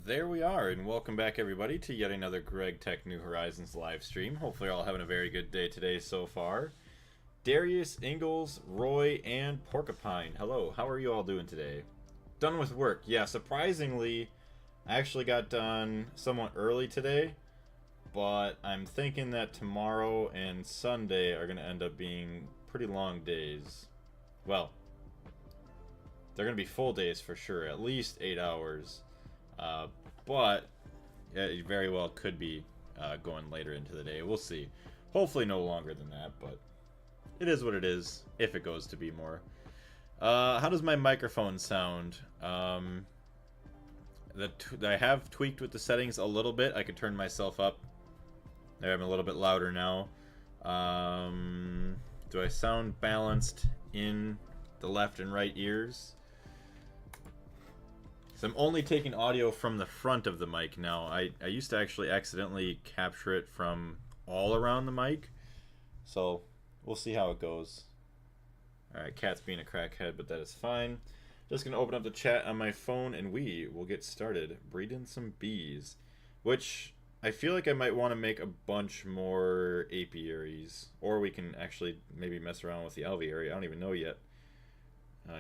There we are, and welcome back everybody to yet another Gregtech New Horizons live stream. Hopefully you're all having a very good day today so far. Darius, Ingalls, Roy, and Porcupine. Hello, how are you all doing today? Done with work. Yeah, surprisingly, I actually got done somewhat early today, but I'm thinking that tomorrow and Sunday are going to end up being pretty long days. Well, they're going to be full days for sure, at least 8 hours. But yeah, it very well could be going later into the day. We'll see. Hopefully no longer than that, but it is what it is, if it goes to be more. How does my microphone sound? I have tweaked with the settings a little bit. I could turn myself up. There, I'm a little bit louder now. Do I sound balanced in the left and right ears? So I'm only taking audio from the front of the mic now. I used to actually accidentally capture it from all around the mic. So we'll see how it goes. Alright, Cat's being a crackhead, but that is fine. Just going to open up the chat on my phone and we will get started. Breeding some bees. Which I feel like I might want to make a bunch more apiaries. Or we can actually maybe mess around with the alveary. I don't even know yet.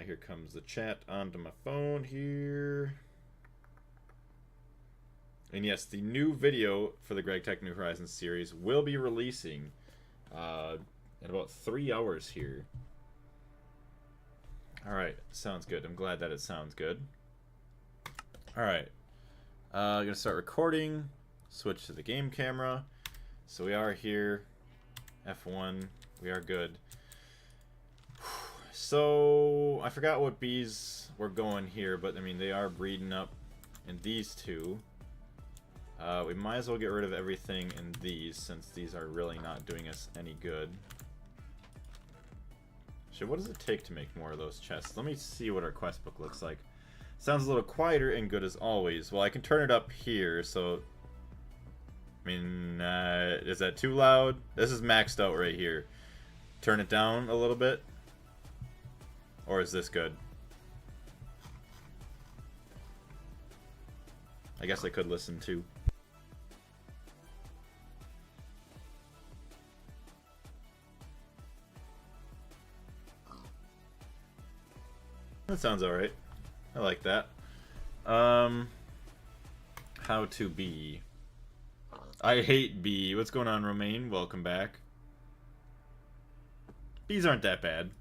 Here comes the chat onto my phone here. And yes, the new video for the Gregtech New Horizons series will be releasing in about 3 hours here. Alright, sounds good. I'm glad that it sounds good. Alright, I'm going to start recording. Switch to the game camera. So we are here. F1. We are good. So, I forgot what bees were going here, but I mean, they are breeding up in these two. We might as well get rid of everything in these, since these are really not doing us any good. So, what does it take to make more of those chests? Let me see what our quest book looks like. Sounds a little quieter and good as always. Well, I can turn it up here, so... I mean, is that too loud? This is maxed out right here. Turn it down a little bit. Or is this good? I guess I could listen too. That sounds alright. I like that. How to be. I hate bee. What's going on, Romaine? Welcome back. Bees aren't that bad.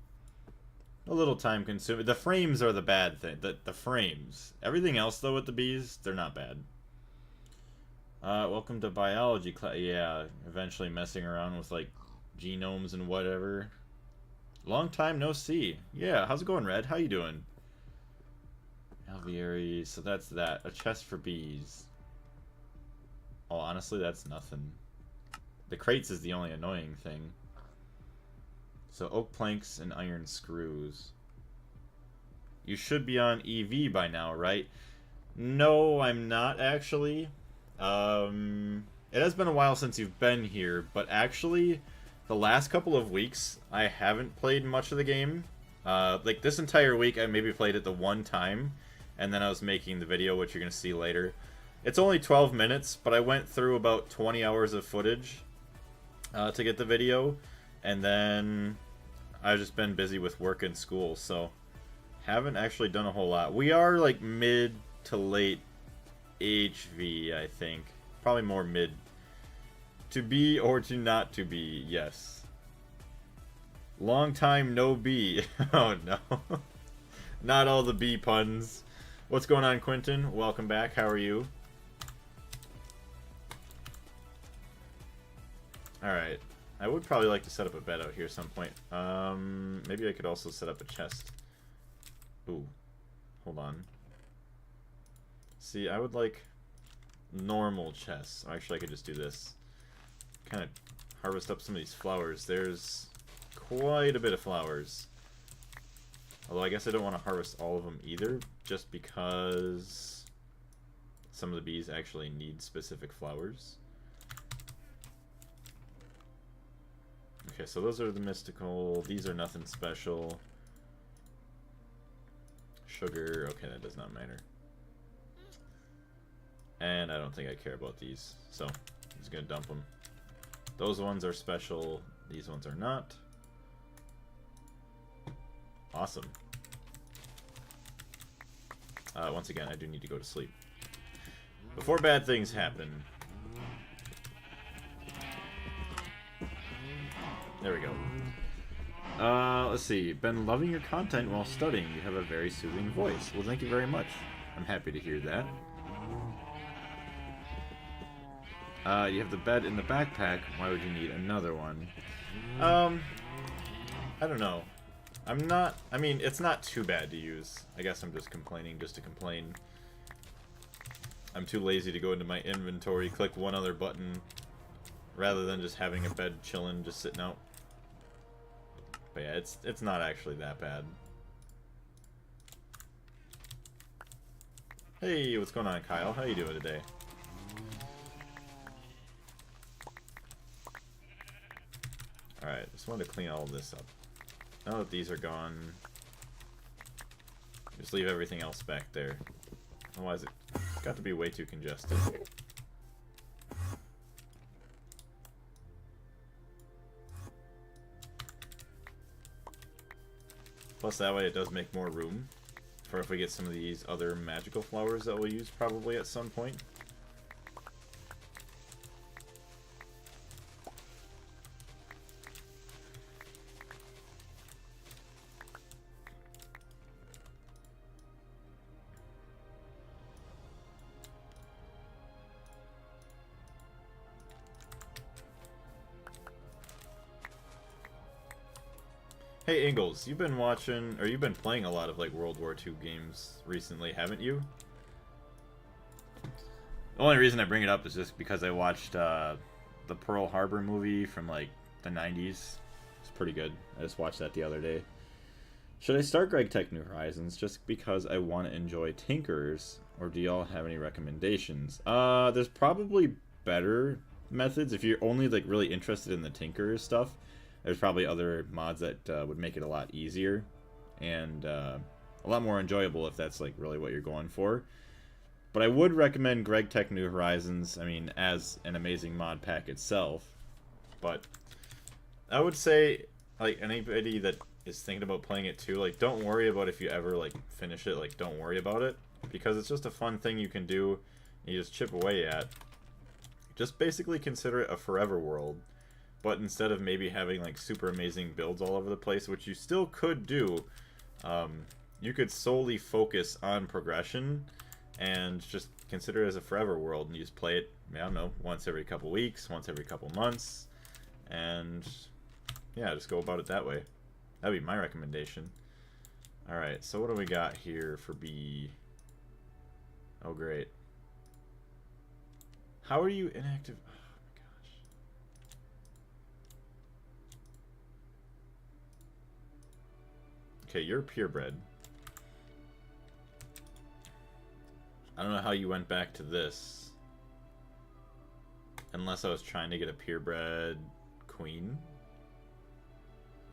A little time consuming. The frames are the bad thing. The frames. Everything else, though, with the bees, they're not bad. Welcome to biology class. Yeah, eventually messing around with, like, genomes and whatever. Long time no see. Yeah, how's it going, Red? How you doing? Alveary, so that's that. A chest for bees. Oh, honestly, that's nothing. The crates is the only annoying thing. So oak planks and iron screws. You should be on EV by now, right? No, I'm not actually. It has been a while since you've been here, but actually, the last couple of weeks, I haven't played much of the game. Like this entire week, I maybe played it the one time, and then I was making the video, which you're going to see later. It's only 12 minutes, but I went through about 20 hours of footage to get the video. And then I've just been busy with work and school, so haven't actually done a whole lot. We are like mid to late HV, I think. Probably more mid. To be or to not to be, yes. Long time no bee. Oh no. Not all the bee puns. What's going on, Quentin? Welcome back. How are you? Alright. I would probably like to set up a bed out here at some point. Maybe I could also set up a chest. Ooh. Hold on. See, I would like normal chests. Actually, I could just do this. Kind of harvest up some of these flowers. There's quite a bit of flowers. Although I guess I don't want to harvest all of them either, just because some of the bees actually need specific flowers. Okay, so those are the mystical. These are nothing special. Sugar. Okay, that does not matter. And I don't think I care about these, so I'm just gonna dump them. Those ones are special, these ones are not. Awesome. Once again, I do need to go to sleep. Before bad things happen. There we go. Let's see. Been loving your content while studying. You have a very soothing voice. Well, thank you very much. I'm happy to hear that. You have the bed in the backpack. Why would you need another one? I don't know. I mean, it's not too bad to use. I guess I'm just complaining just to complain. I'm too lazy to go into my inventory, click one other button, rather than just having a bed chilling, just sitting out. But yeah, it's not actually that bad. Hey, what's going on, Kyle? How you doing today? Alright, just wanted to clean all of this up. Now that these are gone, just leave everything else back there. Otherwise it's got to be way too congested. Plus that way it does make more room for if we get some of these other magical flowers that we'll use probably at some point. Hey Ingalls, you've been watching, or you've been playing a lot of like World War II games recently, haven't you? The only reason I bring it up is just because I watched the Pearl Harbor movie from like the 90s. It's pretty good. I just watched that the other day. Should I start Gregtech New Horizons just because I want to enjoy Tinkers, or do y'all have any recommendations? There's probably better methods if you're only like really interested in the Tinkers stuff. There's probably other mods that would make it a lot easier and a lot more enjoyable if that's like really what you're going for. But I would recommend Gregtech New Horizons, I mean, as an amazing mod pack itself. But I would say, like, anybody that is thinking about playing it too, like, don't worry about if you ever, like, finish it. Like, don't worry about it. Because it's just a fun thing you can do, and you just chip away at. Just basically consider it a forever world. But instead of maybe having like super amazing builds all over the place, which you still could do, you could solely focus on progression and just consider it as a forever world, and you just play it, I don't know, once every couple weeks, once every couple months, and yeah, just go about it that way. That'd be my recommendation. Alright, so what do we got here for B? Oh great. How are you inactive? Okay, you're purebred. I don't know how you went back to this. Unless I was trying to get a purebred queen.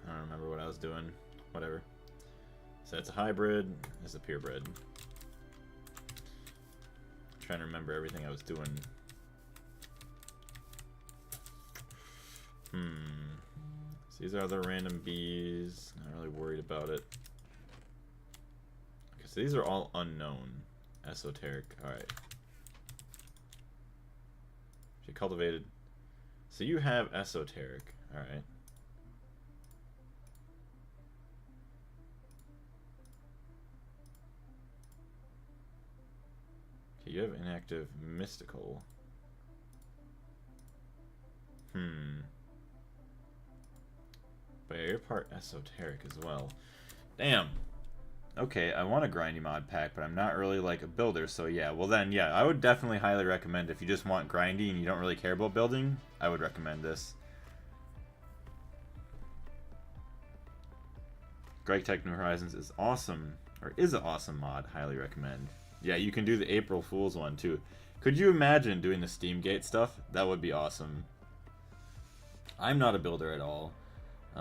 I don't remember what I was doing. Whatever. So that's a hybrid. That's a purebred. I'm trying to remember everything I was doing. So these are other random bees. Not really worried about it. Okay, so these are all unknown. Esoteric. Alright. She cultivated. So you have esoteric. Alright. Okay, you have inactive mystical. But yeah, you're part esoteric as well. Damn. Okay, I want a grindy mod pack, but I'm not really like a builder, so yeah. Well then, yeah, I would definitely highly recommend if you just want grindy and you don't really care about building, I would recommend this. Gregtech New Horizons is awesome, or is an awesome mod, highly recommend. Yeah, you can do the April Fool's one too. Could you imagine doing the Steamgate stuff? That would be awesome. I'm not a builder at all.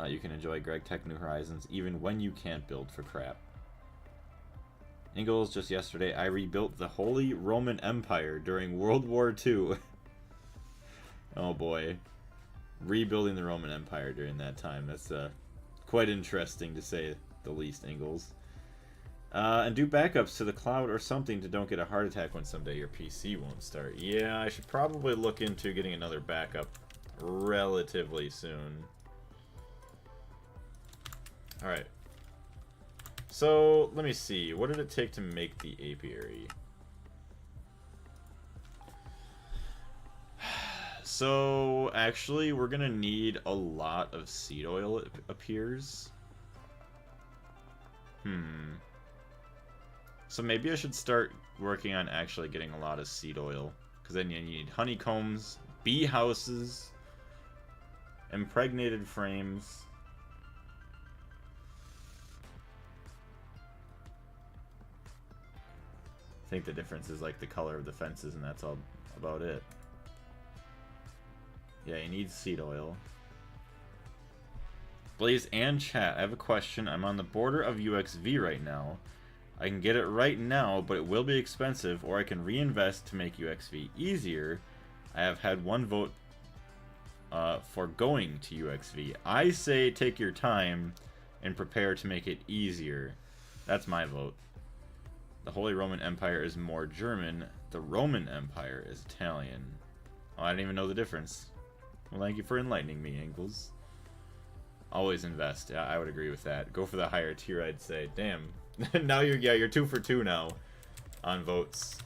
You can enjoy Gregtech New Horizons even when you can't build for crap. Ingalls, just yesterday, I rebuilt the Holy Roman Empire during World War II. Oh boy. Rebuilding the Roman Empire during that time. That's quite interesting to say the least, Ingalls. And do backups to the cloud or something to don't get a heart attack when someday your PC won't start. Yeah, I should probably look into getting another backup relatively soon. Alright. So, let me see. What did it take to make the apiary? So, actually, we're going to need a lot of seed oil, it appears. So maybe I should start working on actually getting a lot of seed oil. Because then you need honeycombs, bee houses, impregnated frames. I think the difference is like the color of the fences, and that's all about it. Yeah, you need seed oil. Blaze and chat, I have a question. I'm on the border of UXV right now. I can get it right now, but it will be expensive, or I can reinvest to make UXV easier. I have had one vote for going to UXV. I say take your time and prepare to make it easier. That's my vote. The Holy Roman Empire is more German. The Roman Empire is Italian. Oh, I didn't even know the difference. Well, thank you for enlightening me, Ingalls. Always invest. Yeah, I would agree with that. Go for the higher tier, I'd say. Damn. Now you're 2 for 2 now on votes.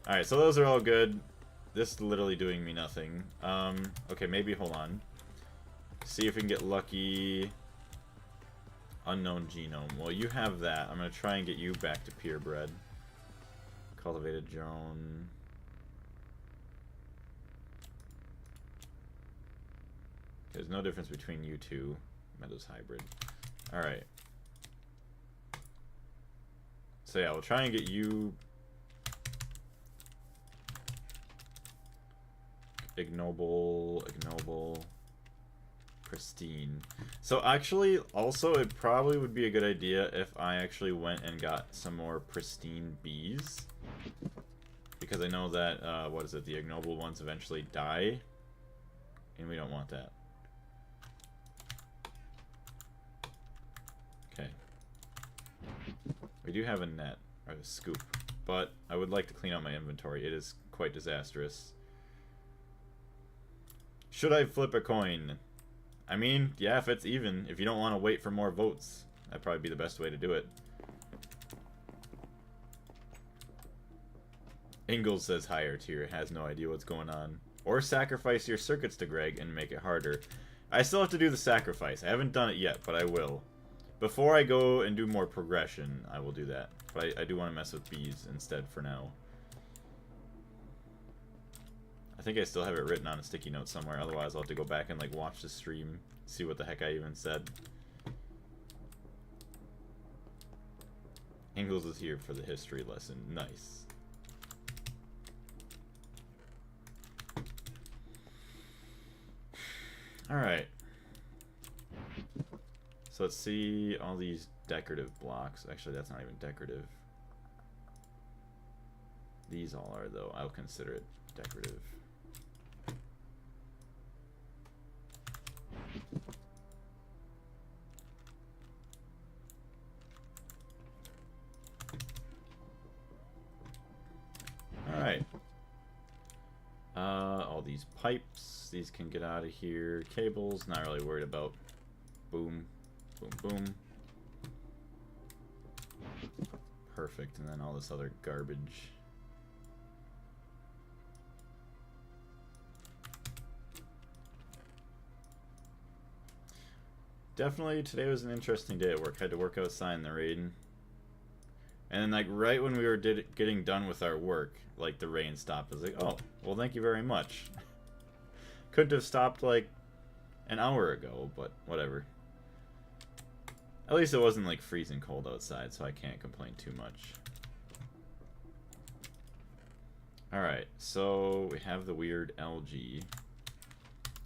Alright, so those are all good. This is literally doing me nothing. Okay, maybe hold on. See if we can get lucky. Unknown genome. Well, you have that. I'm going to try and get you back to purebred. Cultivated drone. There's no difference between you two. Meadows hybrid. Alright. So yeah, we'll try and get you ignoble, pristine. So actually, also, it probably would be a good idea if I actually went and got some more pristine bees. Because I know that, what is it, the ignoble ones eventually die. And we don't want that. Okay. We do have a net, or a scoop, but I would like to clean out my inventory. It is quite disastrous. Should I flip a coin? I mean, yeah, if it's even. If you don't want to wait for more votes, that'd probably be the best way to do it. Ingalls says higher tier, has no idea what's going on. Or sacrifice your circuits to Greg and make it harder. I still have to do the sacrifice. I haven't done it yet, but I will. Before I go and do more progression, I will do that. But I do want to mess with bees instead for now. I think I still have it written on a sticky note somewhere. Otherwise, I'll have to go back and like watch the stream, see what the heck I even said. Ingalls is here for the history lesson. Nice. Alright. So let's see all these decorative blocks. Actually, that's not even decorative. These all are, though. I'll consider it decorative. Alright. All these pipes. These can get out of here. Cables, not really worried about. Boom. Boom, boom. Perfect, and then all this other garbage. Definitely, today was an interesting day at work. Had to work outside in the rain. And then, like, right when we were getting done with our work, like, the rain stopped. I was like, oh, well, thank you very much. Couldn't have stopped, like, an hour ago, but whatever. At least it wasn't like freezing cold outside, so I can't complain too much. Alright, so we have the weird algae.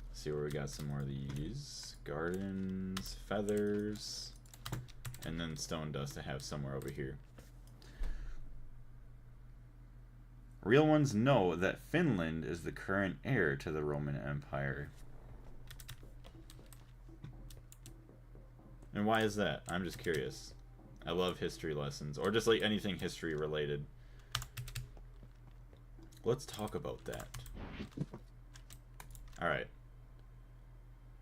Let's see where we got some more of these. Gardens, feathers, and then stone dust I have somewhere over here. Real ones know that Finland is the current heir to the Roman Empire. And why is that? I'm just curious. I love history lessons, or just like anything history related. Let's talk about that. Alright.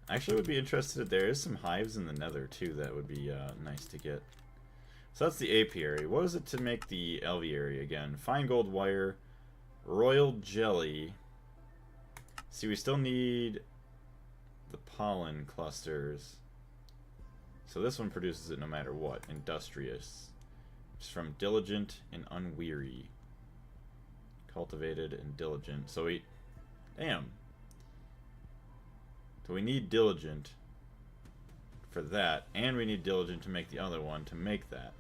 I actually would be interested. There is some hives in the nether too that would be nice to get. So that's the apiary. What is it to make the alveary again? Fine gold wire, royal jelly. See, we still need the pollen clusters. So this one produces it no matter what. Industrious. It's from diligent and unweary. Cultivated and diligent. So we... Damn. So we need diligent for that. And we need diligent to make the other one to make that.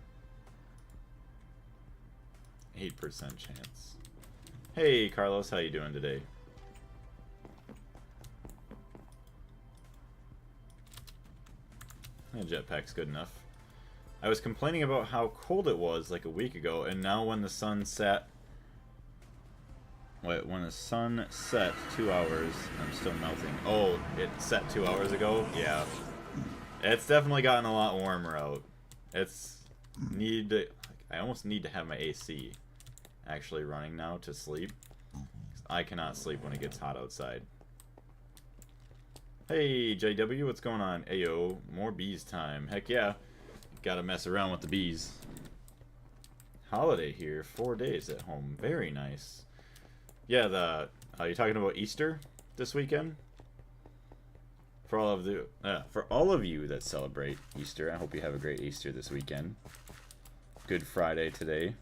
8% chance. Hey, Carlos. How you doing today? Jetpack's good enough. I was complaining about how cold it was like a week ago, and now when the sun set... Wait, when the sun set 2 hours, I'm still melting. Oh, it set 2 hours ago? Yeah. It's definitely gotten a lot warmer out. It's... I almost need to have my AC actually running now to sleep. I cannot sleep when it gets hot outside. Hey, JW, what's going on? Ayo, more bees time. Heck yeah. Gotta mess around with the bees. Holiday here, 4 days at home. Very nice. Yeah, are you talking about Easter this weekend? For all of you that celebrate Easter, I hope you have a great Easter this weekend. Good Friday today.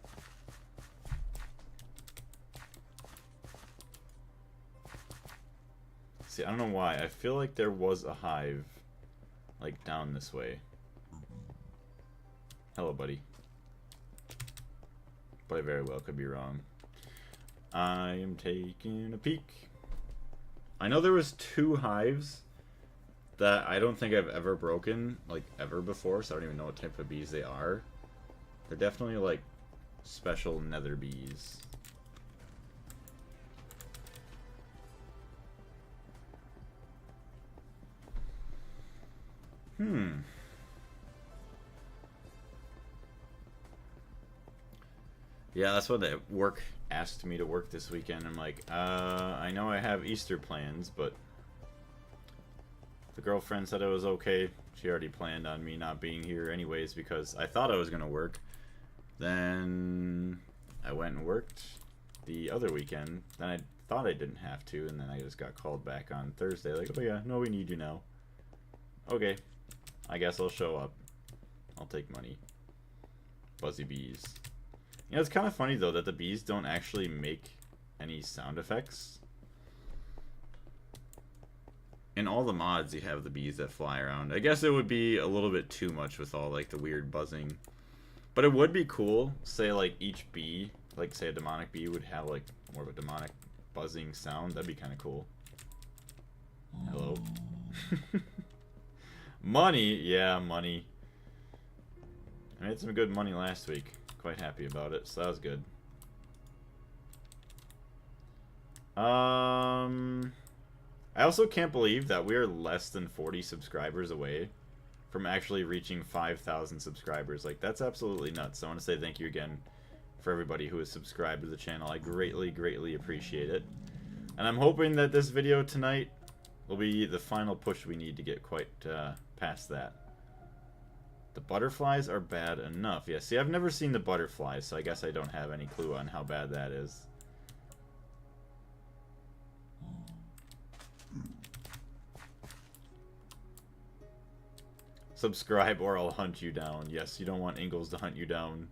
See, I don't know why. I feel like there was a hive, like, down this way. Hello, buddy. But I very well could be wrong. I am taking a peek. I know there was 2 hives that I don't think I've ever broken, like, ever before, so I don't even know what type of bees they are. They're definitely, like, special nether bees. Yeah, that's what the work asked me to work this weekend. I'm like, I know I have Easter plans, but the girlfriend said it was okay. She already planned on me not being here anyways because I thought I was going to work. Then I went and worked the other weekend. Then I thought I didn't have to, and then I just got called back on Thursday. Like, oh yeah, no, we need you now. Okay, I guess I'll show up. I'll take money. Buzzy bees. You know, it's kind of funny, though, that the bees don't actually make any sound effects. In all the mods, you have the bees that fly around. I guess it would be a little bit too much with all, like, the weird buzzing. But it would be cool, say, like, each bee, like, say a demonic bee would have, like, more of a demonic buzzing sound. That'd be kind of cool. Hello? Money? Yeah, money. I made some good money last week. Quite happy about it, so that was good. I also can't believe that we are less than 40 subscribers away from actually reaching 5,000 subscribers. Like, that's absolutely nuts. So I want to say thank you again for everybody who has subscribed to the channel. I greatly, greatly appreciate it. And I'm hoping that this video tonight will be the final push we need to get quite past that. The butterflies are bad enough. Yeah, see, I've never seen the butterflies, so I guess I don't have any clue on how bad that is. Subscribe or I'll hunt you down. Yes, you don't want Ingalls to hunt you down.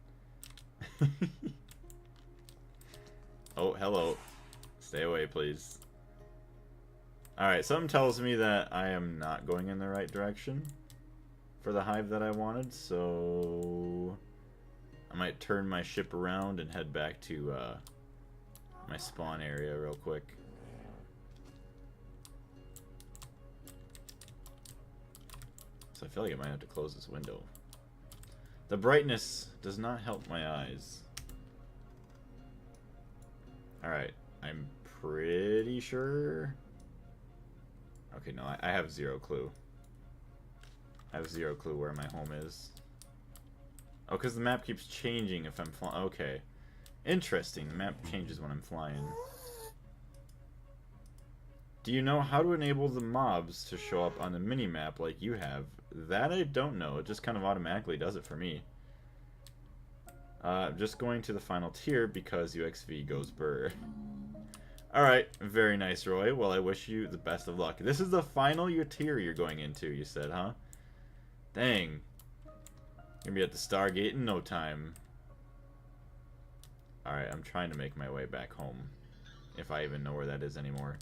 Oh, hello. Stay away, please. Alright, something tells me that I am not going in the right direction for the hive that I wanted, so I might turn my ship around and head back to my spawn area real quick. So I feel like I might have to close this window. The brightness does not help my eyes. Alright, I'm pretty sure... Okay, no, I have zero clue. I have zero clue where my home is. Oh, because the map keeps changing if I'm flying. Okay. Interesting. The map changes when I'm flying. Do you know how to enable the mobs to show up on the mini-map like you have? That I don't know. It just kind of automatically does it for me. I'm just going to the final tier because UXV goes burr. Alright, very nice, Roy. Well, I wish you the best of luck. This is the final tier you're going into, you said, huh? Dang. You're gonna be at the Stargate in no time. Alright, I'm trying to make my way back home. If I even know where that is anymore.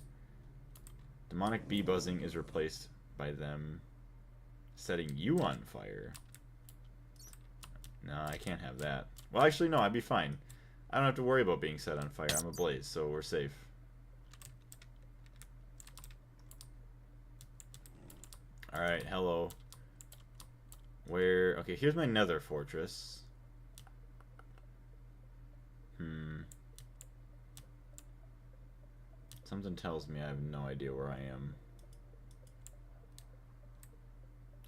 Demonic bee buzzing is replaced by them setting you on fire. No, I can't have that. Well, actually, no, I'd be fine. I don't have to worry about being set on fire. I'm ablaze, so we're safe. Alright, hello. Where... Okay, here's my nether fortress. Something tells me I have no idea where I am.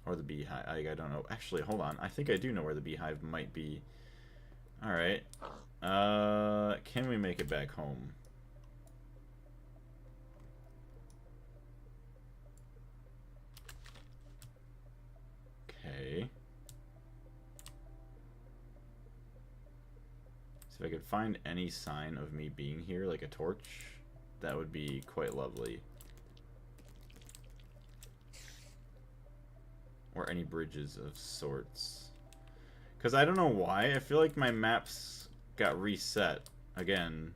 Or the beehive. I don't know. Actually, hold on. I think I do know where the beehive might be. Alright. Can we make it back home? Okay. So if I could find any sign of me being here, like a torch, that would be quite lovely. Or any bridges of sorts. Because I don't know why, I feel like my maps got reset again.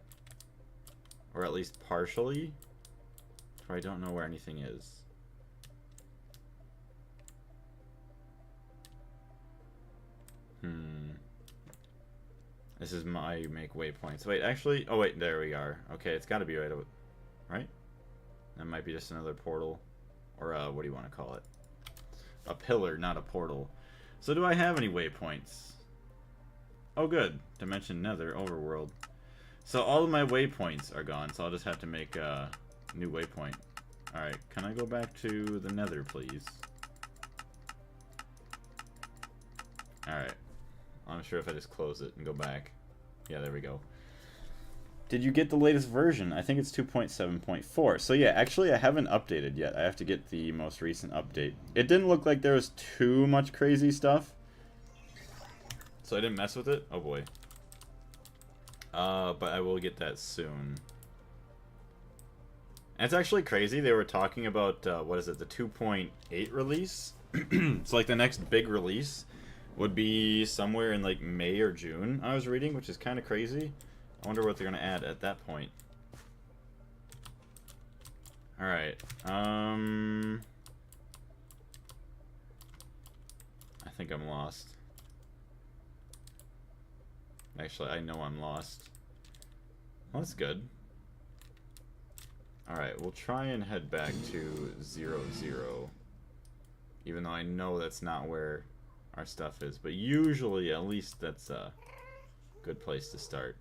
Or at least partially. So I don't know where anything is. This is my make waypoints. Wait, actually... Oh, wait, there we are. Okay, it's got to be right... Right? That might be just another portal. Or, what do you want to call it? A pillar, not a portal. So do I have any waypoints? Oh, good. Dimension Nether, Overworld. So all of my waypoints are gone, so I'll just have to make a new waypoint. Alright, can I go back to the Nether, please? Alright. I'm not sure if I just close it and go back. Yeah, there we go. Did you get the latest version? I think it's 2.7.4. So yeah, actually I haven't updated yet. I have to get the most recent update. It didn't look like there was too much crazy stuff. So I didn't mess with it. Oh boy. But I will get that soon. And it's actually crazy. They were talking about, what is it, the 2.8 release? So like the next big release would be somewhere in like May or June, I was reading, which is kind of crazy. I wonder what they're going to add at that point. Alright. I think I'm lost. Actually, I know I'm lost. Well, that's good. Alright, we'll try and head back to 0, 0. Even though I know that's not where our stuff is. But usually, at least that's a good place to start.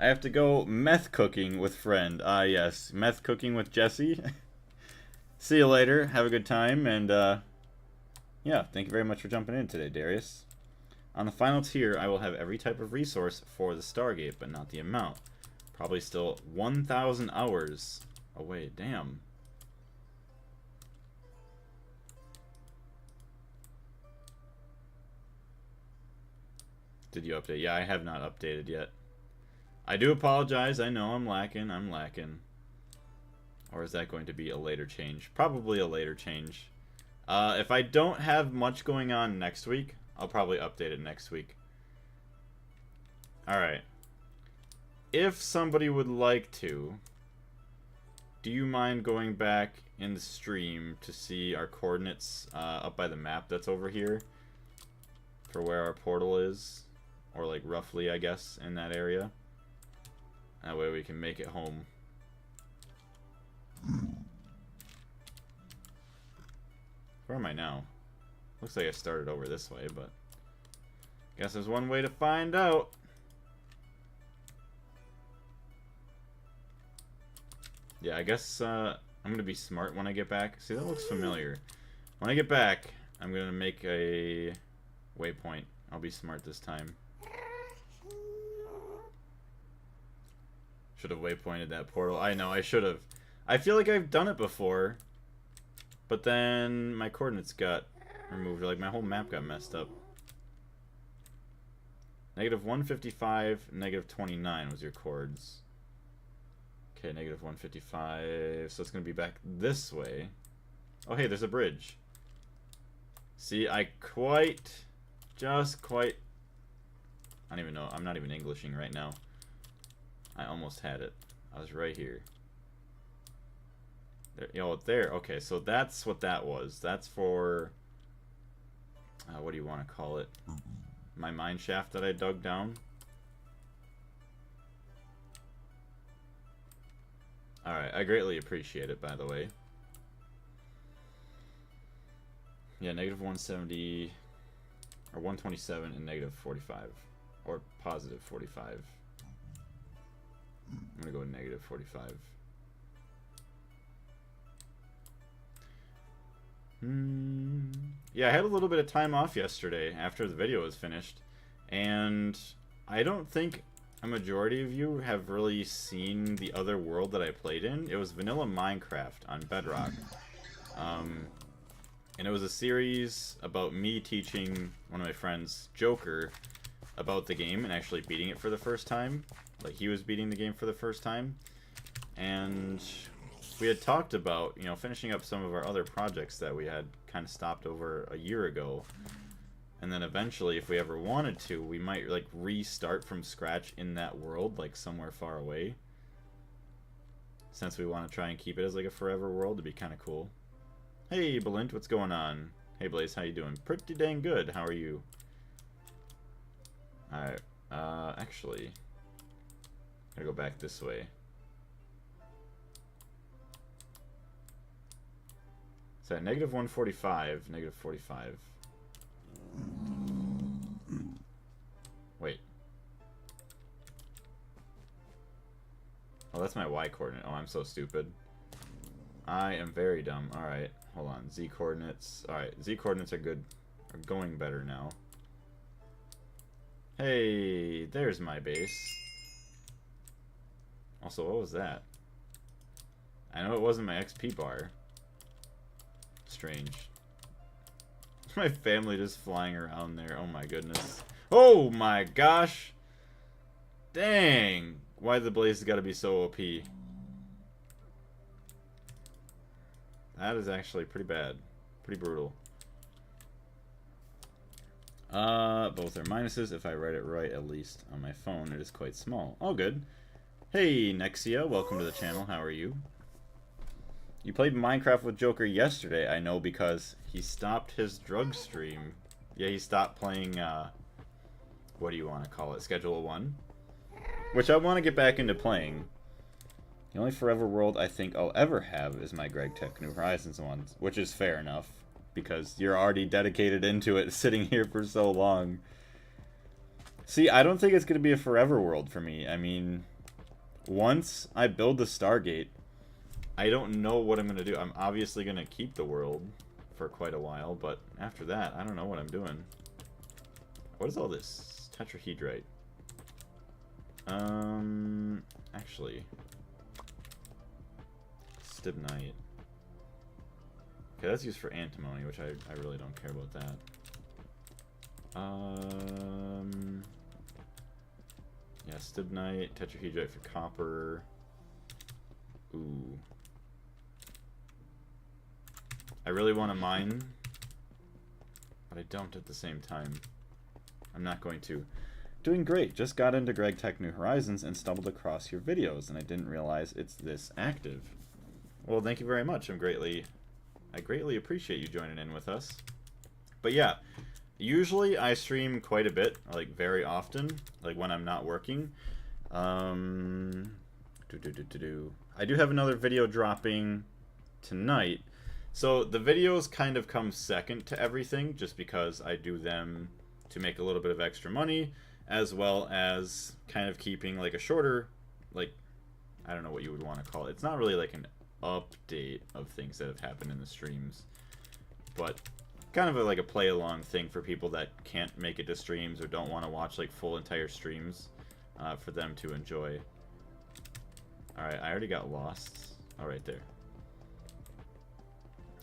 I have to go meth cooking with friend. Ah, yes. Meth cooking with Jesse. See you later. Have a good time. And, yeah, thank you very much for jumping in today, Darius. On the final tier, I will have every type of resource for the Stargate, but not the amount. Probably still 1,000 hours away. Damn. Did you update? Yeah, I have not updated yet. I do apologize. I know I'm lacking. I'm lacking. Or is that going to be a later change? Probably a later change. If I don't have much going on next week, I'll probably update it next week. Alright. If somebody would like to, do you mind going back in the stream to see our coordinates up by the map that's over here? For where our portal is? Or like roughly, I guess, in that area. That way we can make it home. Where am I now? Looks like I started over this way, but... Guess there's one way to find out. Yeah, I guess I'm gonna be smart when I get back. See, that looks familiar. When I get back, I'm gonna make a waypoint. I'll be smart this time. Should have waypointed that portal. I know, I should have. I feel like I've done it before, but then my coordinates got removed. Like, my whole map got messed up. Negative 155, negative 29 was your chords. Okay, negative 155. So it's going to be back this way. Oh, hey, there's a bridge. See, I just quite... I don't even know. I'm not even Englishing right now. I almost had it. I was right here. There, there. Okay, so that's what that was. That's for... what do you want to call it? My mine shaft that I dug down. Alright, I greatly appreciate it, by the way. Yeah, negative 170, or 127 and negative 45. Or positive 45. I'm gonna go with negative 45. Yeah, I had a little bit of time off yesterday after the video was finished, and I don't think a majority of you have really seen the other world that I played in. It was vanilla Minecraft on Bedrock. And it was a series about me teaching one of my friends, Joker, about the game and actually beating it for the first time. Like, he was beating the game for the first time. And we had talked about, you know, finishing up some of our other projects that we had kind of stopped over a year ago. And then eventually, if we ever wanted to, we might, like, restart from scratch in that world, like, somewhere far away. Since we want to try and keep it as, like, a forever world, it'd be kind of cool. Hey, Balint, what's going on? Hey, Blaze, how you doing? Pretty dang good. How are you? Alright, actually, gotta go back this way. So at negative 145, negative 45. Wait. Oh, that's my Y coordinate. Oh, I'm so stupid. I am very dumb. Alright, hold on. Z coordinates. Alright, Z coordinates are good. Are going better now. Hey, there's my base. Also, what was that? I know it wasn't my XP bar. Strange. My family just flying around there. Oh my goodness. Oh my gosh! Dang! Why the blaze gotta be so OP? That is actually pretty bad. Pretty brutal. Both are minuses. If I write it right, at least on my phone, it is quite small. All good. Hey, Nexia, welcome to the channel. How are you? You played Minecraft with Joker yesterday, I know, because he stopped his drug stream. Yeah, he stopped playing, what do you want to call it? Schedule 1? Which I want to get back into playing. The only forever world I think I'll ever have is my Gregtech New Horizons ones, which is fair enough, because you're already dedicated into it, sitting here for so long. See, I don't think it's going to be a forever world for me. I mean, once I build the Stargate, I don't know what I'm going to do. I'm obviously going to keep the world for quite a while, but after that, I don't know what I'm doing. What is all this? Tetrahedrite. Actually, stibnite. Okay, that's used for antimony, which I really don't care about that. Yeah, stibnite, tetrahedrite for copper. Ooh. I really want to mine, but I don't at the same time. I'm not going to. Doing great. Just got into Gregtech New Horizons and stumbled across your videos, and I didn't realize it's this active. Well, thank you very much. I greatly appreciate you joining in with us. But yeah, usually I stream quite a bit, like very often, like when I'm not working. I do have another video dropping tonight. So the videos kind of come second to everything, just because I do them to make a little bit of extra money, as well as kind of keeping like a shorter, like, I don't know what you would want to call it. It's not really like an update of things that have happened in the streams, but kind of like a play along thing for people that can't make it to streams or don't want to watch like full entire streams, for them to enjoy. Alright, I already got lost. Alright, there.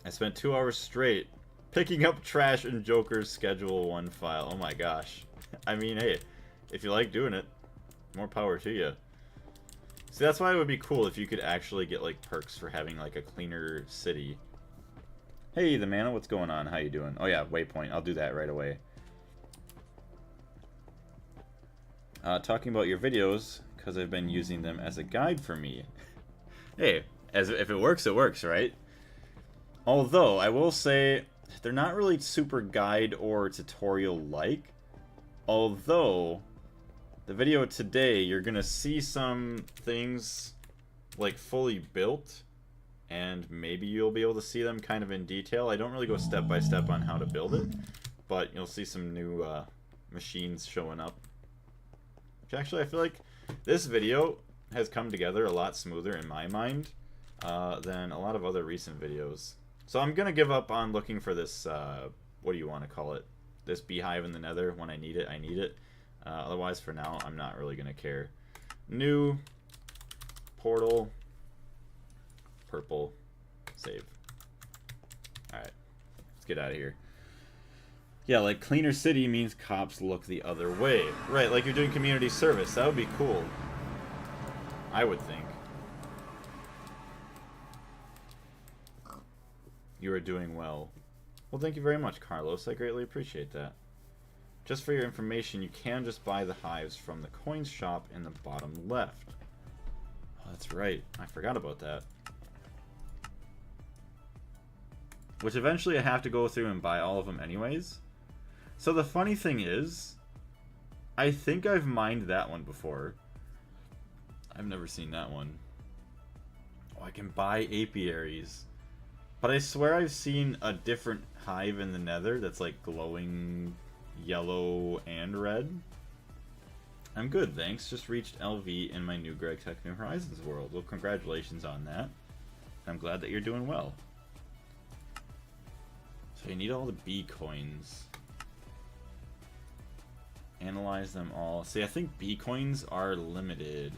I spent 2 hours straight picking up trash in Joker's Schedule 1 file. Oh my gosh. I mean, hey, if you like doing it, more power to you. See, that's why it would be cool if you could actually get like perks for having like a cleaner city. Hey, the Mana, what's going on? How you doing? Oh yeah, waypoint. I'll do that right away. Talking about your videos, because I've been using them as a guide for me. Hey, if it works, right? Although, I will say, they're not really super guide or tutorial-like. Although, the video today, you're going to see some things, like, fully built. And maybe you'll be able to see them kind of in detail. I don't really go step by step on how to build it. But you'll see some new machines showing up. Which actually, I feel like this video has come together a lot smoother in my mind than a lot of other recent videos. So I'm going to give up on looking for this, what do you want to call it? This beehive in the nether. When I need it, I need it. Otherwise, for now, I'm not really going to care. New portal. Purple. Save. Alright. Let's get out of here. Yeah, like, cleaner city means cops look the other way. Right, like you're doing community service. That would be cool. I would think. You are doing well. Well, thank you very much, Carlos. I greatly appreciate that. Just for your information, you can just buy the hives from the coins shop in the bottom left. Oh, that's right. I forgot about that. Which eventually I have to go through and buy all of them anyways. So the funny thing is, I think I've mined that one before. I've never seen that one. Oh, I can buy apiaries. But I swear I've seen a different hive in the nether that's like glowing yellow and red. I'm good, thanks. Just reached LV in my new Gregtech New Horizons world. Well, congratulations on that. I'm glad that you're doing well. So you need all the bee coins. Analyze them all. See, I think bee coins are limited.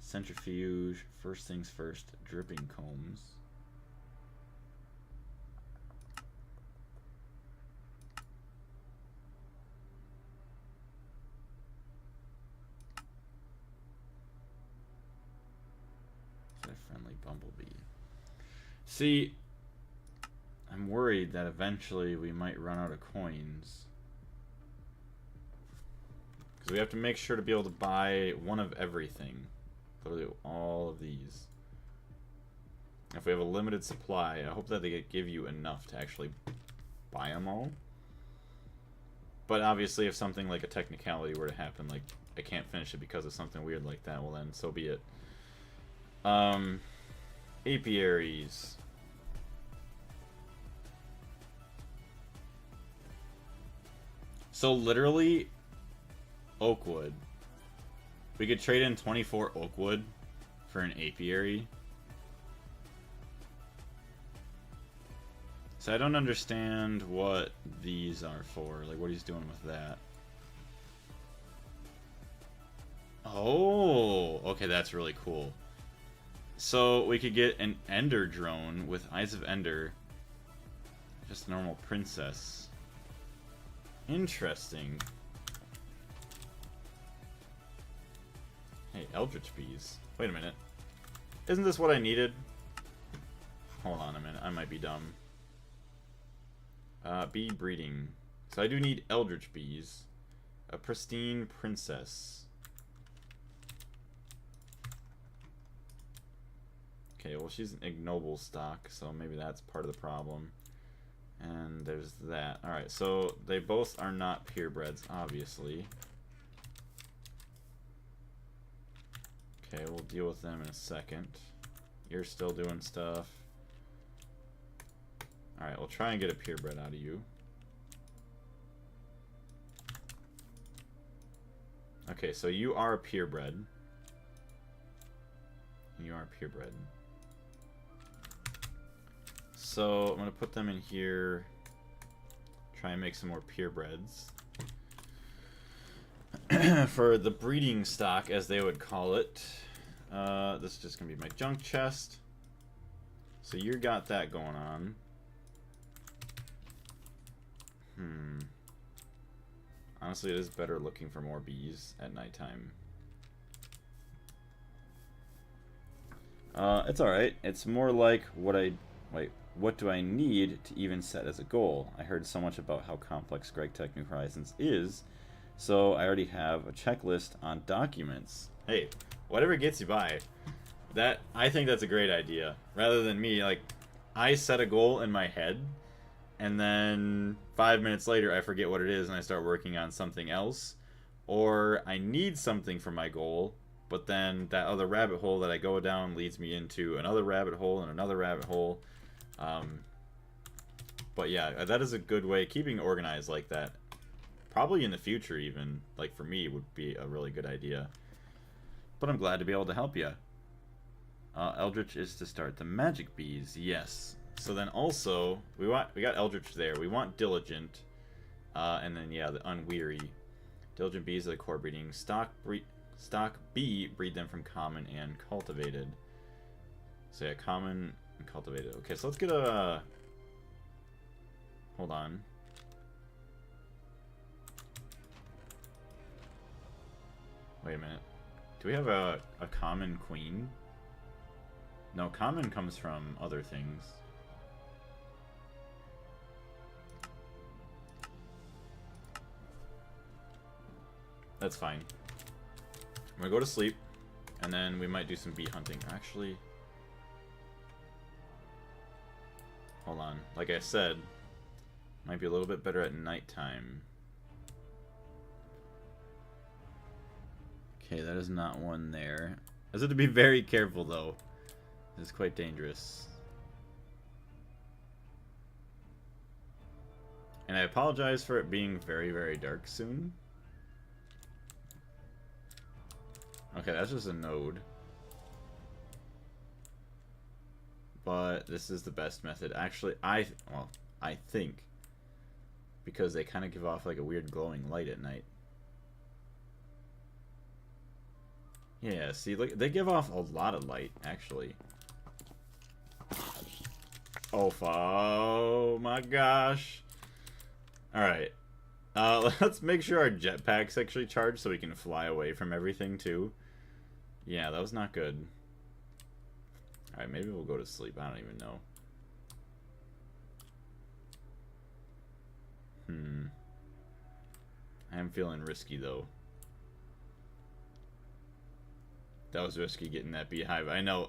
Centrifuge. First things first. Dripping combs. Is that a friendly bumblebee? See, I'm worried that eventually we might run out of coins. Because we have to make sure to be able to buy one of everything. Literally all of these. If we have a limited supply, I hope that they give you enough to actually buy them all. But obviously if something like a technicality were to happen, like I can't finish it because of something weird like that, well then, so be it. Apiaries. So literally, oakwood. We could trade in 24 oakwood for an apiary. So I don't understand what these are for. Like, what he's doing with that. Oh, okay, that's really cool. So we could get an ender drone with eyes of ender. Just a normal princess. Interesting. Hey, eldritch bees. Wait a minute. Isn't this what I needed? Hold on a minute. I might be dumb. Bee breeding. So I do need eldritch bees. A pristine princess. Okay, well she's an ignoble stock, so maybe that's part of the problem. And there's that. Alright, so they both are not purebreds, obviously. Okay, we'll deal with them in a second. You're still doing stuff. Alright, we'll try and get a purebred out of you. Okay, so you are purebred. You are purebred. So I'm gonna put them in here. Try and make some more purebreds. For the breeding stock, as they would call it. This is just gonna be my junk chest. So you got that going on. Honestly, it is better looking for more bees at nighttime. It's alright. It's more like what do I need to even set as a goal? I heard so much about how complex Gregtech New Horizons is, so I already have a checklist on documents. Hey, whatever gets you by. I think that's a great idea. Rather than me, like, I set a goal in my head, and then 5 minutes later I forget what it is and I start working on something else. Or I need something for my goal, but then that other rabbit hole that I go down leads me into another rabbit hole and another rabbit hole. But yeah, that is a good way. Keeping organized like that, probably in the future even, like for me, would be a really good idea. But I'm glad to be able to help you. Eldritch is to start the magic bees. Yes. So then also, we got Eldritch there. We want Diligent. And then, yeah, the Unweary. Diligent bees are the core breeding. Stock bee, breed them from common and cultivated. So yeah, common and cultivated. Okay, so let's get a... Hold on. Wait a minute. Do we have a common queen? No, common comes from other things. That's fine. I'm gonna go to sleep, and then we might do some bee hunting. Actually, hold on. Like I said, might be a little bit better at nighttime. Okay, that is not one there. I have to be very careful, though. This is quite dangerous. And I apologize for it being very, very dark soon. Okay, that's just a node. But this is the best method. Actually, I think. Because they kind of give off like a weird glowing light at night. Yeah, see, look, they give off a lot of light, actually. Oh my gosh. Alright. Let's make sure our jetpack's actually charged so we can fly away from everything, too. Yeah, that was not good. Alright, maybe we'll go to sleep. I don't even know. I am feeling risky, though. That was risky getting that beehive. I know.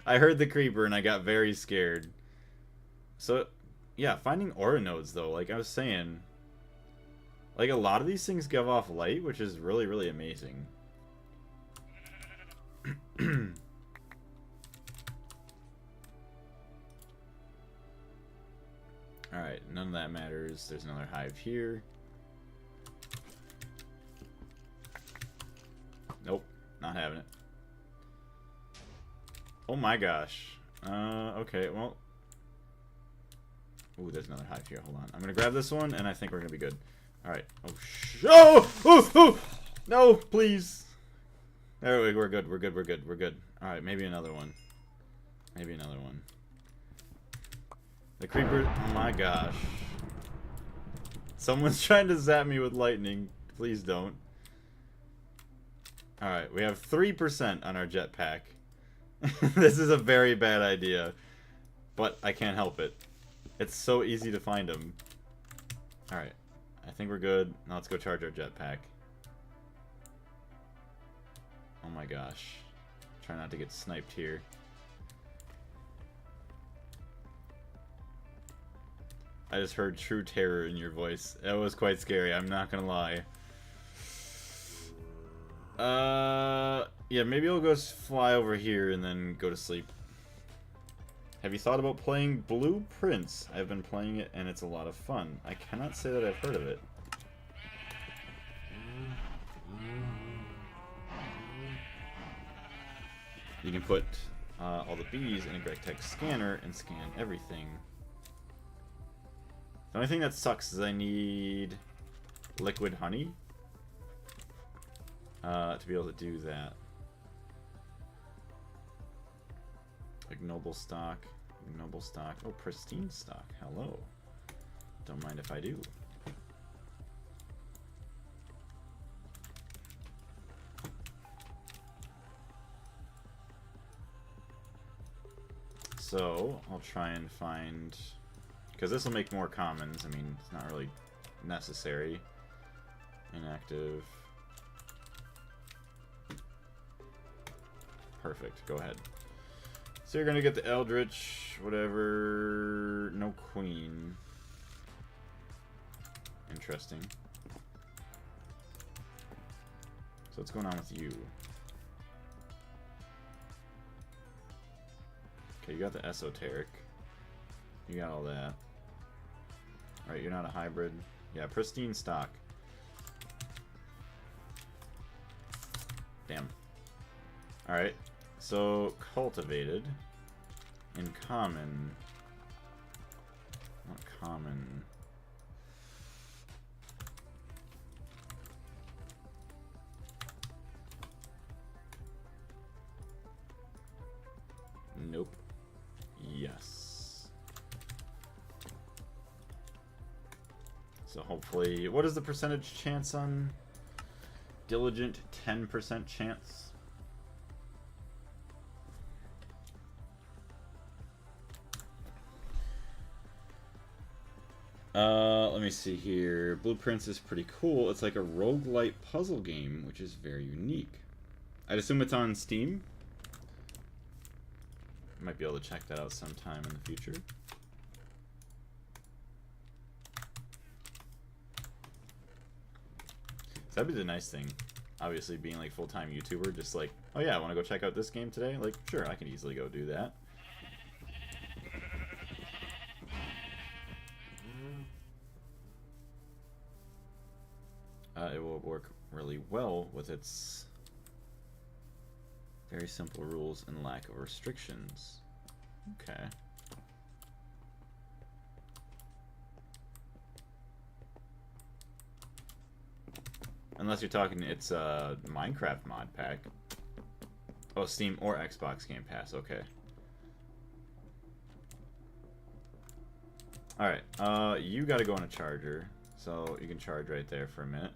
I heard the creeper and I got very scared. So, yeah, finding aura nodes, though, like I was saying, like a lot of these things give off light, which is really, really amazing. Alright, none of that matters. There's another hive here. Nope, not having it. Oh my gosh. Okay, well. Ooh, there's another hive here. Hold on. I'm gonna grab this one, and I think we're gonna be good. Alright. Oh, oh! No, please! There we go. We're good. We're good. We're good. We're good. Alright, maybe another one. Maybe another one. The creeper. Oh my gosh. Someone's trying to zap me with lightning. Please don't. Alright, we have 3% on our jetpack. This is a very bad idea. But I can't help it. It's so easy to find them. Alright. I think we're good. Now let's go charge our jetpack. Oh my gosh. Try not to get sniped here. I just heard true terror in your voice. That was quite scary, I'm not gonna lie. Yeah, maybe I'll go fly over here and then go to sleep. Have you thought about playing Blueprints? I've been playing it and it's a lot of fun. I cannot say that I've heard of it. You can put all the bees in a Gregtech scanner and scan everything. The only thing that sucks is I need liquid honey to be able to do that. Like noble stock, oh, pristine stock, hello. Don't mind if I do. So, I'll try and find... Because this will make more commons. I mean, it's not really necessary. Inactive. Perfect, go ahead. So you're going to get the Eldritch, whatever... No Queen. Interesting. So what's going on with you? Okay, you got the Esoteric. You got all that. Alright, you're not a hybrid. Yeah, pristine stock. Damn. Alright, so cultivated. In common. Not common. Nope. Yes. So hopefully, what is the percentage chance on Diligent? 10% chance. Let me see here. Blueprints is pretty cool. It's like a roguelite puzzle game, which is very unique. I'd assume it's on Steam. Might be able to check that out sometime in the future. So that'd be the nice thing. Obviously, being like full-time YouTuber, just like, oh yeah, I want to go check out this game today. Like, sure, I can easily go do that. It will work really well with its very simple rules and lack of restrictions. Okay. Unless you're talking, it's a Minecraft mod pack. Oh, Steam or Xbox Game Pass. Okay. Alright, you gotta go on a charger. So you can charge right there for a minute.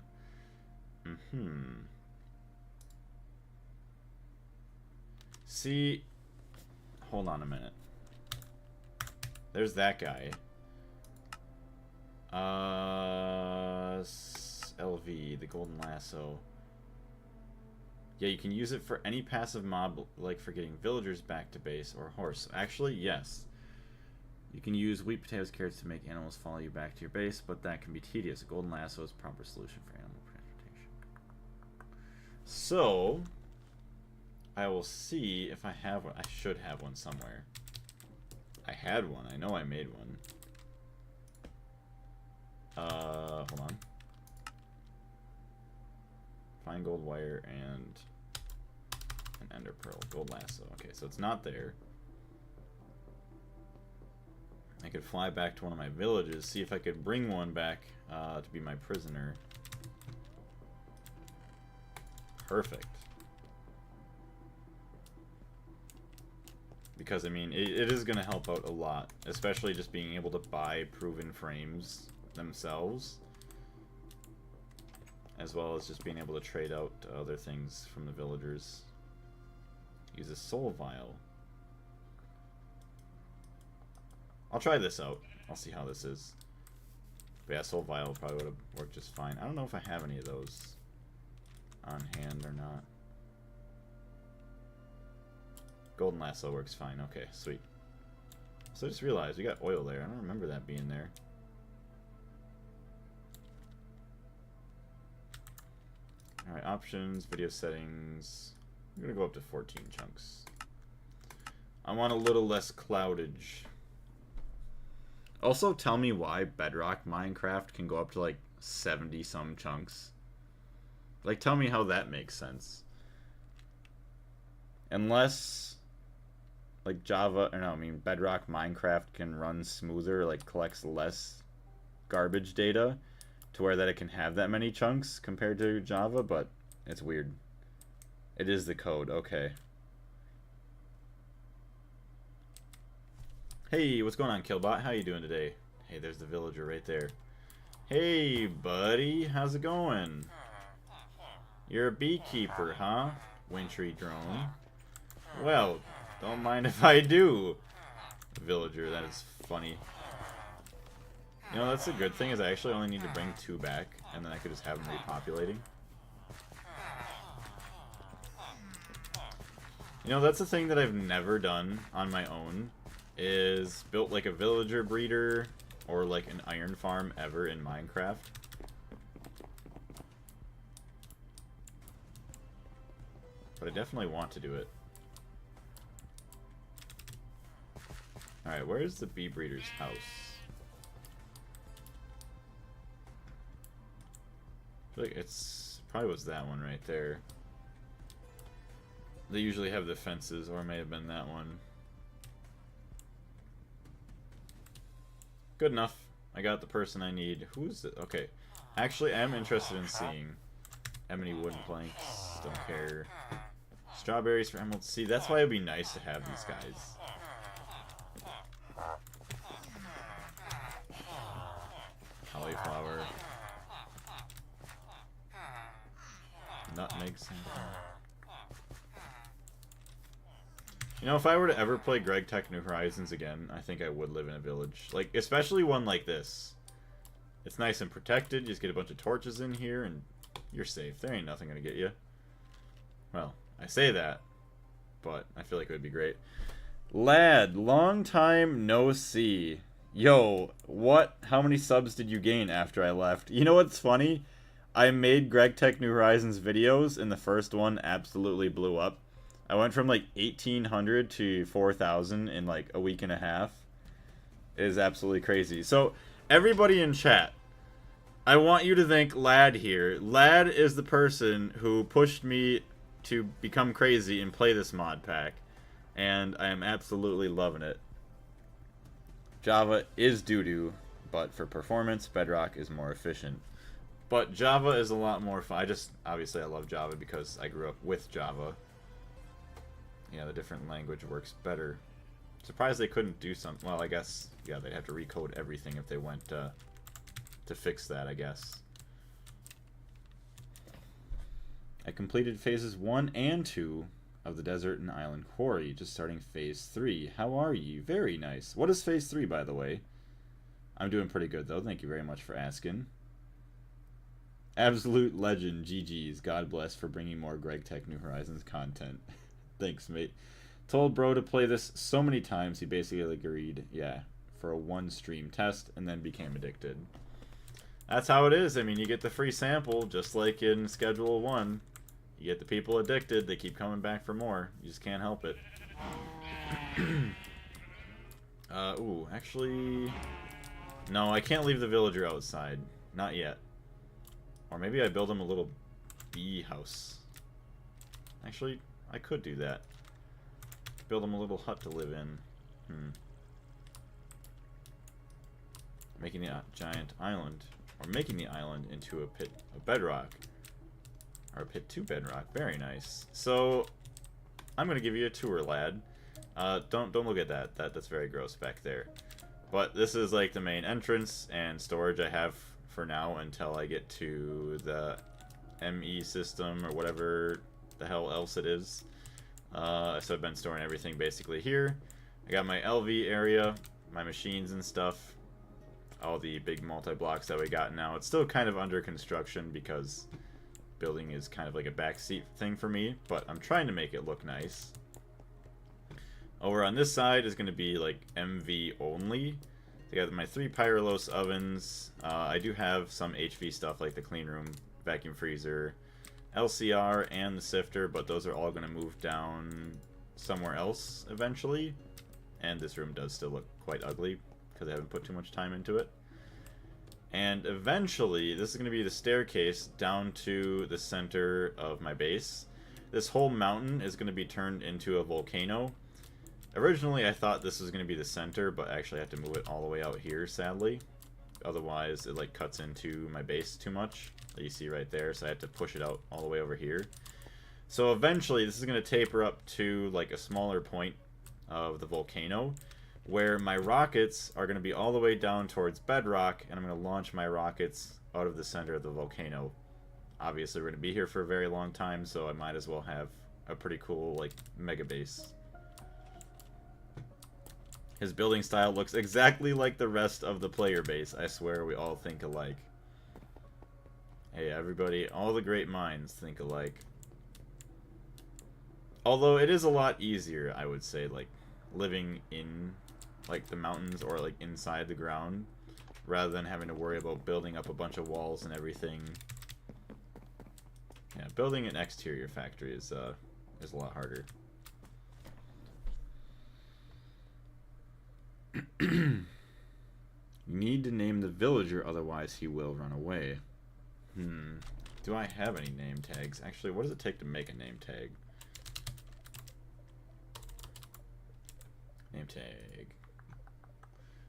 See, hold on a minute. There's that guy. LV, the Golden Lasso. Yeah, you can use it for any passive mob, like for getting villagers back to base or horse. Actually, yes. You can use wheat, potatoes, carrots to make animals follow you back to your base, but that can be tedious. A Golden Lasso is a proper solution for animal transportation. So, I will see if I have one. I should have one somewhere. I had one. I know I made one. Hold on. Fine gold wire and an ender pearl. Gold lasso. Okay, so it's not there. I could fly back to one of my villages, see if I could bring one back to be my prisoner. Perfect. Because, I mean, it is going to help out a lot. Especially just being able to buy proven frames themselves. As well as just being able to trade out other things from the villagers. Use a soul vial. I'll try this out. I'll see how this is. But yeah, soul vial probably would have worked just fine. I don't know if I have any of those on hand or not. Golden lasso works fine. Okay, sweet. So I just realized we got oil there. I don't remember that being there. Alright, options, video settings. I'm going to go up to 14 chunks. I want a little less cloudage. Also, tell me why Bedrock Minecraft can go up to like 70 some chunks. Like, tell me how that makes sense. Unless, like, Java, or no, I mean, Bedrock Minecraft can run smoother, like, collects less garbage data to where that it can have that many chunks compared to Java, but it's weird. It is the code, okay. Hey, what's going on, Killbot? How you doing today? Hey, there's the villager right there. Hey, buddy, how's it going? You're a beekeeper, huh? Wintry drone. Well, don't mind if I do. Villager, that is funny. You know, that's the good thing, is I actually only need to bring 2 back, and then I could just have them repopulating. You know, that's the thing that I've never done on my own, is built like a villager breeder or like an iron farm ever in Minecraft. But I definitely want to do it. Alright, where's the bee breeder's house? I feel like it's probably was that one right there. They usually have the fences, or it may have been that one. Good enough. I got the person I need. Who's it? Okay. Actually, I am interested in seeing Ebony wooden planks. Don't care. Strawberries for emeralds. See, that's why it'd be nice to have these guys. Cauliflower. Nutmeg sample. You know, if I were to ever play Gregtech New Horizons again, I think I would live in a village. Like, especially one like this. It's nice and protected. You just get a bunch of torches in here, and you're safe. There ain't nothing gonna get you. Well, I say that, but I feel like it would be great. Lad, long time no see. Yo, what? How many subs did you gain after I left? You know what's funny? I made Gregtech New Horizons videos, and the first one absolutely blew up. I went from like 1,800 to 4,000 in like a week and a half. It is absolutely crazy. So, everybody in chat, I want you to thank Lad here. Lad is the person who pushed me to become crazy and play this mod pack. And I am absolutely loving it. Java is doo-doo, but for performance, Bedrock is more efficient. But Java is a lot more fun. Obviously I love Java because I grew up with Java. Yeah, the different language works better. Surprised they couldn't do something. Well, I guess, yeah, they'd have to recode everything if they went to fix that, I guess. I completed phases 1 and 2 of the Desert and Island Quarry, just starting phase 3. How are you? Very nice. What is phase 3, by the way? I'm doing pretty good, though. Thank you very much for asking. Absolute legend, GG's. God bless for bringing more Gregtech New Horizons content. Thanks, mate. Told bro to play this so many times, he basically agreed, yeah, for a 1-stream test, and then became addicted. That's how it is. I mean, you get the free sample, just like in Schedule 1. You get the people addicted, they keep coming back for more. You just can't help it. Ooh, actually... No, I can't leave the villager outside. Not yet. Or maybe I build him a little bee house. Actually, I could do that. Build him a little hut to live in. Making the giant island. Or making the island into a pit of bedrock. Or a pit to bedrock. Very nice. So, I'm going to give you a tour, lad. Don't look at that. That's very gross back there. But this is like the main entrance and storage I have for now until I get to the ME system or whatever the hell else it is. So I've been storing everything basically here. I got my LV area, my machines and stuff, all the big multi-blocks that we got now. It's still kind of under construction because building is kind of like a backseat thing for me, but I'm trying to make it look nice. Over on this side is going to be like MV only. I got my 3 Pyrolos ovens. I do have some HV stuff like the clean room, vacuum freezer, LCR, and the sifter, but those are all going to move down somewhere else eventually. And this room does still look quite ugly because I haven't put too much time into it. And eventually, this is going to be the staircase down to the center of my base. this whole mountain is going to be turned into a volcano. Originally, I thought this was going to be the center, but actually I have to move it all the way out here, sadly. Otherwise, it like cuts into my base too much, that you see right there, so I have to push it out all the way over here. So eventually, this is going to taper up to like a smaller point of the volcano, where my rockets are going to be all the way down towards bedrock, and I'm going to launch my rockets out of the center of the volcano. Obviously, we're going to be here for a very long time, so I might as well have a pretty cool, like, mega base. His building style looks exactly like the rest of the player base. I swear we all think alike. Hey, everybody, all the great minds think alike. Although it is a lot easier, I would say, like, living in, like, the mountains or, like, inside the ground, rather than having to worry about building up a bunch of walls and everything. Yeah, building an exterior factory is a lot harder. You need to name the villager, otherwise he will run away. Do I have any name tags? Actually, what does it take to make a name tag? Name tag.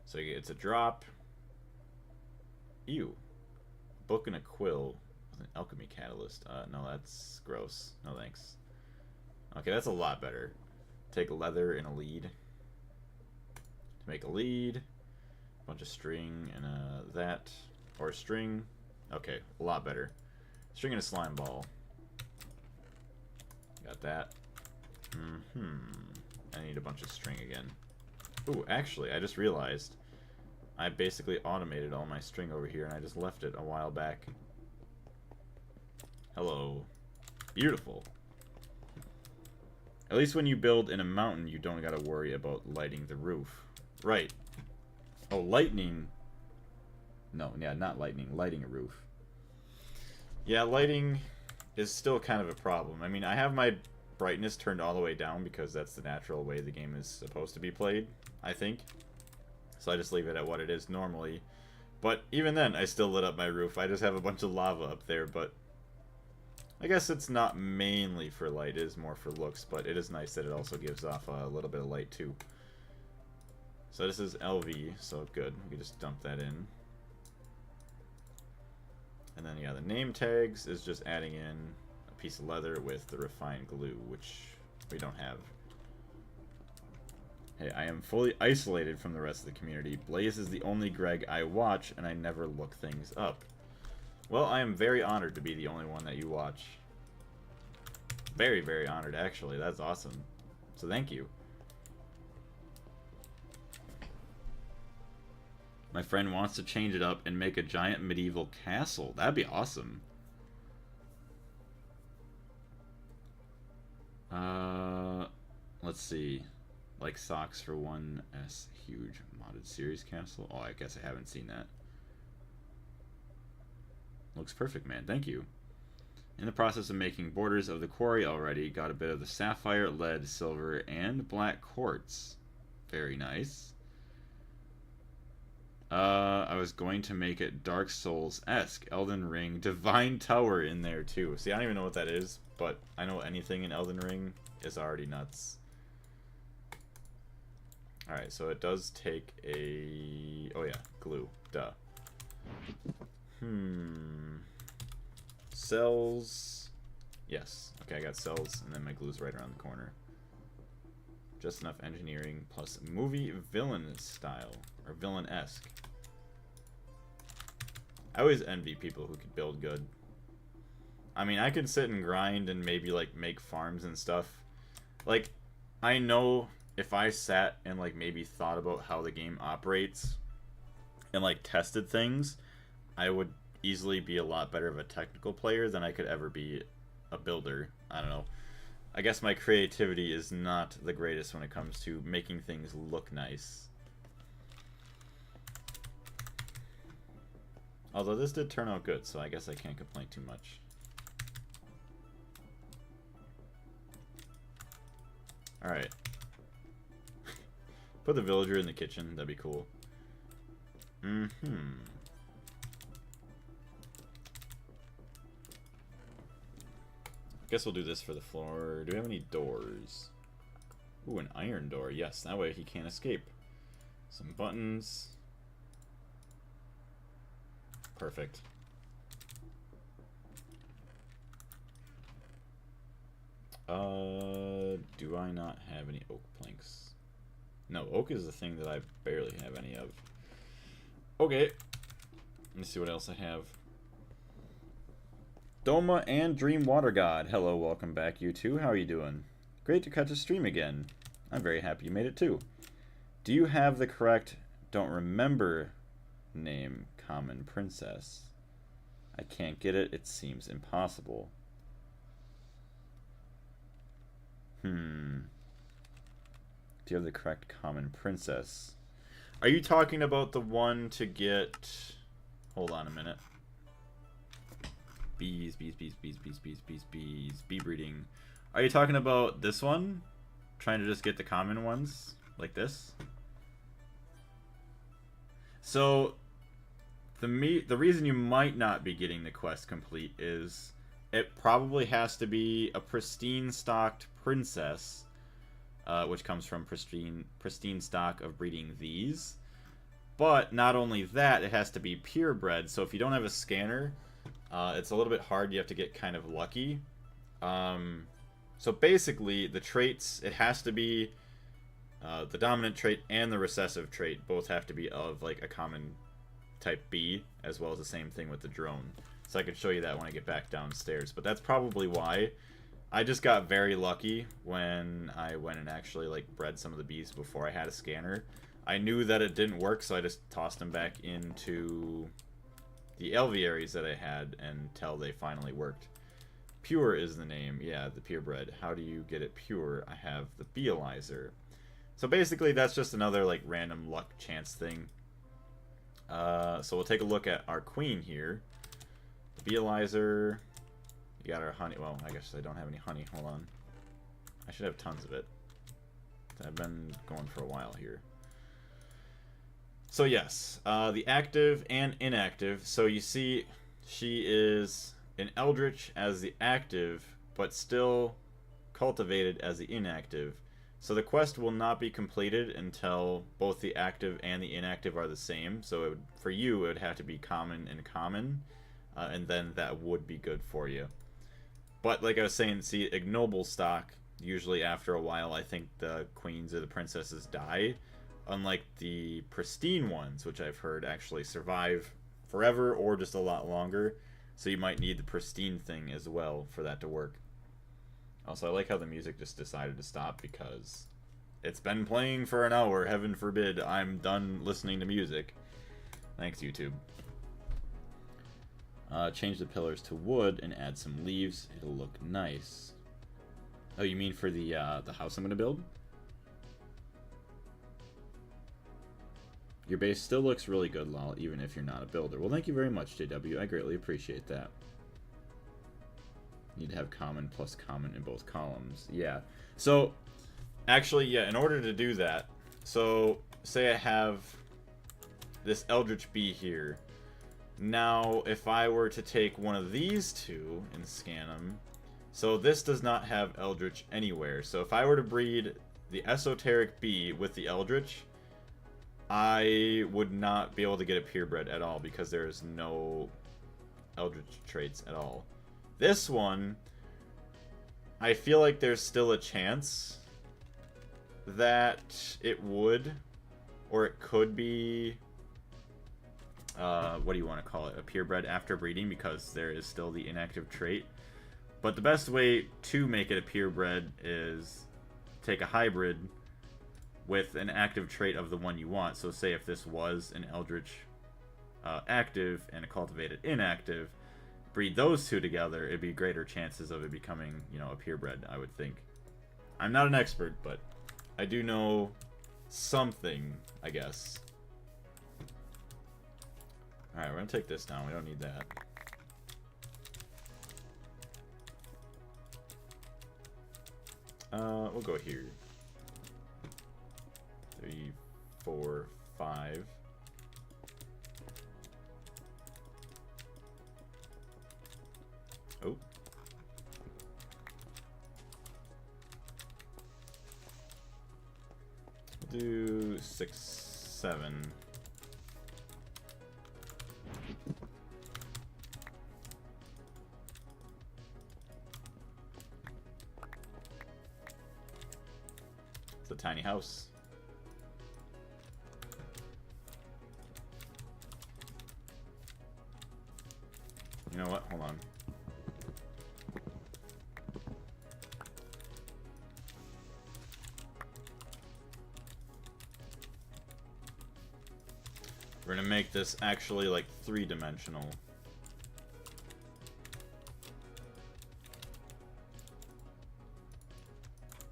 So it's a drop. Ew. Book and a quill with an alchemy catalyst. No, that's gross. No thanks. Okay, that's a lot better. Take leather and a lead. To make a lead. A bunch of string and that. Or a string. Okay, a lot better. String and a slime ball. Got that. I need a bunch of string again. Ooh, actually, I just realized I basically automated all my string over here, and I just left it a while back. Hello. Beautiful. At least when you build in a mountain, you don't gotta worry about lighting the roof. Right. Oh, lightning. No, yeah, not lightning. Lighting a roof. Yeah, lighting is still kind of a problem. I mean, I have my brightness turned all the way down because that's the natural way the game is supposed to be played, I think. So I just leave it at what it is normally. But even then, I still lit up my roof. I just have a bunch of lava up there, but I guess it's not mainly for light. It is more for looks, but it is nice that it also gives off a little bit of light too. So this is LV, so good. We can just dump that in. And then, yeah, the name tags is just adding in a piece of leather with the refined glue, which we don't have. Hey, I am fully isolated from the rest of the community. Blaze is the only Greg I watch, and I never look things up. Well, I am very honored to be the only one that you watch. Very, very honored, actually. That's awesome. So thank you. My friend wants to change it up and make a giant medieval castle. That'd be awesome. Let's see. Like socks for 1S huge modded series castle. Oh, I guess I haven't seen that. Looks perfect, man. Thank you. In the process of making borders of the quarry already. Got a bit of the sapphire, lead, silver, and black quartz. Very nice. I was going to make it Dark Souls-esque. Elden Ring, Divine Tower in there too. See, I don't even know what that is, but I know anything in Elden Ring is already nuts. Alright, so it does take a... Oh yeah, glue. Duh. Cells. Yes. Okay, I got cells, and then my glue's right around the corner. Just enough engineering plus movie villain style. Or villain-esque. I always envy people who can build good. I mean, I could sit and grind and maybe, like, make farms and stuff. Like, I know if I sat and, like, maybe thought about how the game operates and, like, tested things, I would easily be a lot better of a technical player than I could ever be a builder. I don't know. I guess my creativity is not the greatest when it comes to making things look nice. Although this did turn out good, so I guess I can't complain too much. Alright. Put the villager in the kitchen, that'd be cool. Guess we'll do this for the floor. Do we have any doors? Ooh, an iron door. Yes, that way he can't escape. Some buttons. Perfect. Do I not have any oak planks? No, oak is the thing that I barely have any of. Okay. Let me see what else I have. Doma and Dream Water God. Hello, welcome back, you two. How are you doing? Great to catch a stream again. I'm very happy you made it too. Do you have the correct don't remember name, Common Princess? I can't get it. It seems impossible. Do you have the correct Common Princess? Are you talking about the one to get... Hold on a minute. Bees, bees, bees, bees, bees, bees, bees, bees. Bee breeding. Are you talking about this one? Trying to just get the common ones? Like this? So, the reason you might not be getting the quest complete is it probably has to be a pristine stocked princess, which comes from pristine stock of breeding these. But not only that, it has to be purebred. So if you don't have a scanner, it's a little bit hard. You have to get kind of lucky. So basically, the traits, it has to be the dominant trait and the recessive trait both have to be of like a common type B, as well as the same thing with the drone. So I could show you that when I get back downstairs. But that's probably why. I just got very lucky when I went and actually like bred some of the bees before I had a scanner. I knew that it didn't work, so I just tossed them back into the alvearies that I had until they finally worked. Pure is the name. Yeah, the purebred. How do you get it pure? I have the Bealizer. So basically that's just another like random luck chance thing. So we'll take a look at our queen here. The Bealizer. You got our honey. Well, I guess I don't have any honey. Hold on. I should have tons of it. I've been going for a while here. So yes, the active and inactive. So you see, she is an Eldritch as the active, but still cultivated as the inactive. So the quest will not be completed until both the active and the inactive are the same. So it would, for you, it would have to be common and common, and then that would be good for you. But like I was saying, see, ignoble stock, usually after a while, I think the queens or the princesses die. Unlike the pristine ones, which I've heard actually survive forever or just a lot longer. So you might need the pristine thing as well for that to work. Also, I like how the music just decided to stop because it's been playing for an hour. Heaven forbid I'm done listening to music. Thanks, YouTube. Change the pillars to wood and add some leaves. It'll look nice. Oh, you mean for the house I'm going to build? Your base still looks really good, lol, even if you're not a builder. Well, thank you very much, JW. I greatly appreciate that. Need to have common plus common in both columns. Yeah. So, actually, yeah, in order to do that, so say I have this Eldritch Bee here. Now, if I were to take one of these two and scan them, so this does not have Eldritch anywhere. So if I were to breed the Esoteric Bee with the Eldritch, I would not be able to get a purebred at all because there's no Eldritch traits at all. This one, I feel like there's still a chance that it would, or it could be, what do you want to call it, a purebred after breeding, because there is still the inactive trait. But the best way to make it a purebred is take a hybrid with an active trait of the one you want. So say if this was an Eldritch active and a cultivated inactive, breed those two together, it'd be greater chances of it becoming, you know, a purebred, I would think. I'm not an expert, but I do know something, I guess. Alright, we're gonna take this down. We don't need that. We'll go here. 3, 4, 5. Oh. do 6, 7. It's a tiny house. You know what? Hold on. We're gonna make this actually like 3-dimensional.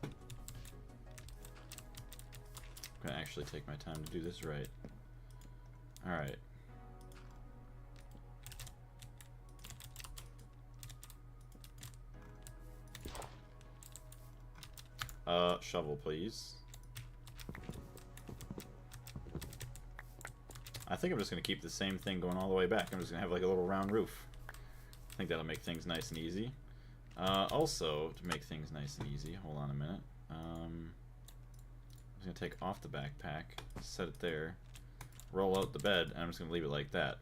I'm gonna actually take my time to do this right. Alright. Shovel, please. I think I'm just going to keep the same thing going all the way back. I'm just going to have like a little round roof. I think that'll make things nice and easy. Also, to make things nice and easy, hold on a minute. I'm just going to take off the backpack, set it there, roll out the bed, and I'm just going to leave it like that.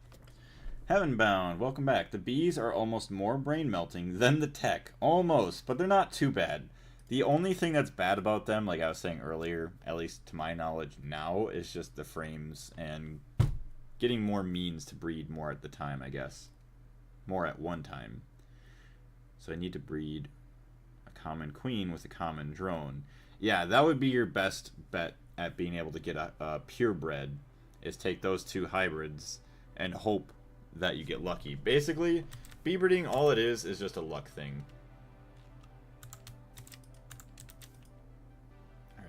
Heavenbound, welcome back. The bees are almost more brain-melting than the tech. Almost, but they're not too bad. The only thing that's bad about them, like I was saying earlier, at least to my knowledge now, is just the frames and getting more means to breed more at the time, I guess. More at one time. So I need to breed a common queen with a common drone. Yeah, that would be your best bet at being able to get a purebred, is take those two hybrids and hope that you get lucky. Basically, bee breeding, all it is just a luck thing.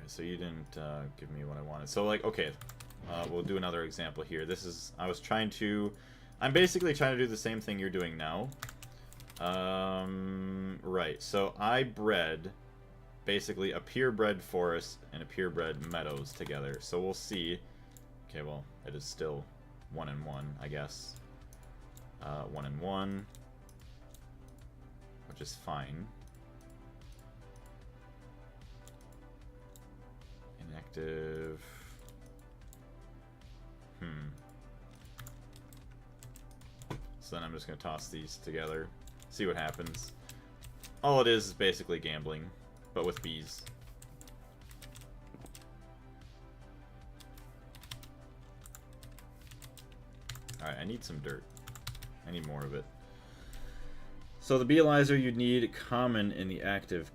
So you didn't give me what I wanted. So like, okay, we'll do another example here. This is, I'm basically trying to do the same thing you're doing now. Right, so I bred basically a purebred forest and a purebred meadows together. So we'll see. Okay, well, it is still 1 and 1, I guess. 1 and 1, which is fine. Inactive. So then I'm just going to toss these together, see what happens. All it is basically gambling, but with bees. Alright, I need some dirt. I need more of it. So the beealizer you'd need common in the active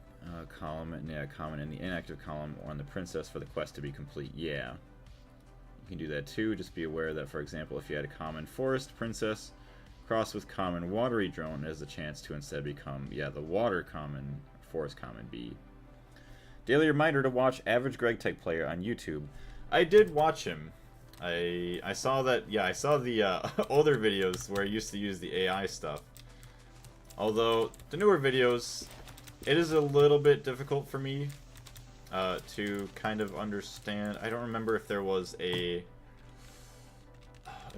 column, and yeah, common in the inactive column on the princess for the quest to be complete. Yeah. You can do that too. Just be aware that, for example, if you had a common forest princess crossed with common watery drone, it has a chance to instead become, yeah, the water common, forest common bee. Daily reminder to watch Average Gregtech Player on YouTube. I did watch him. I saw that, yeah, I saw the older videos where he used to use the AI stuff. Although, the newer videos, it is a little bit difficult for me to kind of understand. I don't remember if there was if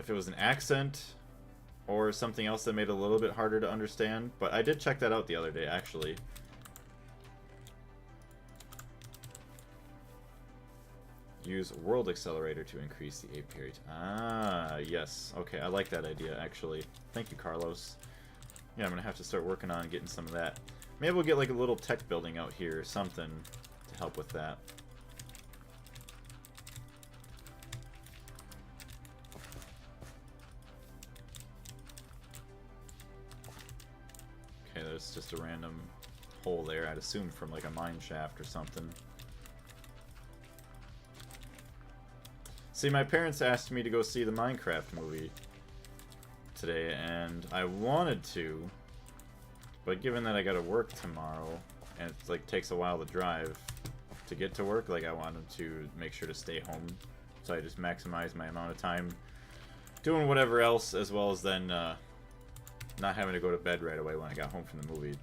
it was an accent or something else that made it a little bit harder to understand, but I did check that out the other day, actually. Use World Accelerator to increase the apiary. Ah, yes. Okay, I like that idea, actually. Thank you, Carlos. Yeah, I'm going to have to start working on getting some of that. Maybe we'll get like a little tech building out here or something to help with that. Okay, there's just a random hole there, I'd assume from like a mine shaft or something. See, my parents asked me to go see the Minecraft movie today, and I wanted to, but given that I gotta work tomorrow, and it like takes a while to drive to get to work, like I wanted to make sure to stay home, so I just maximize my amount of time doing whatever else, as well as then not having to go to bed right away when I got home from the movie.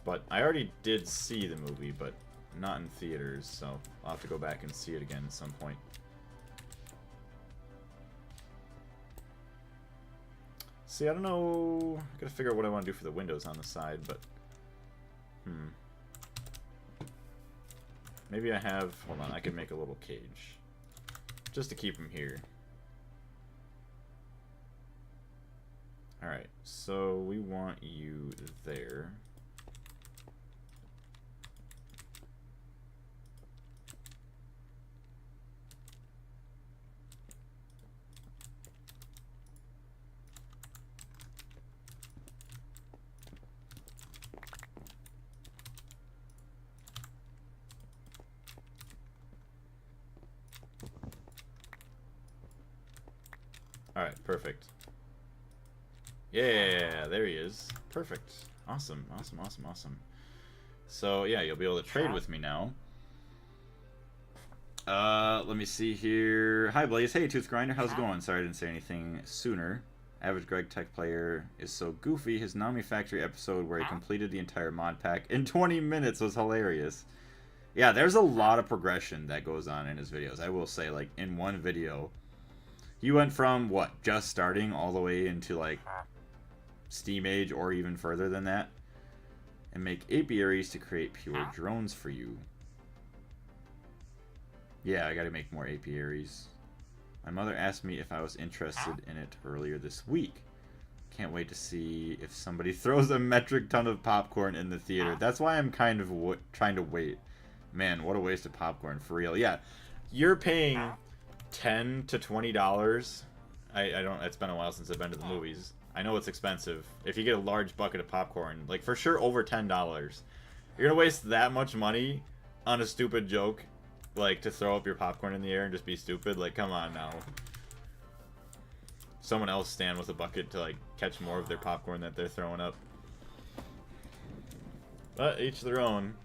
But I already did see the movie, but not in theaters, so I'll have to go back and see it again at some point. See, I don't know. I gotta figure out what I want to do for the windows on the side, but Maybe I have... Hold on, I can make a little cage. Just to keep them here. Alright, so we want you there. Alright, perfect. Yeah, there he is. Perfect. Awesome, awesome, awesome, awesome. So, yeah, you'll be able to trade with me now. Let me see here. Hi, Blaze. Hey, Tooth Grinder. How's it going? Sorry I didn't say anything sooner. Average Gregtech player is so goofy. His Nami Factory episode where he completed the entire mod pack in 20 minutes was hilarious. Yeah, there's a lot of progression that goes on in his videos. I will say, like, in one video, he went from, what, just starting all the way into, like, Steam Age or even further than that. And make apiaries to create pure drones for you. Yeah, I gotta make more apiaries. My mother asked me if I was interested in it earlier this week. Can't wait to see if somebody throws a metric ton of popcorn in the theater. That's why I'm kind of trying to wait. Man, what a waste of popcorn, for real. Yeah, you're paying $10 to $20. I don't. It's been a while since I've been to the movies. I know it's expensive. If you get a large bucket of popcorn, like for sure over $10, you're gonna waste that much money on a stupid joke, like to throw up your popcorn in the air and just be stupid. Like, come on now. Someone else stand with a bucket to like catch more of their popcorn that they're throwing up. But each their own.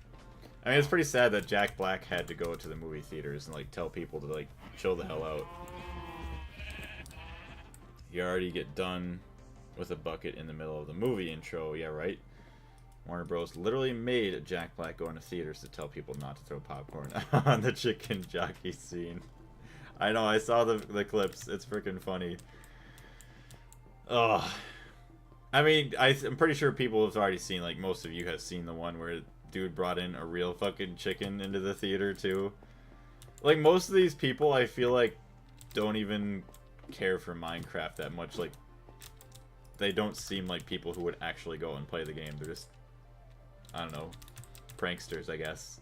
I mean, it's pretty sad that Jack Black had to go to the movie theaters and like tell people to like chill the hell out. You already get done with a bucket in the middle of the movie intro. Yeah, right? Warner Bros. Literally made Jack Black go into theaters to tell people not to throw popcorn on the chicken jockey scene. I know, I saw the clips. It's freaking funny. Ugh. I mean, I'm pretty sure people have already seen, like, most of you have seen the one where dude brought in a real fucking chicken into the theater, too. Like, most of these people, I feel like, don't even care for Minecraft that much. Like, they don't seem like people who would actually go and play the game. They're just, I don't know, pranksters, I guess.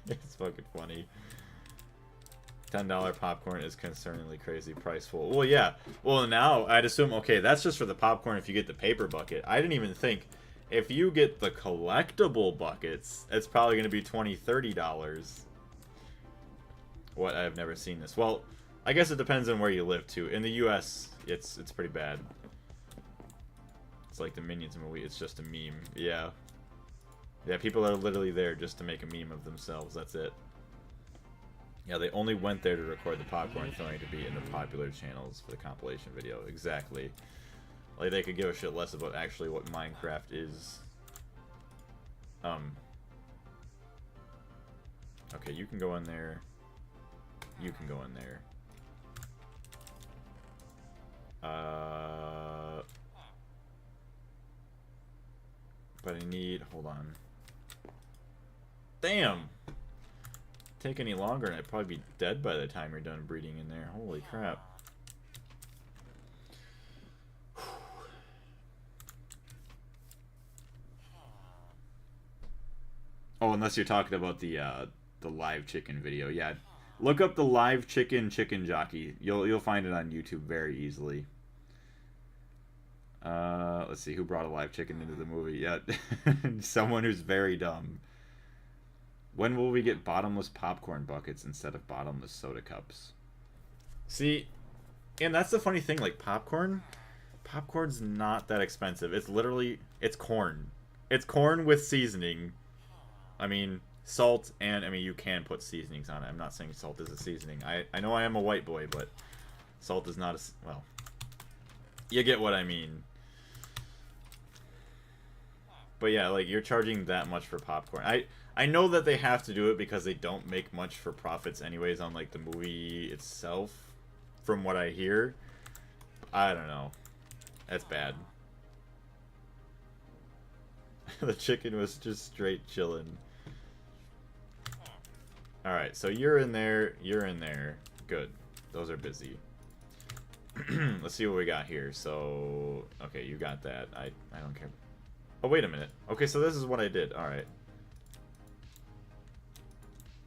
It's fucking funny. $10 popcorn is concerningly crazy priceful. Well, yeah. Well, now, I'd assume, okay, that's just for the popcorn if you get the paper bucket. I didn't even think, if you get the collectible buckets, it's probably going to be $20, $30. What? I've never seen this. Well, I guess it depends on where you live, too. In the U.S., it's pretty bad. It's like the Minions movie. It's just a meme. Yeah. Yeah, people are literally there just to make a meme of themselves. That's it. Yeah, they only went there to record the popcorn throwing to be in the popular channels for the compilation video. Exactly. Like, they could give a shit less about actually what Minecraft is. Okay, you can go in there. You can go in there. But I need... Hold on. Damn! Take any longer and I'd probably be dead by the time you're done breeding in there. Holy crap. Oh, unless you're talking about the live chicken video. Yeah. Look up the live chicken jockey. You'll find it on YouTube very easily. Let's see, who brought a live chicken into the movie? Yeah, someone who's very dumb. When will we get bottomless popcorn buckets instead of bottomless soda cups? See, and that's the funny thing, like popcorn's not that expensive. It's literally, it's corn. It's corn with seasoning. I mean, salt, and I mean, you can put seasonings on it. I'm not saying salt is a seasoning. I know I am a white boy, but salt is not a, well, you get what I mean. But yeah, like, you're charging that much for popcorn. I know that they have to do it because they don't make much for profits anyways on, like, the movie itself, from what I hear. I don't know. That's bad. The chicken was just straight chilling. Alright, so you're in there. You're in there. Good. Those are busy. Let's see what we got here. So, okay, you got that. I don't care. Oh, wait a minute. Okay, so this is what I did. Alright.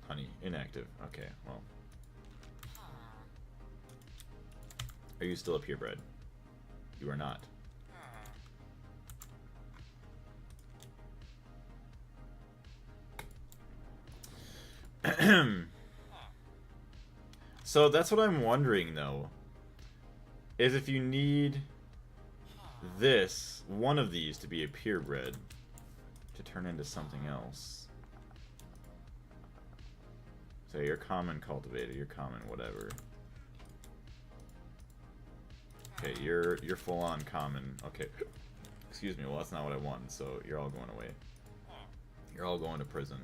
Honey, inactive. Okay, well. Are you still a purebred? You are not. So that's what I'm wondering, though. Is if you need this, one of these, to be a purebred to turn into something else. So you're common cultivator, you're common whatever. Okay, you're full on common. Okay. Excuse me, well that's not what I wanted, so you're all going away. You're all going to prison.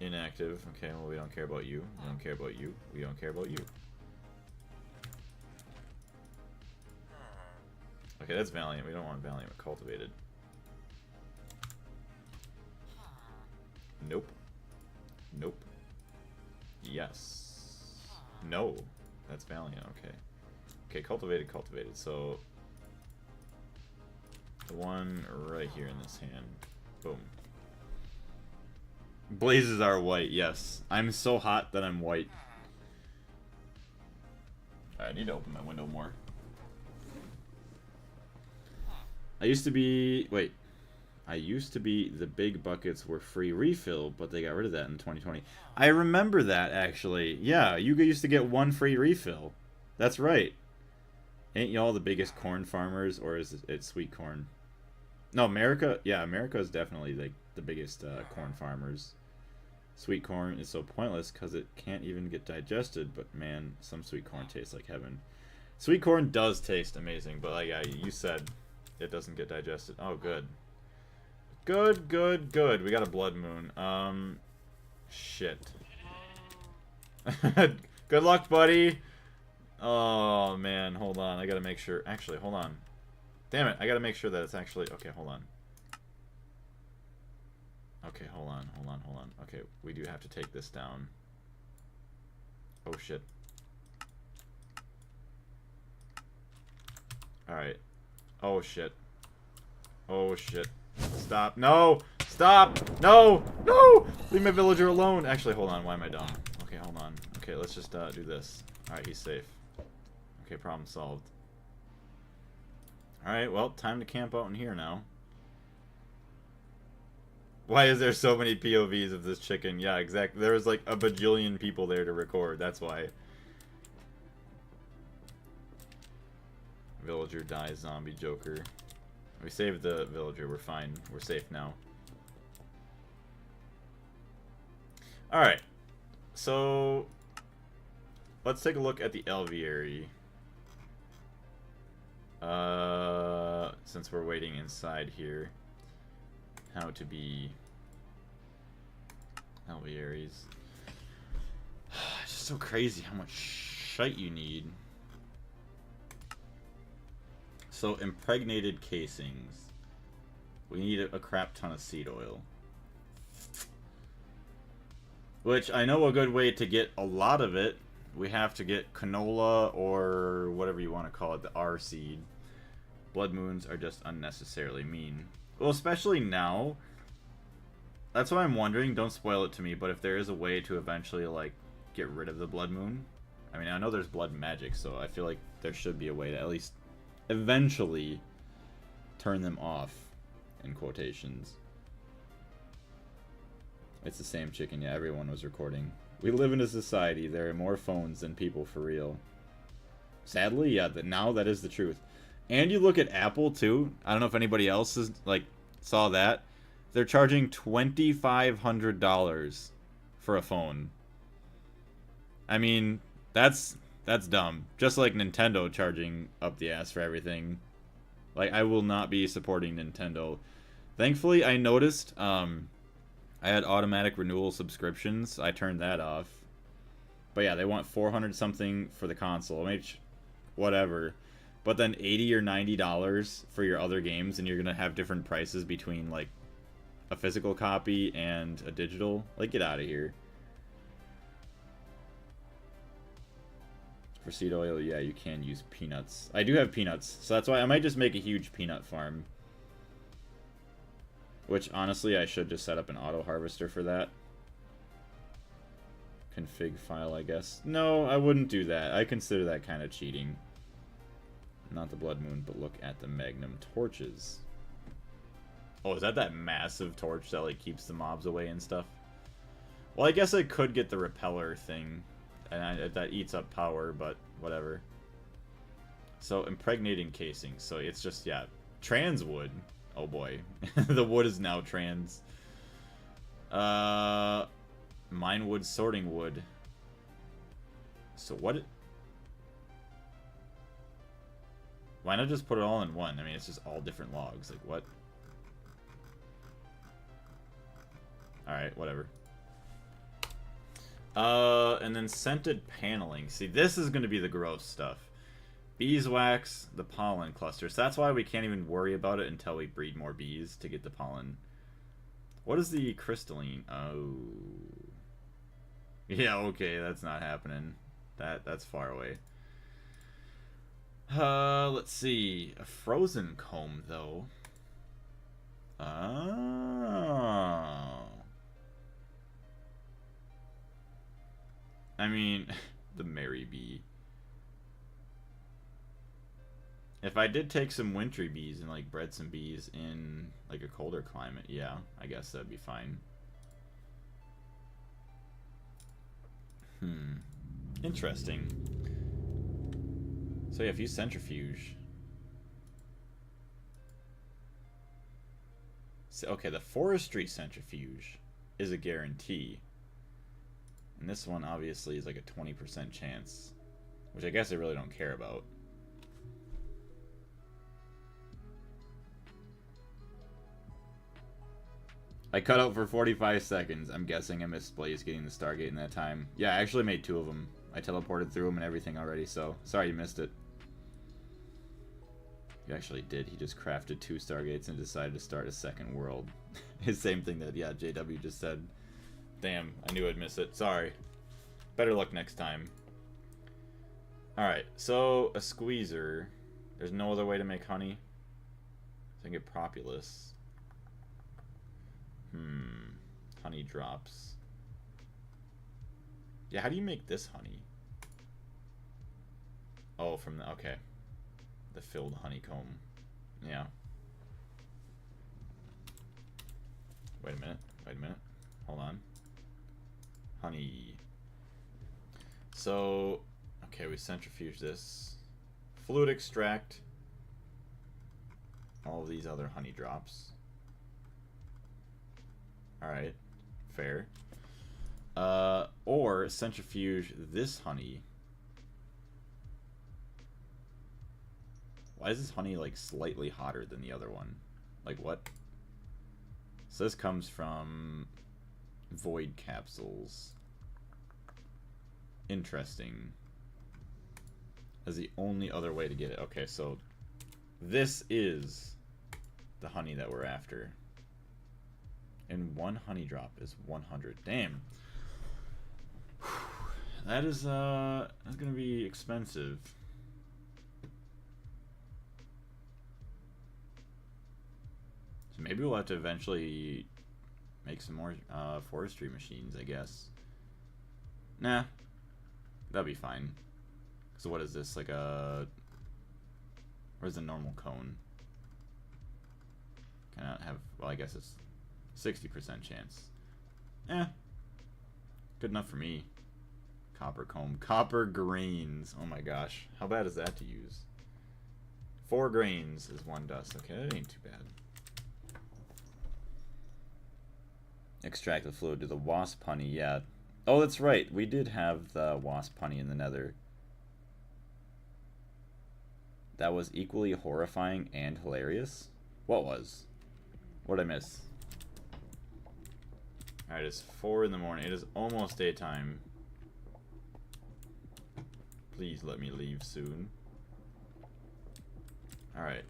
Inactive. Okay, well we don't care about you. We don't care about you. We don't care about you. Okay, that's Valiant. We don't want Valiant but cultivated. Nope. Nope. Yes. No. That's Valiant, okay. Okay, cultivated, cultivated. So, the one right here in this hand. Boom. Blazes are white, yes. I'm so hot that I'm white. I need to open my window more. I used to be... Wait. I used to be the big buckets were free refill, but they got rid of that in 2020. I remember that, actually. Yeah, you used to get one free refill. That's right. Ain't y'all the biggest corn farmers, or is it sweet corn? No, America... Yeah, America is definitely like the biggest corn farmers. Sweet corn is so pointless because it can't even get digested, but man, some sweet corn tastes like heaven. Sweet corn does taste amazing, but like you said, it doesn't get digested. Oh, good. Good, good, good. We got a blood moon. Shit. Good luck, buddy. Oh, man. Hold on. I gotta make sure. Actually, hold on. Damn it. I gotta make sure that it's actually... Okay, hold on. Okay, hold on, hold on, hold on. Okay, we do have to take this down. Oh, shit. Alright. Oh, shit. Oh, shit. Stop. No! Stop! No! No! Leave my villager alone! Actually, hold on. Why am I dumb? Okay, hold on. Okay, let's just do this. Alright, he's safe. Okay, problem solved. Alright, well, time to camp out in here now. Why is there so many POVs of this chicken? Yeah, exactly. There was like a bajillion people there to record. That's why. Villager dies, zombie joker. We saved the villager. We're fine. We're safe now. Alright. So, let's take a look at the Elviary. Since we're waiting inside here. How to be Elviaries. It's just so crazy how much shite you need. So, impregnated casings. We need a crap ton of seed oil. Which, I know a good way to get a lot of it. We have to get canola or whatever you want to call it, the R seed. Blood moons are just unnecessarily mean. Well, especially now. That's why I'm wondering, don't spoil it to me, but if there is a way to eventually, like, get rid of the blood moon. I mean, I know there's blood magic, so I feel like there should be a way to at least eventually turn them off, in quotations. It's the same chicken, yeah, everyone was recording. We live in a society, there are more phones than people for real. Sadly, yeah, now that is the truth. And you look at Apple, too. I don't know if anybody else has, like, saw that. They're charging $2,500 for a phone. I mean, that's dumb. Just like Nintendo charging up the ass for everything. Like, I will not be supporting Nintendo. Thankfully, I noticed, I had automatic renewal subscriptions. I turned that off. But yeah, they want 400 something for the console. Whatever. But then $80 or $90 for your other games, and you're gonna have different prices between like a physical copy and a digital. Like, get out of here. For seed oil, yeah, you can use peanuts. I do have peanuts, so that's why I might just make a huge peanut farm. Which, honestly, I should just set up an auto harvester for that. Config file, I guess. No, I wouldn't do that. I consider that kind of cheating. Not the Blood Moon, but look at the Magnum torches. Oh, is that massive torch that, like, keeps the mobs away and stuff? Well, I guess I could get the repeller thing. And that eats up power, but whatever. So, impregnating casing. So, it's just, yeah. Trans wood. Oh, boy. The wood is now trans. Mine wood, sorting wood. So, what... Why not just put it all in one? I mean, it's just all different logs. Like, what? Alright, whatever. And then scented paneling. See, this is going to be the gross stuff. Beeswax, the pollen clusters. That's why we can't even worry about it until we breed more bees to get the pollen. What is the crystalline? Oh. Yeah, okay, that's not happening. That's far away. Let's see. A frozen comb, though. Oh. I mean, the Mary Bee. If I did take some wintry bees and, like, bred some bees in, like, a colder climate, yeah, I guess that'd be fine. Interesting. So, yeah, if you centrifuge... So, okay, the forestry centrifuge is a guarantee. And this one, obviously, is like a 20% chance. Which I guess I really don't care about. I cut out for 45 seconds. I'm guessing I missed Blaze getting the Stargate in that time. Yeah, I actually made 2 of them. I teleported through them and everything already, so sorry you missed it. He actually did. He just crafted 2 Stargates and decided to start a second world. His same thing that, yeah, JW just said. Damn, I knew I'd miss it. Sorry. Better luck next time. Alright, so a squeezer. There's no other way to make honey. So I can get propolis. Honey drops. Yeah, how do you make this honey? Oh, from the... Okay. The filled honeycomb. Yeah. Wait a minute. Wait a minute. Hold on. Honey. So, okay, we centrifuge this. Fluid extract. All of these other honey drops. Alright. Fair. Or centrifuge this honey. Why is this honey, like, slightly hotter than the other one? Like, what? So this comes from void capsules. Interesting. As the only other way to get it. Okay, so this is the honey that we're after. And 1 honey drop is 100. Damn. That is, that's gonna be expensive. So maybe we'll have to eventually make some more forestry machines, I guess. Nah. That'll be fine. So what is this? Like a... Where's the normal cone? Can I have... Well, I guess it's 60% chance. Eh. Good enough for me. Copper comb. Copper grains. Oh my gosh. How bad is that to use? 4 grains is 1 dust. Okay, that ain't too bad. Extract the fluid to the wasp honey. Yeah. Oh, that's right. We did have the wasp honey in the nether. That was equally horrifying and hilarious. What was? What did I miss? Alright, it's 4 in the morning. It is almost daytime. Please let me leave soon. Alright.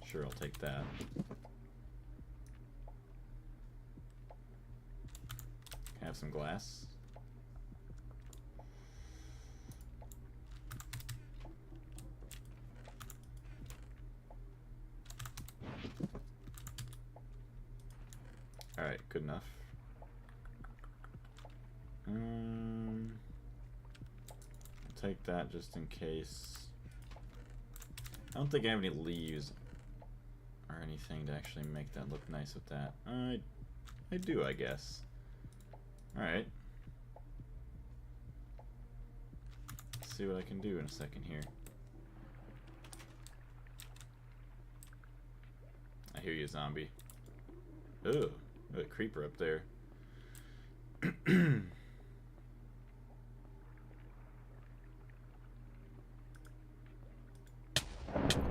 Sure, I'll take that. Have some glass. Alright, good enough. I'll take that just in case. I don't think I have any leaves or anything to actually make that look nice with that. I do, I guess. Alright. Let's see what I can do in a second here. I hear you, zombie. Ugh, a creeper up there.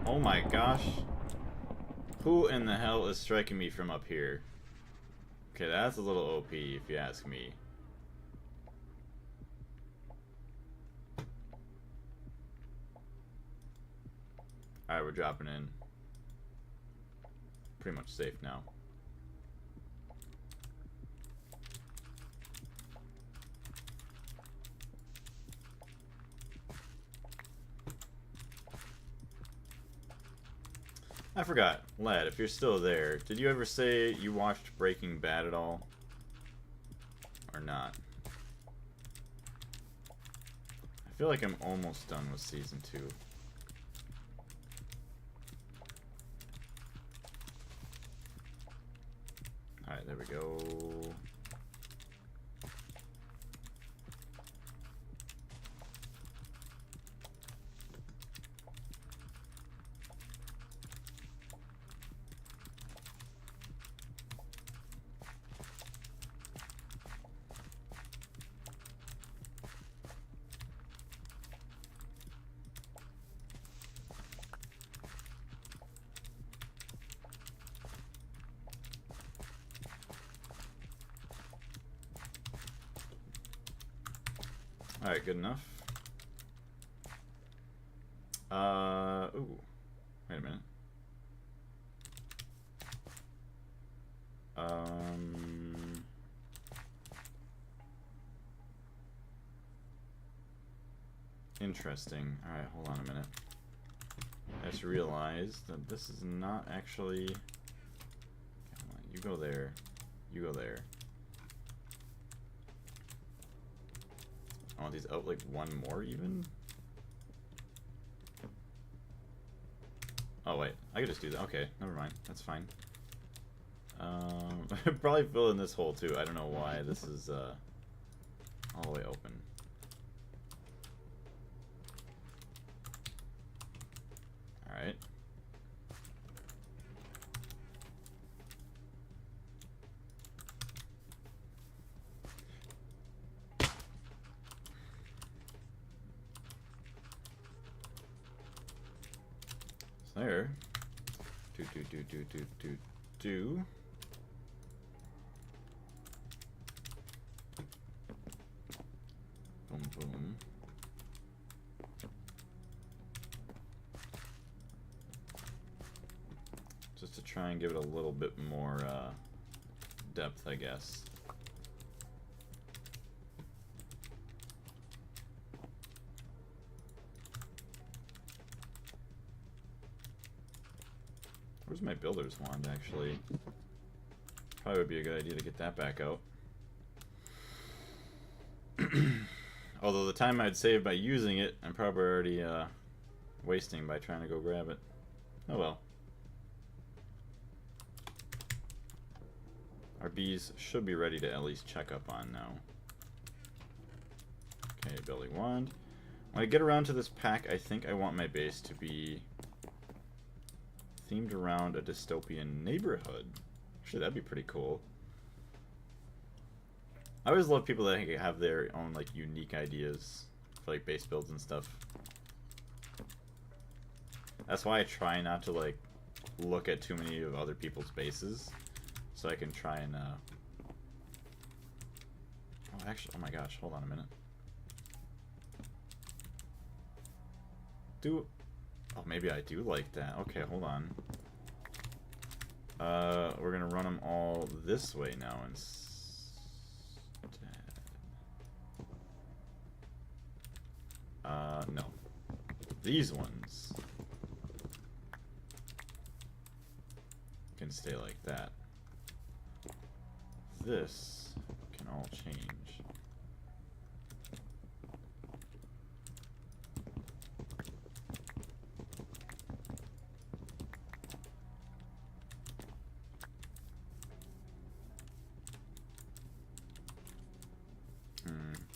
Oh my gosh. Who in the hell is striking me from up here? Okay, that's a little OP if you ask me. Alright, we're dropping in. Pretty much safe now. I forgot, lad, if you're still there, did you ever say you watched Breaking Bad at all? Or not? I feel like I'm almost done with season 2. Alright, there we go. Alright, good enough. Ooh. Wait a minute. Interesting. Alright, hold on a minute. I just realized that this is not actually... Okay, hold on. You go there. You go there. I want these out like one more even? Oh wait, I could just do that. Okay, never mind. That's fine. Probably fill in this hole too. I don't know why this is all the way open. Alright. There. Do. Boom, boom. Just to try and give it a little bit more depth, I guess. Where's my builder's wand, actually? Probably would be a good idea to get that back out. Although the time I'd save by using it, I'm probably already wasting by trying to go grab it. Oh well. Our bees should be ready to at least check up on now. Okay, building wand. When I get around to this pack, I think I want my base to be themed around a dystopian neighborhood. Actually, that'd be pretty cool. I always love people that have their own like unique ideas for like base builds and stuff. That's why I try not to like look at too many of other people's bases, so I can try and oh actually, oh my gosh, hold on a minute. Oh, maybe I do like that. Okay, hold on. We're gonna run them all this way now instead. These ones can stay like that. This can all change.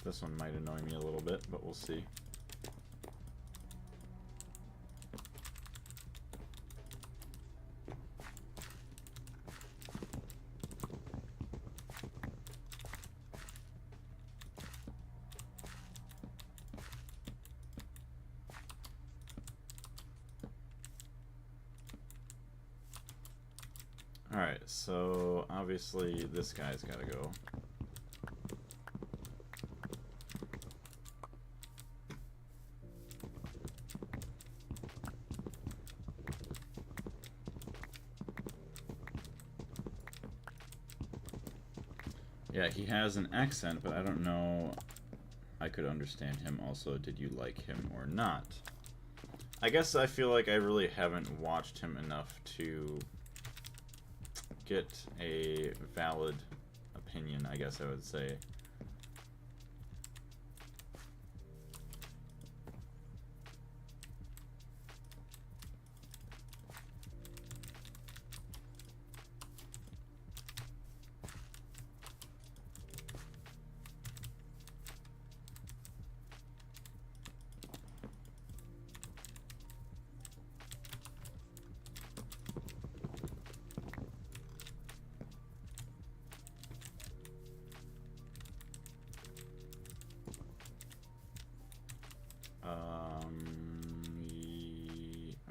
This one might annoy me a little bit, but we'll see. Alright, so obviously this guy's gotta go. Yeah, he has an accent, but I don't know. I could understand him also. Did you like him or not? I guess I feel like I really haven't watched him enough to get a valid opinion, I guess I would say.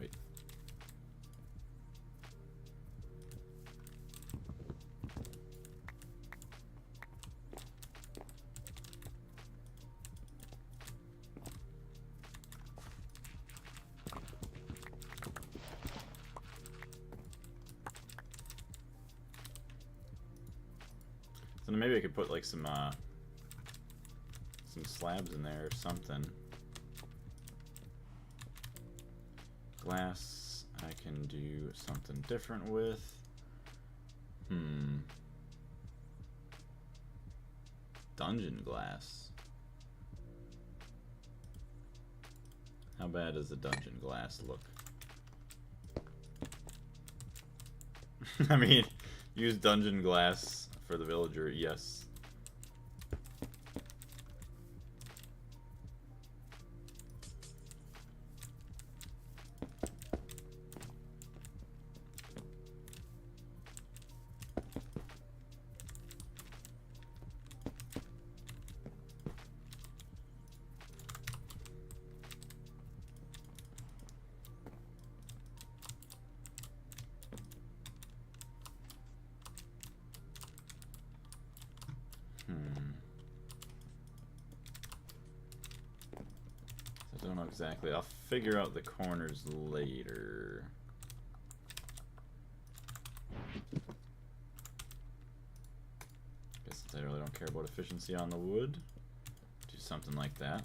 Wait. So maybe I could put like some slabs in there or something. Glass I can do something different with. Dungeon glass. How bad does the dungeon glass look? I mean, use dungeon glass for the villager, yes. I don't know exactly. I'll figure out the corners later. Guess since I really don't care about efficiency on the wood, do something like that.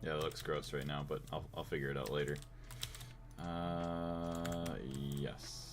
Yeah, it looks gross right now, but I'll figure it out later. Yes.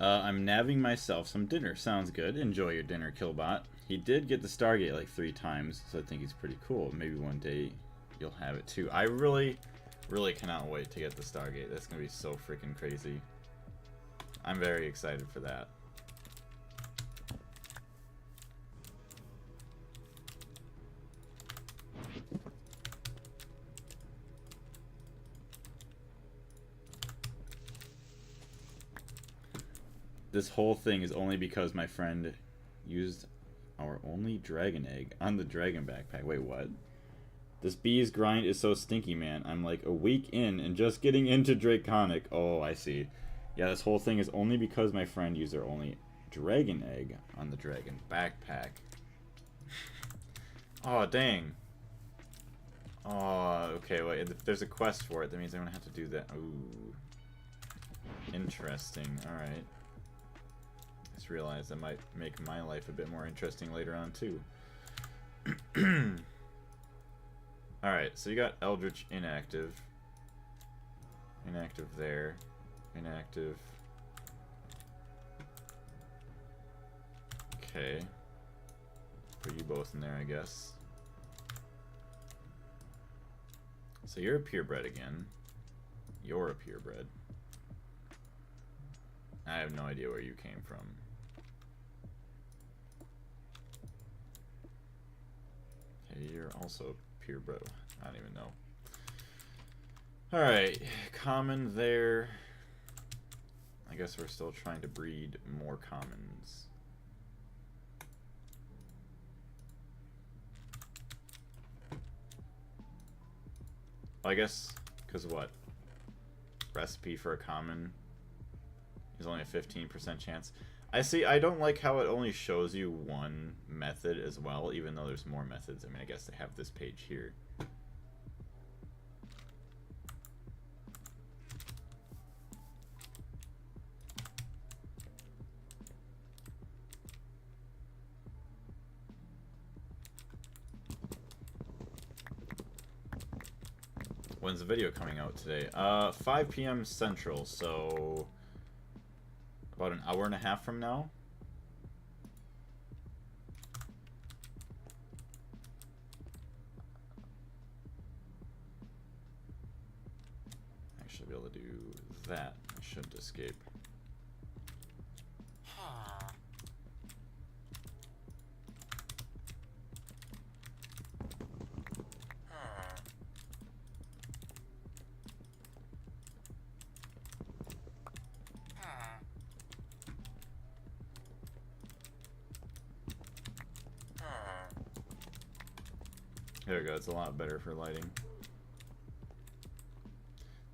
I'm nabbing myself some dinner. Sounds good. Enjoy your dinner, Killbot. He did get the Stargate like 3 times, so I think he's pretty cool. Maybe one day you'll have it too. I really cannot wait to get the Stargate. That's gonna be so freaking crazy. I'm very excited for that. This whole thing is only because my friend used our only dragon egg on the dragon backpack. Wait, what? This bees grind is so stinky, man. I'm like a week in and just getting into Draconic. Oh, I see. Yeah, this whole thing is only because my friend used their only dragon egg on the dragon backpack. Oh, dang. Oh, okay, wait. If there's a quest for it, that means I'm gonna have to do that. Ooh. Interesting. Alright. Just realized that might make my life a bit more interesting later on, too. Alright, so you got Eldritch inactive. Inactive there. Inactive. Okay. Put you both in there, I guess. So you're a purebred again. You're a purebred. I have no idea where you came from. Okay, you're also purebred. I don't even know. Alright, common there. I guess we're still trying to breed more commons. I guess, because what? Recipe for a common is only a 15% chance. I see, I don't like how it only shows you one method as well, even though there's more methods. I mean, I guess they have this page here. When's the video coming out today? 5 p.m. Central, so about an hour and a half from now. I should be able to do that. I shouldn't escape. There we go, it's a lot better for lighting.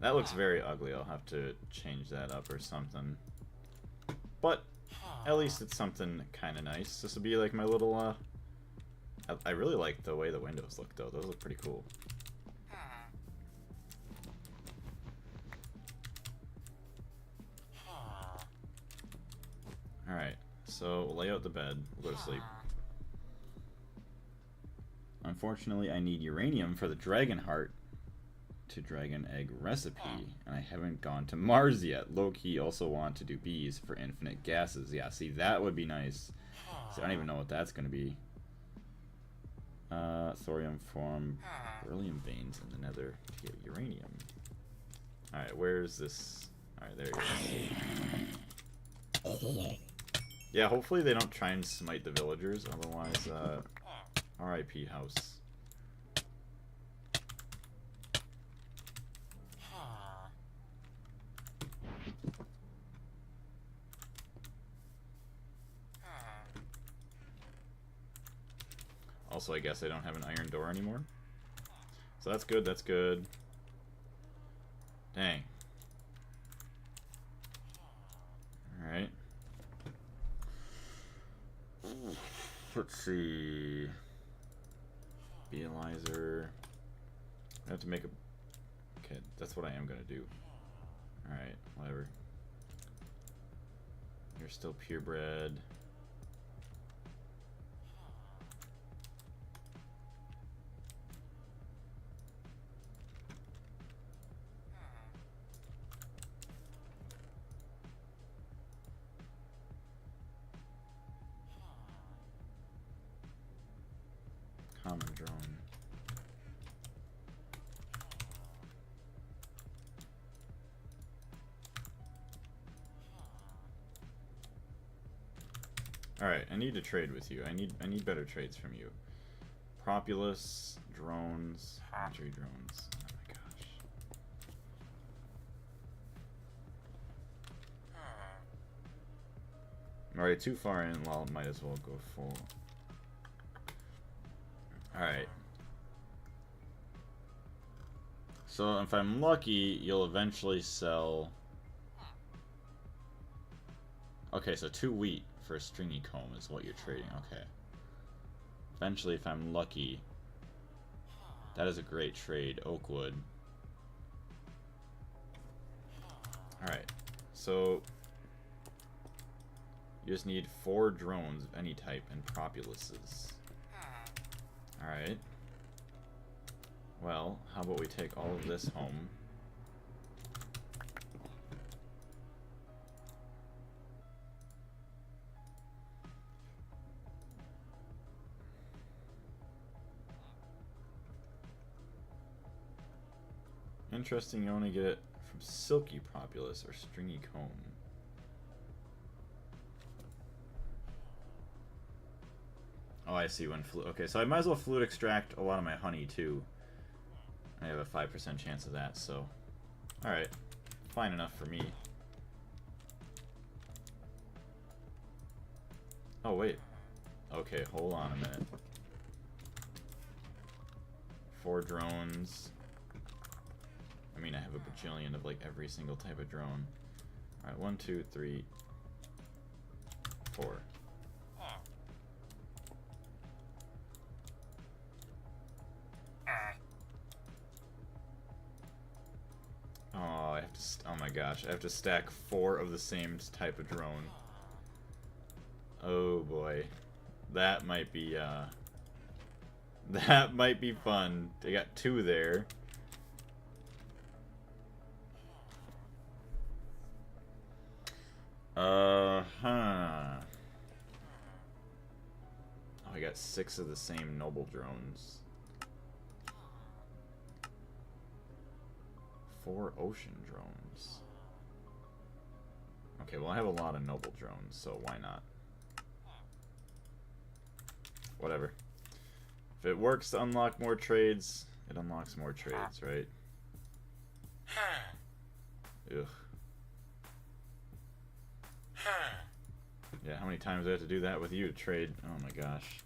That looks very ugly, I'll have to change that up or something. But, at least it's something kind of nice. This will be like my little, I really like the way the windows look though, those look pretty cool. Alright, so lay out the bed, we'll go to sleep. Unfortunately, I need uranium for the dragon heart to dragon egg recipe, and I haven't gone to Mars yet. Low-key also want to do bees for infinite gases. Yeah, see, that would be nice. So I don't even know what that's going to be. Thorium form beryllium veins in the nether to get uranium. Alright, where's this? Alright, there you go. Yeah, hopefully they don't try and smite the villagers, otherwise, RIP house. Also, I guess I don't have an iron door anymore. So that's good, that's good. Dang. Alright. Let's see. Bealizer. I have to make a... Okay, that's what I am gonna do. Alright, whatever. You're still purebred. Common drone. Alright, I need to trade with you. I need better trades from you. Propulus, drones, entry drones. Oh my gosh. I'm already too far in, well, might as well go full. Alright. So if I'm lucky, you'll eventually sell... Okay, so 2 wheat for a stringy comb is what you're trading. Okay. Eventually, if I'm lucky... That is a great trade. Oakwood. Alright. So... You just need 4 drones of any type and populaces. Alright. Well, how about we take all of this home. Interesting, you only get it from silky populace or stringy comb. Oh, I see. Okay, so I might as well fluid extract a lot of my honey too. I have a 5% chance of that, so... Alright. Fine enough for me. Oh, wait. Okay, hold on a minute. 4 drones. I mean, I have a bajillion of, like, every single type of drone. Alright, 1, 2, 3, 4. Oh, I have to... Oh my gosh, I have to stack 4 of the same type of drone. Oh boy. That might be, that might be fun. They got 2 there. Huh. Oh, I got 6 of the same noble drones. 4 ocean drones. Okay, well I have a lot of noble drones, so why not? Whatever. If it works to unlock more trades, it unlocks more trades, right? Ugh. Yeah, how many times do I have to do that with you to trade? Oh my gosh.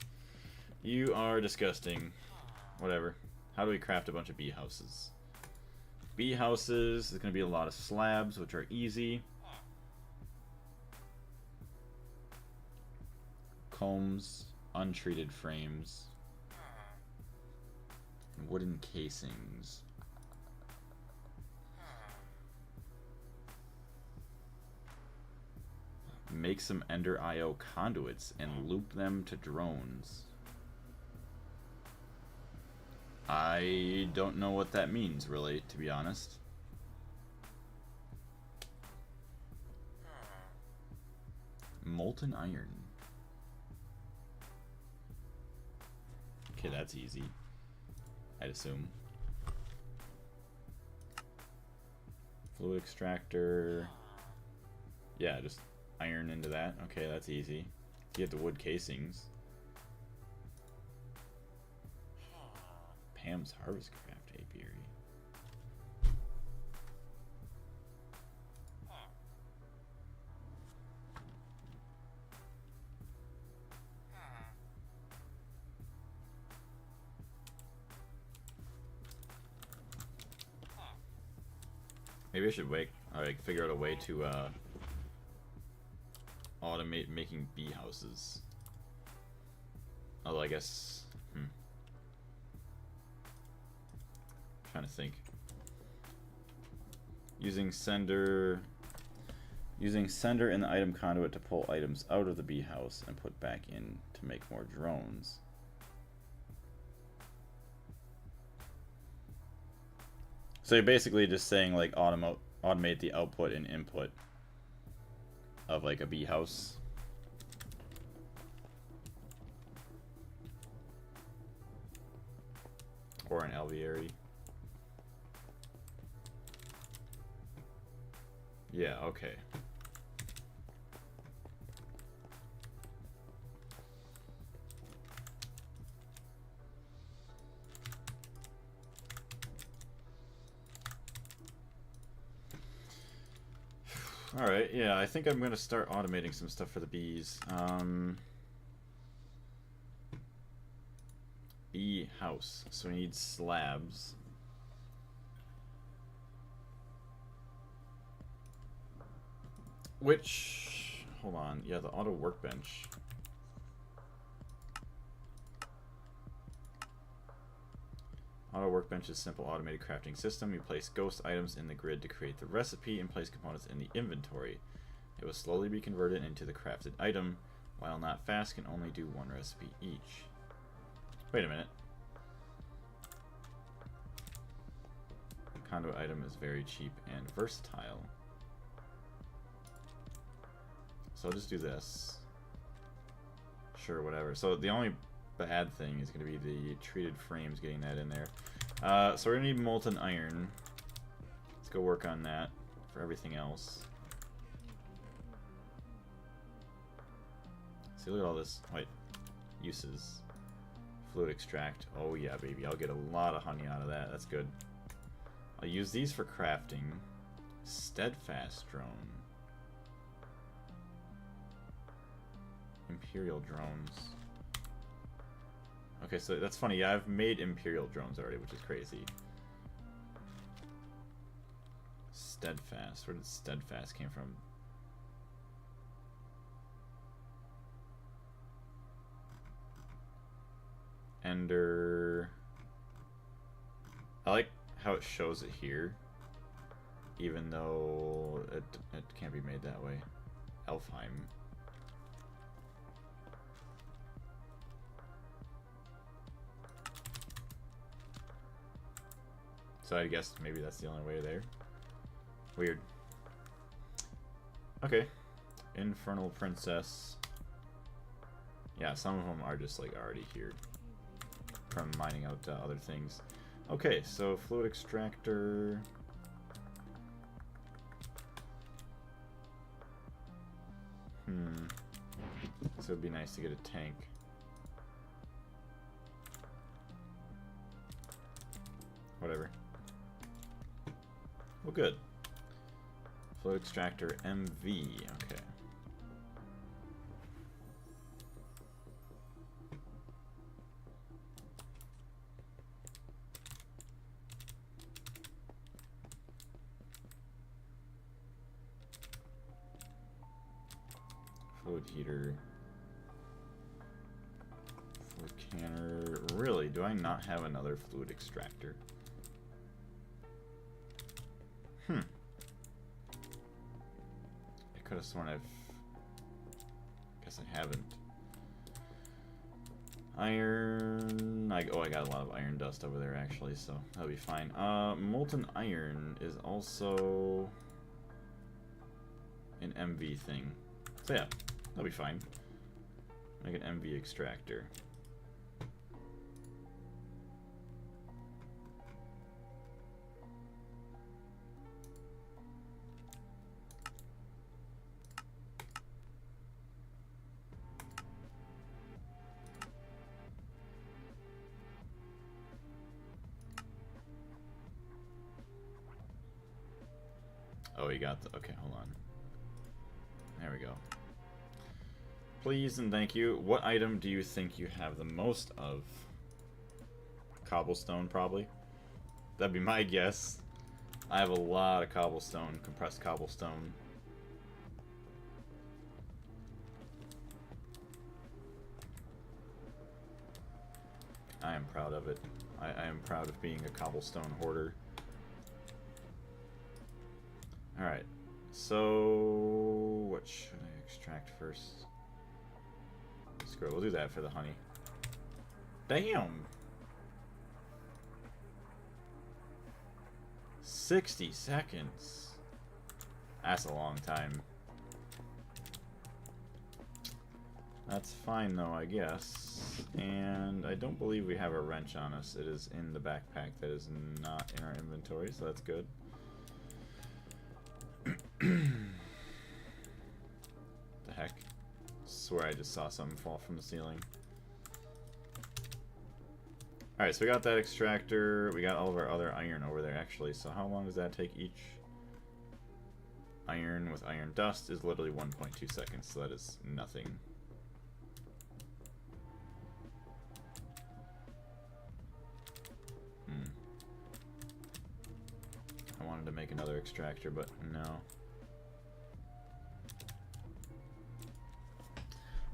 You are disgusting. Whatever. How do we craft a bunch of bee houses? Bee houses, there's going to be a lot of slabs, which are easy. Combs, untreated frames. Wooden casings. Make some Ender IO conduits and loop them to drones. I don't know what that means, really, to be honest. Molten iron. Okay, that's easy, I'd assume. Fluid extractor. Yeah, just iron into that. Okay, that's easy. You get the wood casings. Pam's Harvest Craft apiary. Maybe I should figure out a way to automate making bee houses. Although I guess, trying to think. Using sender in the item conduit to pull items out of the bee house and put back in to make more drones. So you're basically just saying like automate the output and input of like a bee house. Or an alveary. Yeah, okay. Alright, yeah, I think I'm going to start automating some stuff for the bees. Bee house. So we need slabs. Which, hold on, yeah, the auto workbench. Auto workbench is a simple automated crafting system. You place ghost items in the grid to create the recipe and place components in the inventory. It will slowly be converted into the crafted item. While not fast, can only do one recipe each. Wait a minute. The conduit item is very cheap and versatile. So I'll just do this. Sure, whatever. So the only bad thing is going to be the treated frames, getting that in there. So we're going to need molten iron. Let's go work on that for everything else. See, look at all this. Wait, uses. Fluid extract. Oh yeah, baby. I'll get a lot of honey out of that. That's good. I'll use these for crafting. Steadfast drone. Imperial drones. Okay, so that's funny. Yeah, I've made Imperial drones already, which is crazy. Steadfast. Where did Steadfast came from? Ender. I like how it shows it here, even though it can't be made that way. Elfheim. So I guess maybe that's the only way there. Weird. Okay. Infernal Princess. Yeah, some of them are just like already here from mining out other things. Okay, so fluid extractor. So it'd be nice to get a tank. Whatever. Well, good. Fluid extractor MV. Okay. Fluid heater. Fluid canner. Really? Do I not have another fluid extractor? I could have sworn I've... Guess I haven't. Iron... I got a lot of iron dust over there, actually, so that'll be fine. Molten iron is also an MV thing. So yeah, that'll be fine. Make an MV extractor. Oh, you got the... Okay, hold on. There we go. Please and thank you. What item do you think you have the most of? Cobblestone, probably. That'd be my guess. I have a lot of cobblestone, compressed cobblestone. I am proud of it. I am proud of being a cobblestone hoarder. Alright, so what should I extract first? Screw it, we'll do that for the honey. Damn! 60 seconds. That's a long time. That's fine though, I guess. And I don't believe we have a wrench on us. It is in the backpack that is not in our inventory, so that's good. The heck? Swear I just saw something fall from the ceiling. Alright, so we got that extractor. We got all of our other iron over there, actually. So how long does that take each? Iron with iron dust is literally 1.2 seconds, so that is nothing. I wanted to make another extractor, but no.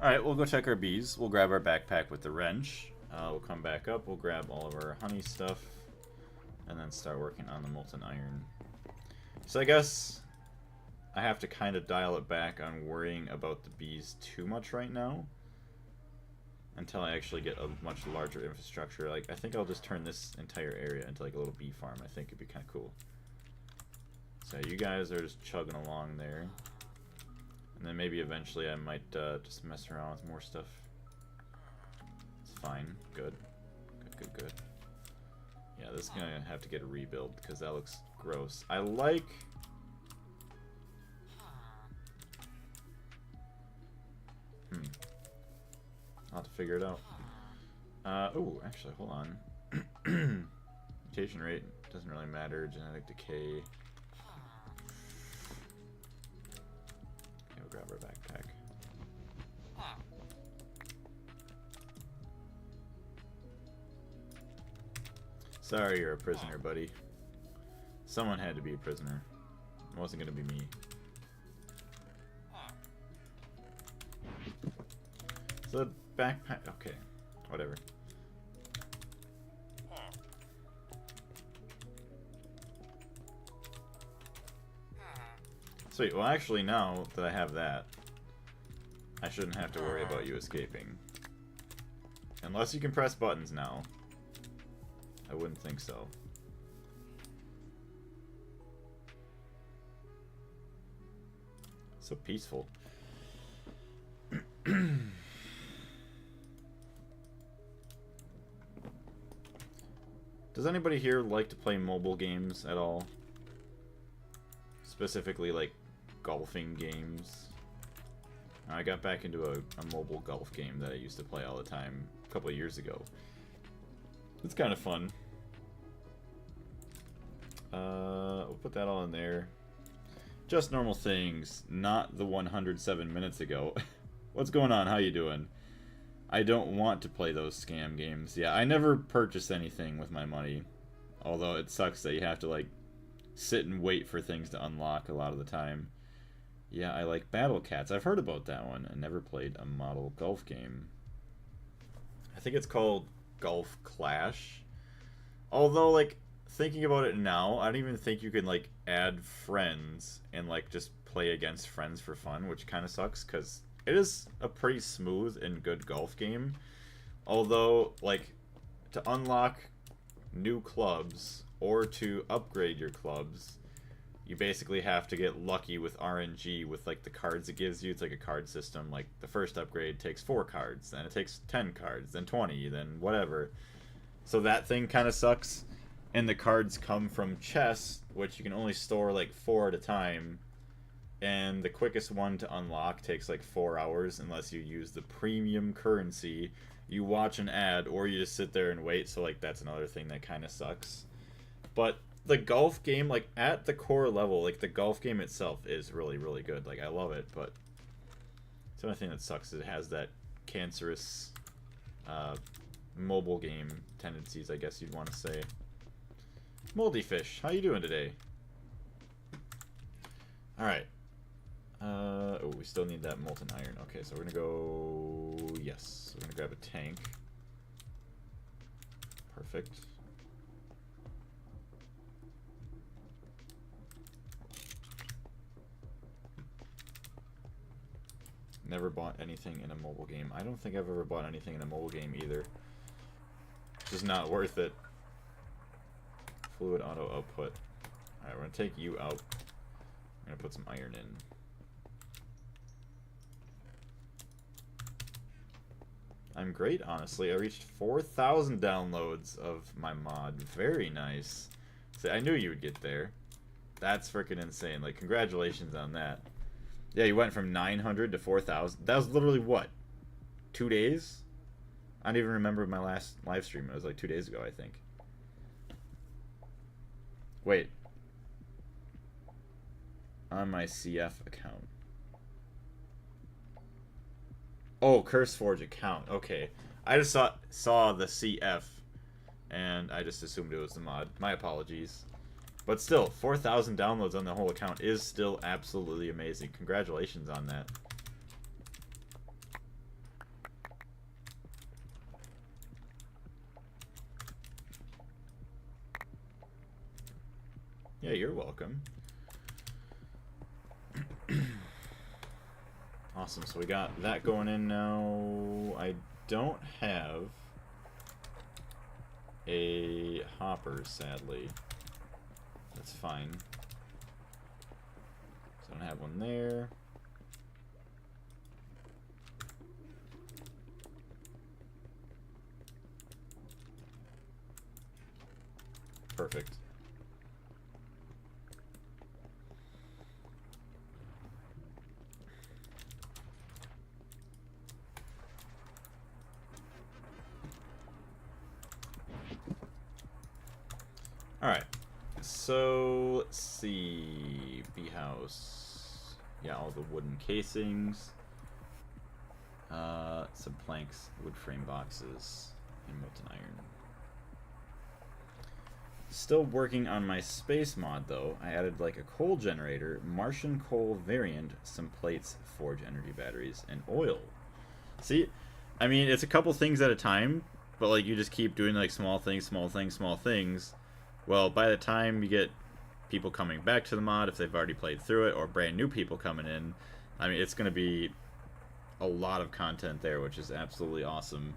Alright, we'll go check our bees. We'll grab our backpack with the wrench. We'll come back up, we'll grab all of our honey stuff, and then start working on the molten iron. So I guess I have to kind of dial it back on worrying about the bees too much right now, until I actually get a much larger infrastructure. Like, I think I'll just turn this entire area into like a little bee farm. I think it'd be kind of cool. So you guys are just chugging along there. And then maybe eventually I might just mess around with more stuff. It's fine. Good. Good. Yeah, this is going to have to get a rebuild because that looks gross. I like... I'll have to figure it out. Oh, actually, hold on. Mutation rate doesn't really matter. Genetic decay. Okay, we'll grab our backpack. Sorry you're a prisoner, buddy. Someone had to be a prisoner. It wasn't going to be me. So the backpack... Okay, whatever. Sweet, well actually now that I have that, I shouldn't have to worry about you escaping. Unless you can press buttons now. I wouldn't think so. So peaceful. Does anybody here like to play mobile games at all? Specifically like golfing games. I got back into a mobile golf game that I used to play all the time a couple of years ago. It's kind of fun. We'll put that all in there. Just normal things, not the 107 minutes ago. What's going on? How you doing? I don't want to play those scam games. Yeah, I never purchase anything with my money. Although it sucks that you have to like sit and wait for things to unlock a lot of the time. Yeah, I like Battle Cats. I've heard about that one. I never played a model golf game. I think it's called Golf Clash. Although, like, thinking about it now, I don't even think you can, like, add friends and, like, just play against friends for fun, which kind of sucks, because it is a pretty smooth and good golf game. Although, like, to unlock new clubs or to upgrade your clubs, you basically have to get lucky with RNG with like the cards it gives you. It's like a card system. Like the first upgrade takes 4 cards, then it takes 10 cards, then 20, then whatever. So that thing kind of sucks. And the cards come from chests, which you can only store like 4 at a time. And the quickest one to unlock takes like 4 hours unless you use the premium currency. You watch an ad or you just sit there and wait. So like that's another thing that kind of sucks. But the golf game, like, at the core level, like, the golf game itself is really, really good. Like, I love it, but the only thing that sucks is it has that cancerous mobile game tendencies, I guess you'd want to say. Moldy Fish, how you doing today? Alright. Oh, we still need that molten iron. Okay, so we're gonna go... Yes, we're gonna grab a tank. Perfect. Never bought anything in a mobile game. I don't think I've ever bought anything in a mobile game either. It's just not worth it. Fluid auto output. Alright, we're going to take you out. I'm going to put some iron in. I'm great, honestly. I reached 4,000 downloads of my mod. Very nice. See, I knew you would get there. That's freaking insane. Like, congratulations on that. Yeah, you went from 900 to 4,000. That was literally what? 2 days? I don't even remember my last live stream. It was like 2 days ago, I think. Wait. On my CF account. Oh, CurseForge account. Okay. I just saw the CF, and I just assumed it was the mod. My apologies. But still, 4,000 downloads on the whole account is still absolutely amazing. Congratulations on that. Yeah, you're welcome. Awesome, so we got that going in now. I don't have a hopper, sadly. That's fine. So I don't have one there. Perfect. Alright. So, let's see. Bee house. Yeah, all the wooden casings. Some planks, wood frame boxes, and molten iron. Still working on my space mod though. I added like a coal generator, Martian coal variant, some plates, forge energy batteries, and oil. See, I mean, it's a couple things at a time, but like you just keep doing like small things, small things, small things. Well, by the time you get people coming back to the mod, if they've already played through it, or brand new people coming in, I mean, it's going to be a lot of content there, which is absolutely awesome.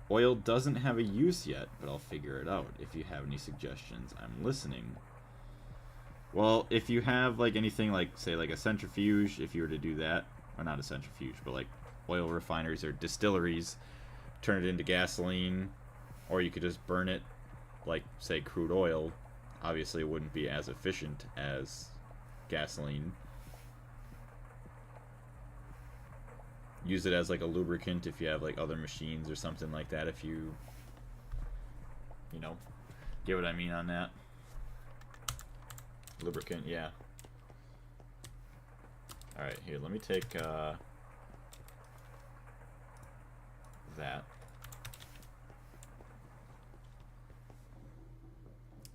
Oil doesn't have a use yet, but I'll figure it out. If you have any suggestions, I'm listening. Well, if you have like anything like, say, like a centrifuge, if you were to do that, or not a centrifuge, but like oil refineries or distilleries, turn it into gasoline, or you could just burn it like, say, crude oil. Obviously, it wouldn't be as efficient as gasoline. Use it as like a lubricant if you have like other machines or something like that, if you know, get what I mean on that. Lubricant, yeah. Alright, here, let me take that.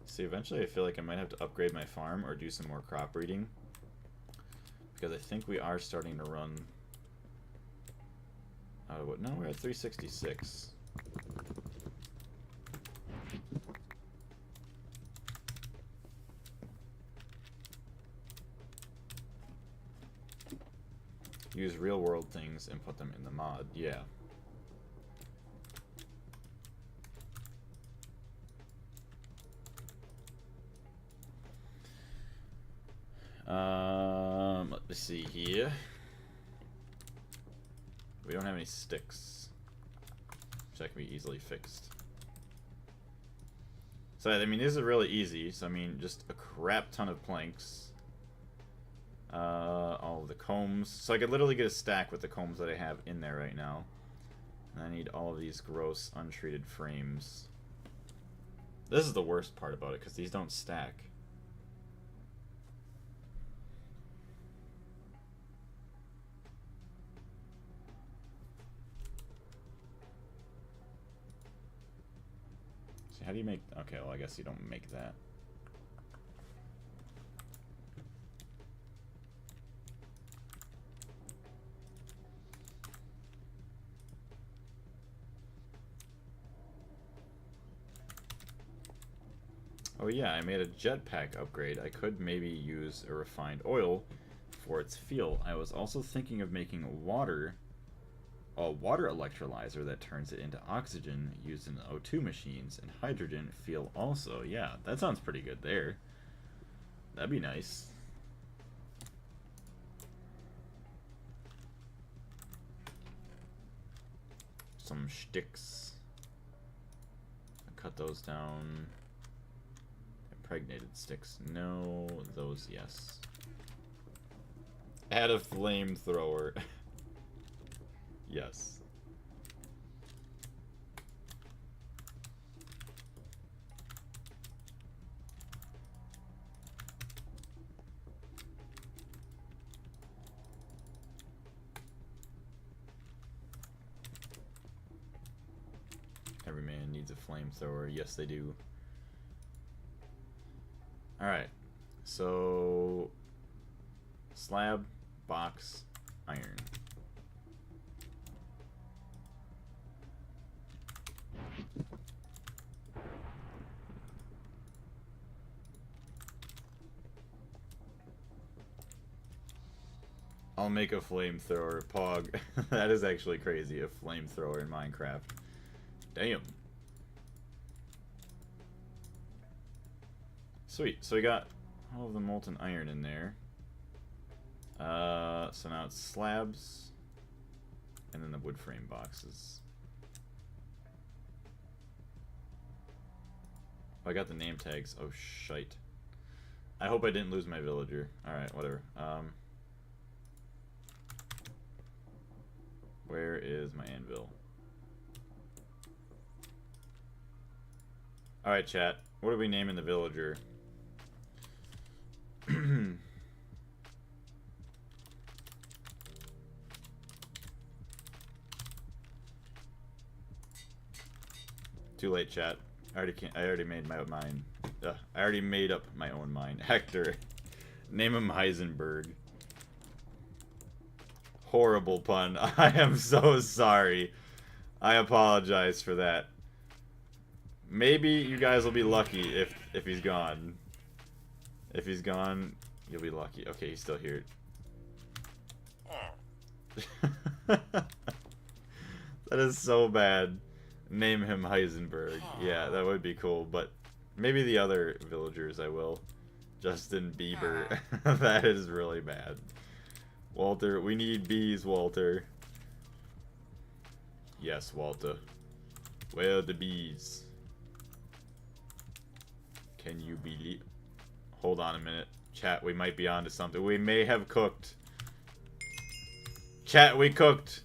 See, eventually I feel like I might have to upgrade my farm or do some more crop breeding, because I think we are starting to run out of what? No, we're at 366. Use real world things and put them in the mod, yeah. Let's see here. We don't have any sticks, which that can be easily fixed. So, I mean, these are really easy. So, I mean, just a crap ton of planks. All of the combs. So, I could literally get a stack with the combs that I have in there right now. And I need all of these gross, untreated frames. This is the worst part about it, because these don't stack. How do you make... Okay, well, I guess you don't make that. Oh yeah, I made a jetpack upgrade. I could maybe use a refined oil for its fuel. I was also thinking of making a water electrolyzer that turns it into oxygen used in the O2 machines, and hydrogen fuel also. Yeah, that sounds pretty good there. That'd be nice. Some sticks. Cut those down. Impregnated sticks. No, those yes. Add a flamethrower. Yes. Every man needs a flamethrower. Yes, they do. Alright. So, slab, box, iron. I'll make a flamethrower. Pog. That is actually crazy, a flamethrower in Minecraft. Damn. Sweet. So we got all of the molten iron in there. So now it's slabs. And then the wood frame boxes. Oh, I got the name tags. Oh, shite. I hope I didn't lose my villager. Alright, whatever. Where is my anvil? Alright, chat. What are we naming the villager? Too late, chat. I already made my mind. I already made up my own mind. Hector. Name him Heisenberg. Horrible pun. I am so sorry. I apologize for that. Maybe you guys will be lucky if he's gone. If he's gone, you'll be lucky. Okay, he's still here. That is so bad. Name him Heisenberg. Yeah, that would be cool, but maybe the other villagers I will. Justin Bieber. That is really bad. Walter, we need bees, Walter. Yes, Walter. Where are the bees? Can you believe? Hold on a minute. Chat, we might be onto something. We may have cooked. Chat, we cooked.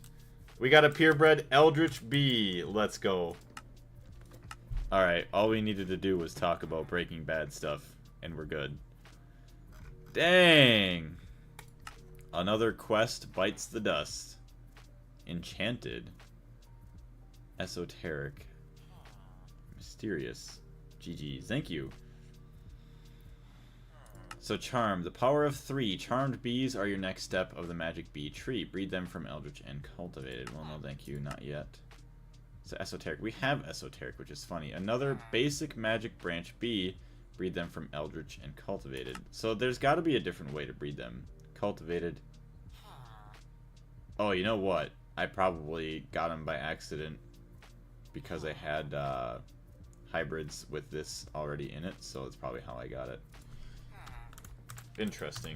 We got a purebred Eldritch Bee. Let's go. Alright, all we needed to do was talk about Breaking Bad stuff, and we're good. Dang! Another quest bites the dust. Enchanted. Esoteric. Mysterious. GG's. Thank you. So Charm. The power of 3. Charmed bees are your next step of the magic bee tree. Breed them from Eldritch and cultivated. Well, no thank you. Not yet. So Esoteric. We have Esoteric, which is funny. Another basic magic branch bee. Breed them from Eldritch and cultivated. So there's got to be a different way to breed them. Cultivated. Oh, you know what? I probably got them by accident because I had hybrids with this already in it, so that's probably how I got it. Interesting.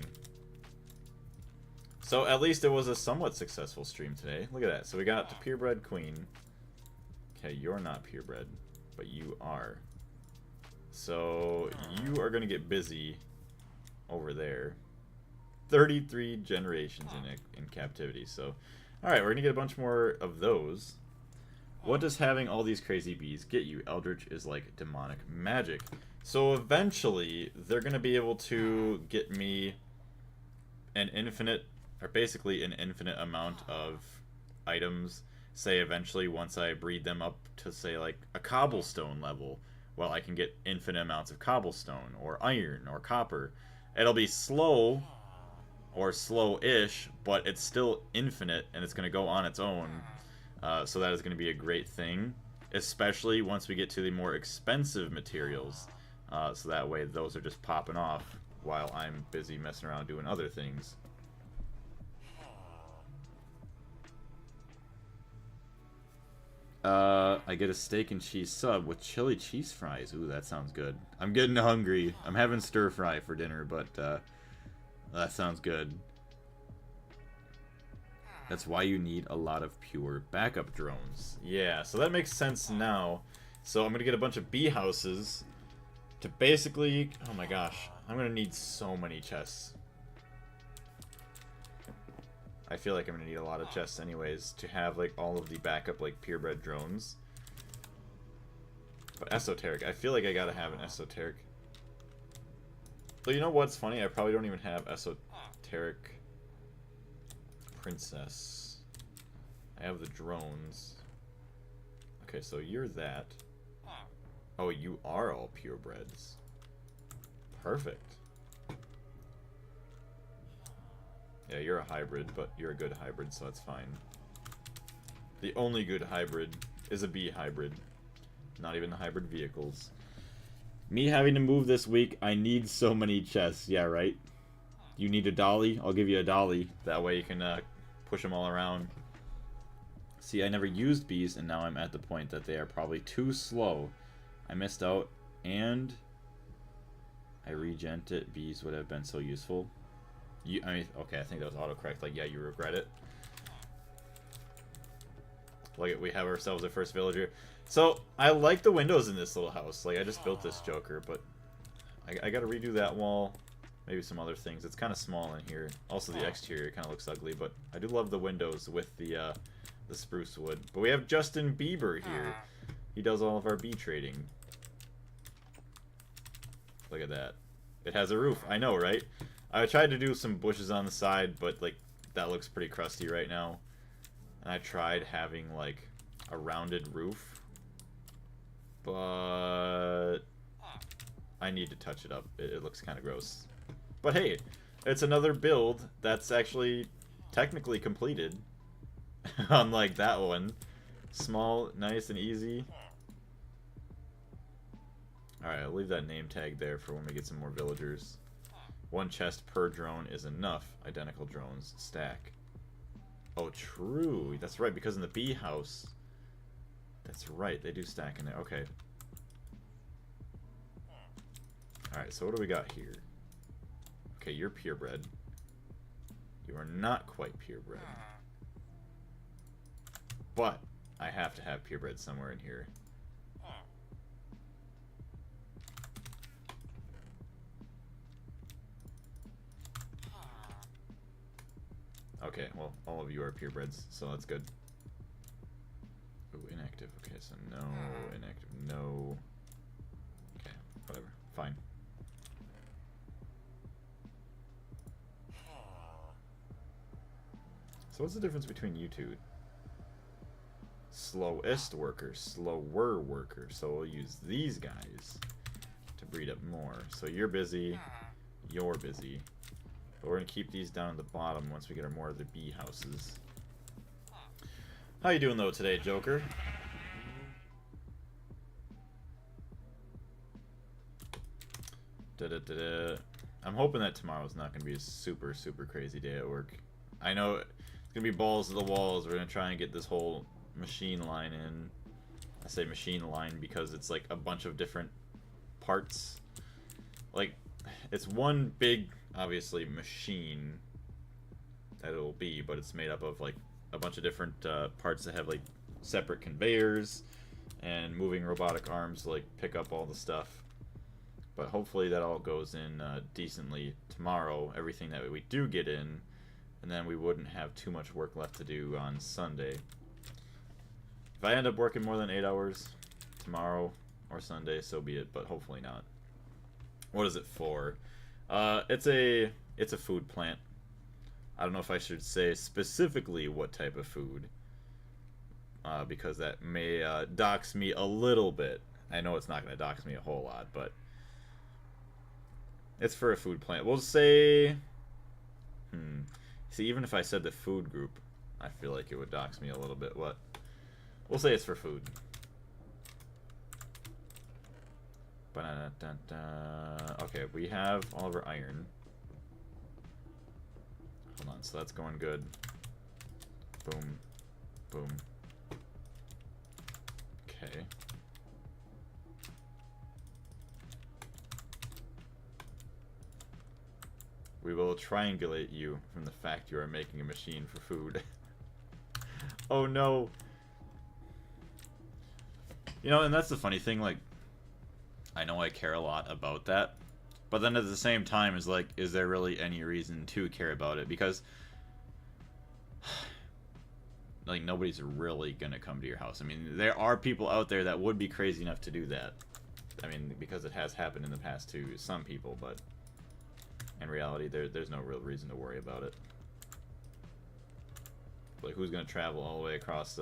So at least it was a somewhat successful stream today. Look at that. So we got the purebred queen. Okay, you're not purebred, but you are. So you are going to get busy over there. 33 generations in captivity. So, alright, we're going to get a bunch more of those. What does having all these crazy bees get you? Eldritch is like demonic magic. So eventually, they're going to be able to get me an infinite, or basically an infinite amount of items. Say eventually, once I breed them up to, say, like a cobblestone level, well, I can get infinite amounts of cobblestone, or iron, or copper. It'll be slow, or slow-ish, but it's still infinite, and it's going to go on its own. So that is going to be a great thing, especially once we get to the more expensive materials. So that way those are just popping off while I'm busy messing around doing other things. I get a steak and cheese sub with chili cheese fries. Ooh, that sounds good. I'm getting hungry. I'm having stir fry for dinner, but that sounds good. That's why you need a lot of pure backup drones. Yeah, so that makes sense now. So I'm going to get a bunch of bee houses to basically... Oh my gosh. I'm going to need so many chests. I feel like I'm going to need a lot of chests anyways to have like all of the backup like purebred drones. But esoteric. I feel like I got to have an esoteric. So you know what's funny? I probably don't even have esoteric... princess. I have the drones. Okay, so you're that. Oh, you are all purebreds. Perfect. Yeah, you're a hybrid, but you're a good hybrid, so that's fine. The only good hybrid is a bee hybrid. Not even the hybrid vehicles. Me having to move this week, I need so many chests. Yeah, right? You need a dolly? I'll give you a dolly. That way you can push them all around. See, I never used bees, and now I'm at the point that they are probably too slow. I missed out, and I regent it. Bees would have been so useful. I mean, okay, I think that was autocorrect. Like, yeah, you regret it. Look at, we have ourselves a first villager. So, I like the windows in this little house. Like, I just built this Joker, but I gotta redo that wall. Maybe some other things. It's kind of small in here. Also, the exterior kind of looks ugly, but I do love the windows with the spruce wood. But we have Justin Bieber here. He does all of our bee trading. Look at that. It has a roof. I know, right? I tried to do some bushes on the side, but, like, that looks pretty crusty right now. And I tried having, like, a rounded roof. But I need to touch it up. It looks kind of gross. But hey, it's another build that's actually technically completed. Unlike that one. Small, nice, and easy. Alright, I'll leave that name tag there for when we get some more villagers. 1 chest per drone is enough. Identical drones stack. Oh, true. That's right, because in the bee house... That's right, they do stack in there. Okay. Alright, so what do we got here? Okay, you're purebred. You are not quite purebred. But, I have to have purebred somewhere in here. Okay, well, all of you are purebreds, so that's good. Ooh, inactive. Okay, so no, inactive, no. Okay, whatever. Fine. So what's the difference between you two? Slowest worker, slower worker. So we'll use these guys to breed up more. So you're busy, you're busy. But we're going to keep these down at the bottom once we get more of the bee houses. How you doing though today, Joker? I'm hoping that tomorrow's not going to be a super, super crazy day at work. I know it's going to be balls to the walls. We're going to try and get this whole machine line in. I say machine line because it's like a bunch of different parts. Like, it's one big, obviously, machine that it'll be, but it's made up of like a bunch of different parts that have like separate conveyors and moving robotic arms to like pick up all the stuff. But hopefully that all goes in decently tomorrow, everything that we do get in, and then we wouldn't have too much work left to do on Sunday. If I end up working more than 8 hours tomorrow or Sunday, so be it, but hopefully not. What is it for? It's a food plant. I don't know if I should say specifically what type of food, because that may dox me a little bit. I know it's not going to dox me a whole lot, but it's for a food plant. We'll say... See, even if I said the food group, I feel like it would dox me a little bit. What? We'll say it's for food. Okay, we have all of our iron. Hold on, so that's going good. Boom. Boom. Okay. We will triangulate you from the fact you are making a machine for food. Oh no! You know, and that's the funny thing, like, I know I care a lot about that, but then at the same time, is like, is there really any reason to care about it? Because, like, nobody's really gonna come to your house. I mean, there are people out there that would be crazy enough to do that. I mean, because it has happened in the past to some people, but in reality, there's no real reason to worry about it. Like, who's gonna travel all the way across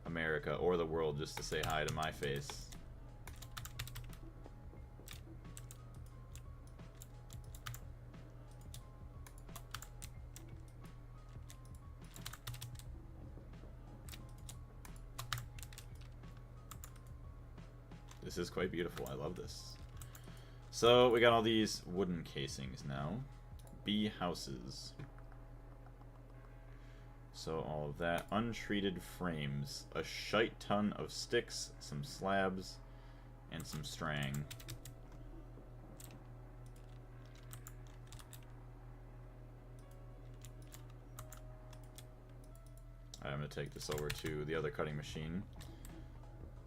America or the world just to say hi to my face? This is quite beautiful. I love this. So we got all these wooden casings now. bee houses. So all of that. Untreated frames. A shite ton of sticks, some slabs, and some strang. I'm going to take this over to the other cutting machine.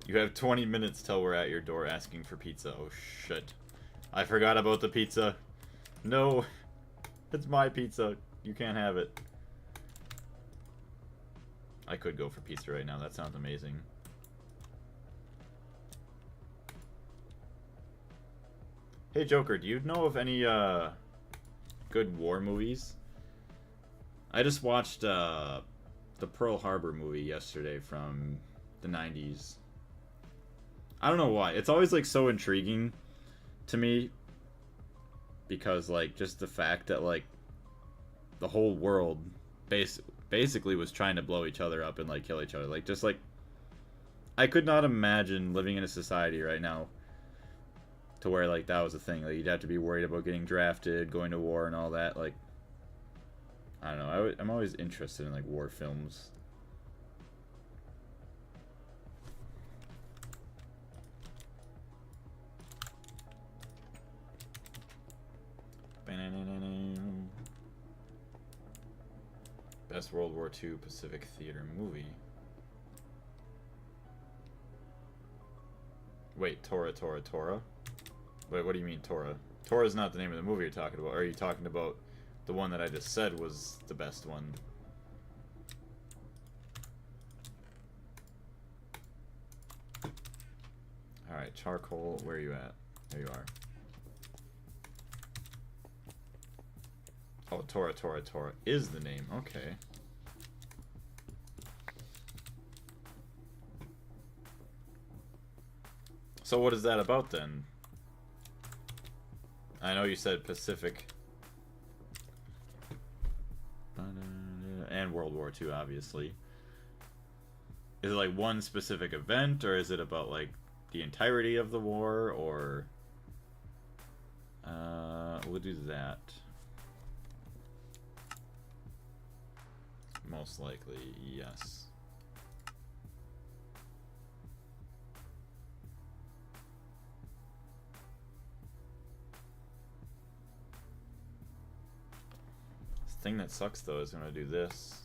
You have 20 minutes till we're at your door asking for pizza. Oh, shit. I forgot about the pizza. No. It's my pizza. You can't have it. I could go for pizza right now. That sounds amazing. Hey, Joker, do you know of any good war movies? I just watched the Pearl Harbor movie yesterday from the 90s. I don't know why. It's always like so intriguing to me because like just the fact that like the whole world basically was trying to blow each other up and like kill each other. Like just like I could not imagine living in a society right now to where like that was a thing. Like you'd have to be worried about getting drafted, going to war and all that. Like I don't know. I'm always interested in like war films. Best World War II Pacific Theater movie. Wait, Tora. Wait, what do you mean Tora? Tora is not the name of the movie you're talking about. Or are you talking about the one that I just said was the best one? Alright, charcoal, where are you at? There you are. Oh, Tora is the name. Okay. So what is that about then? I know you said Pacific. And World War II, obviously. Is it like one specific event, or is it about like the entirety of the war, or... we'll do that. Most likely, yes. The thing that sucks though is when I do this.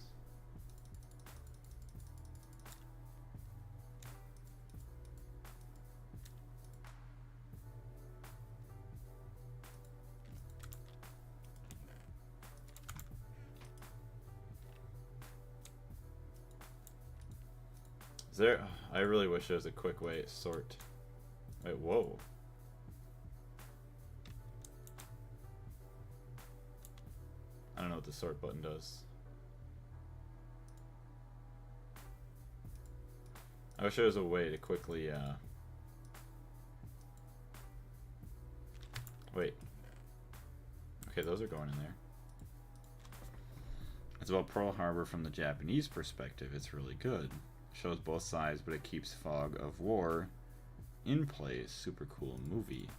Is there... I really wish there was a quick way to sort. Wait, whoa. I don't know what the sort button does. I wish there was a way to quickly, Wait. Okay, those are going in there. It's about Pearl Harbor from the Japanese perspective. It's really good. Shows both sides, but it keeps fog of war in place. Super cool movie.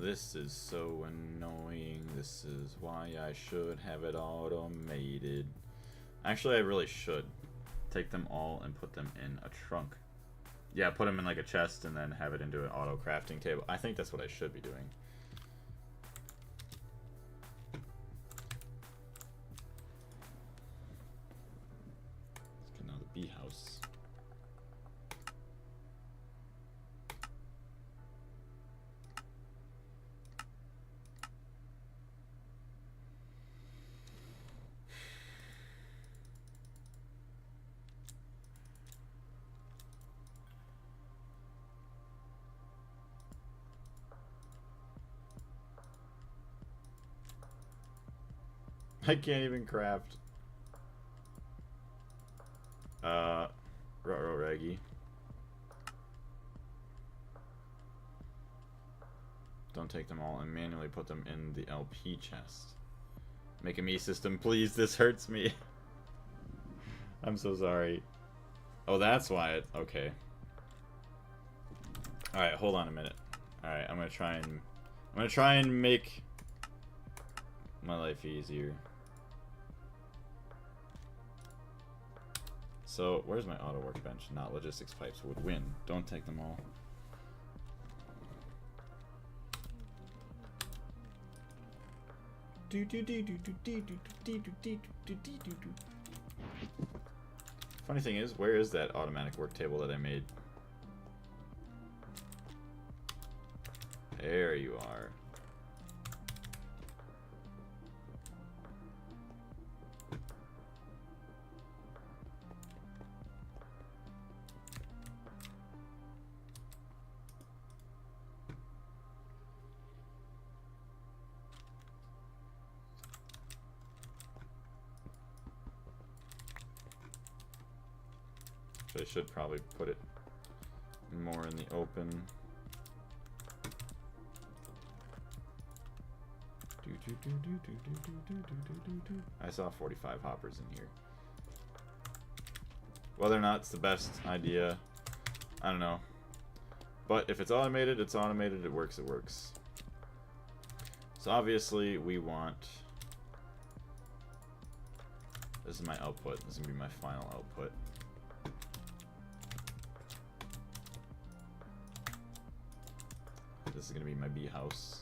This is so annoying. This is why I should have it automated. Actually, I really should take them all and put them in a trunk. Yeah, put them in like a chest and then have it into an auto crafting table. I think that's what I should be doing. Let's get another bee house. I can't even craft. Ruh-roh Reggie. Don't take them all and manually put them in the LP chest. Make a me system, please. This hurts me. I'm so sorry. Oh, that's why it... Okay. Alright, hold on a minute. Alright, I'm gonna try and make my life easier. So, where's my auto workbench? Not logistics pipes would win. Don't take them all. Funny thing is, where is that automatic work table that I made? There you are. I should probably put it more in the open. I saw 45 hoppers in here. Whether or not it's the best idea, I don't know. But if it's automated, it's automated. It works, it works. So obviously we want... This is my output. This is going to be my final output. This is going to be my bee house.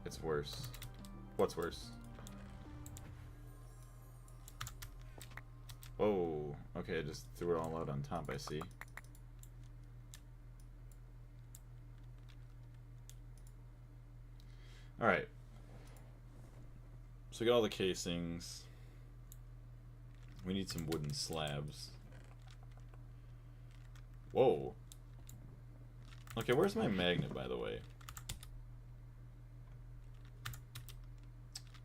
It's worse. What's worse? Whoa. Okay, I just threw it all out on top, I see. Alright. So we got all the casings. We need some wooden slabs. Whoa. Okay, where's my magnet, by the way?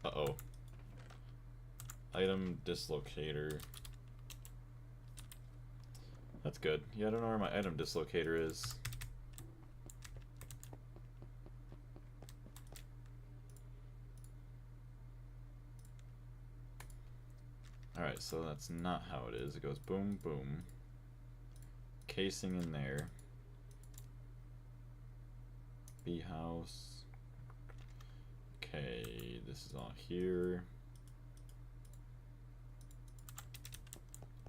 Uh-oh. Item dislocator. That's good. Yeah, I don't know where my item dislocator is. Alright, so that's not how it is. It goes boom, boom. Casing in there. Bee house. Okay, this is all here.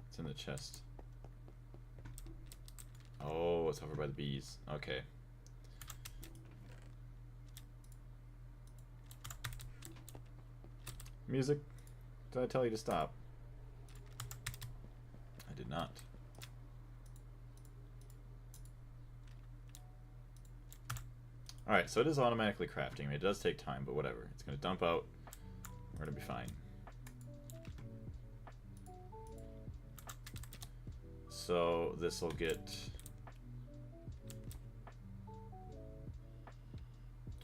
It's in the chest. Oh, it's over by the bees. Okay. Music? Did I tell you to stop? I did not. Alright, so it is automatically crafting. I mean, it does take time, but whatever. It's going to dump out. We're going to be fine. So this will get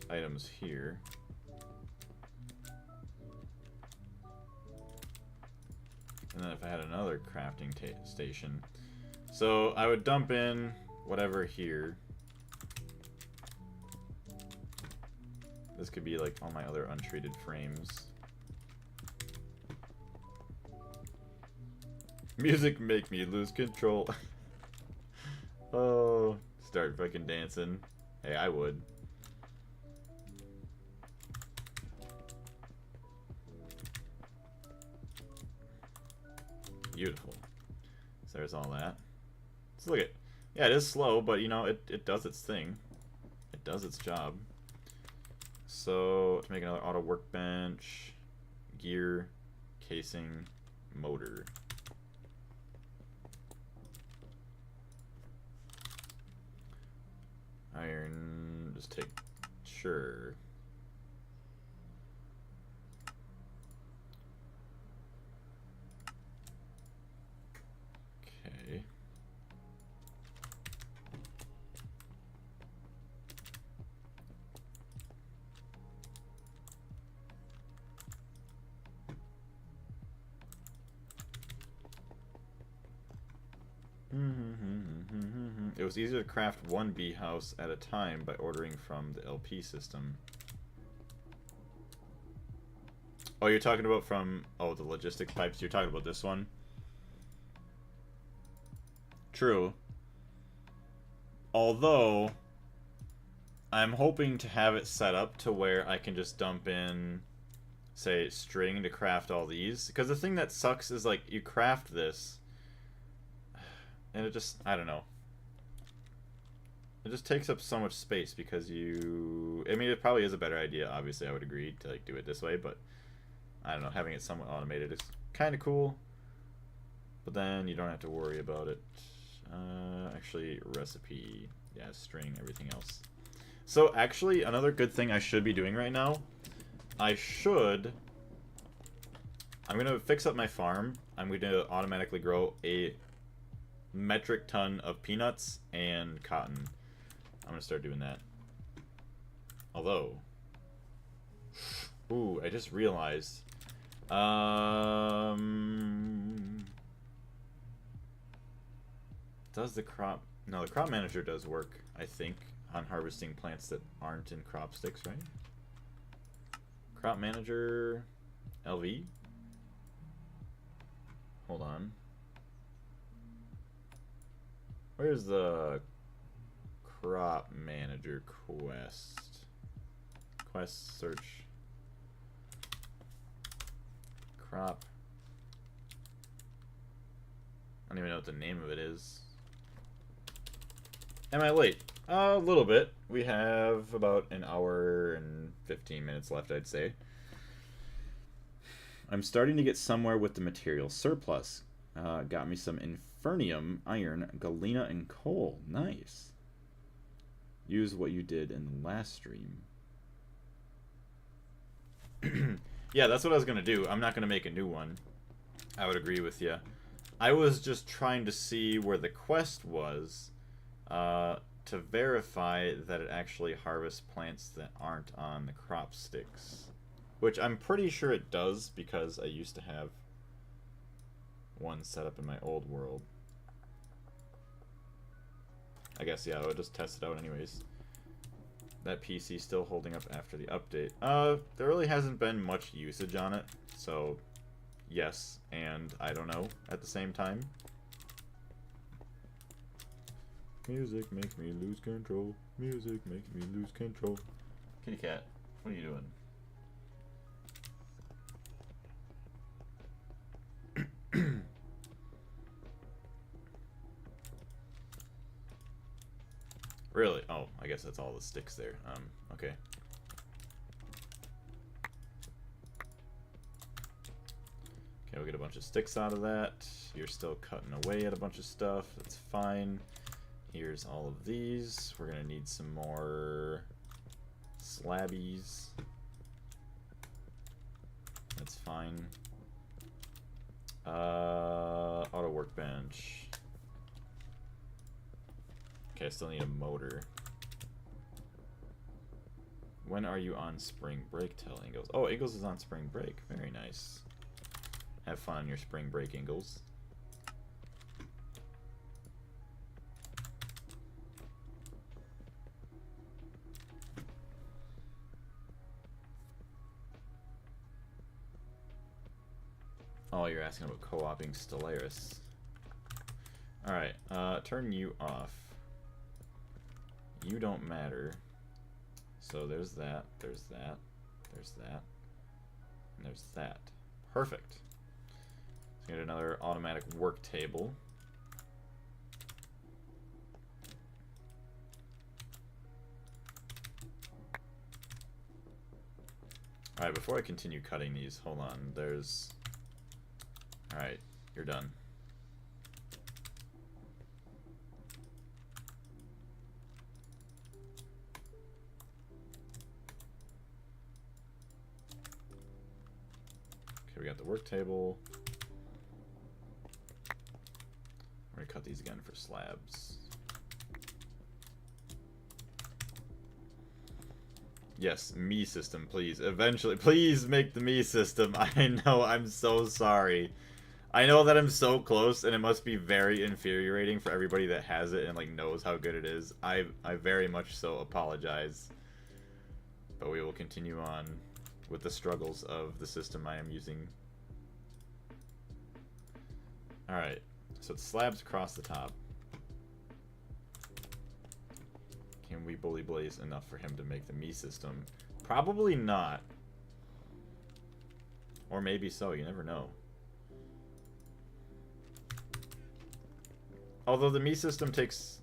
items here. And then if I had another crafting station. So I would dump in whatever here. This could be like all my other untreated frames. Music make me lose control. Oh, start fucking dancing. Hey, I would. Beautiful. So there's all that. Let's look at. Yeah, it is slow, but you know, it does its thing. It does its job. So to make another auto workbench, gear, casing, motor. Iron, just take, sure. Okay. It was easier to craft one bee house at a time by ordering from the LP system. Oh, you're talking about from... Oh, the logistics pipes. You're talking about this one? True. Although, I'm hoping to have it set up to where I can just dump in, say, string to craft all these. Because the thing that sucks is, like, you craft this, and it just... I don't know. It just takes up so much space because you... I mean, it probably is a better idea. Obviously, I would agree to, like, do it this way, but... I don't know, having it somewhat automated is kind of cool, but then you don't have to worry about it. Actually, recipe, yeah, string, everything else. So actually, another good thing I should be doing right now, I'm going to fix up my farm. I'm going to automatically grow a metric ton of peanuts and cotton. I'm going to start doing that. Although, ooh, I just realized... Does the crop... No, the crop manager does work, I think, on harvesting plants that aren't in crop sticks, right? Crop manager... LV? Hold on. Where's the crop manager quest? Quest search... Crop. I don't even know what the name of it is. Am I late? A little bit. We have about an hour and 15 minutes left, I'd say. I'm starting to get somewhere with the material surplus. Got me some infernium, iron, galena, and coal. Nice. Use what you did in the last stream. Yeah, that's what I was going to do. I'm not going to make a new one. I would agree with you. I was just trying to see where the quest was to verify that it actually harvests plants that aren't on the crop sticks. Which I'm pretty sure it does because I used to have one set up in my old world. I guess, yeah, I would just test it out anyways. That PC still holding up after the update. There really hasn't been much usage on it, so yes, and I don't know at the same time. Music makes me lose control. Music makes me lose control. Kitty cat, what are you doing? Really? Oh, I guess that's all the sticks there. Okay. Okay, we'll get a bunch of sticks out of that. You're still cutting away at a bunch of stuff. That's fine. Here's all of these. We're gonna need some more slabbies. That's fine. Auto workbench. Okay, I still need a motor. When are you on spring break? Tell Ingalls. Oh, Ingalls is on spring break. Very nice. Have fun on your spring break, Ingalls. Oh, you're asking about co-oping Stellaris. Alright, turn you off. You don't matter. So there's that, there's that, there's that, and there's that. Perfect. So get another automatic work table. Alright, before I continue cutting these, hold on, there's... Alright, you're done. Okay, we got the work table. We're gonna cut these again for slabs. Yes, me system, please. Eventually, please make the me system. I know, I'm so sorry. I know that I'm so close, and it must be very infuriating for everybody that has it and like knows how good it is. I very much so apologize. But we will continue on with the struggles of the system I am using. Alright, so it's slabs across the top. Can we bully blaze enough for him to make the me system? Probably not. Or maybe so, you never know. Although the me system takes...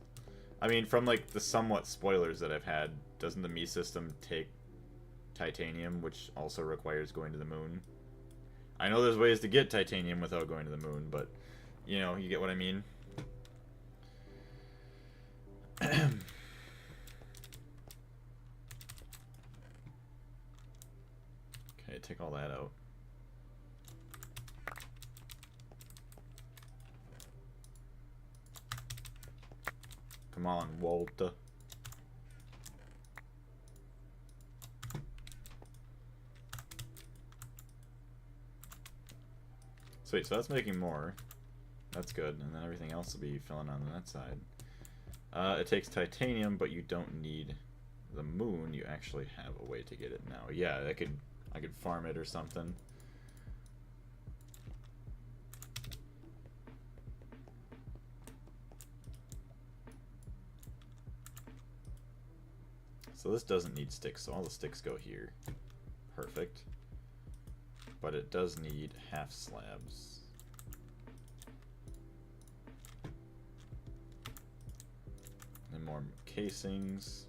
I mean, from like the somewhat spoilers that I've had, doesn't the me system take titanium, which also requires going to the moon? I know there's ways to get titanium without going to the moon, but, you know, you get what I mean? Okay, take all that out. Come on, Walter. Sweet, so that's making more. That's good, and then everything else will be filling on that side. It takes titanium, but you don't need the moon. You actually have a way to get it now. Yeah, I could farm it or something. So this doesn't need sticks, so all the sticks go here. Perfect. But it does need half slabs. And more casings.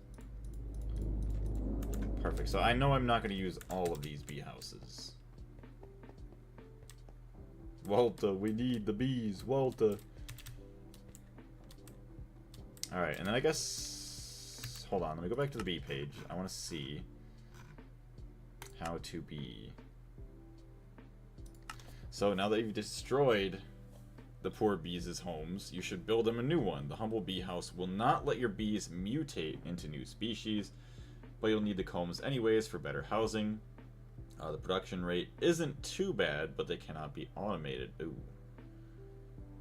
Perfect. So I know I'm not going to use all of these bee houses. Walter, we need the bees, Walter. Alright, and then I guess... Hold on, let me go back to the bee page. I want to see how to bee. So now that you've destroyed the poor bees' homes, you should build them a new one. The humble bee house will not let your bees mutate into new species, but you'll need the combs anyways for better housing. The production rate isn't too bad, but they cannot be automated. Ooh.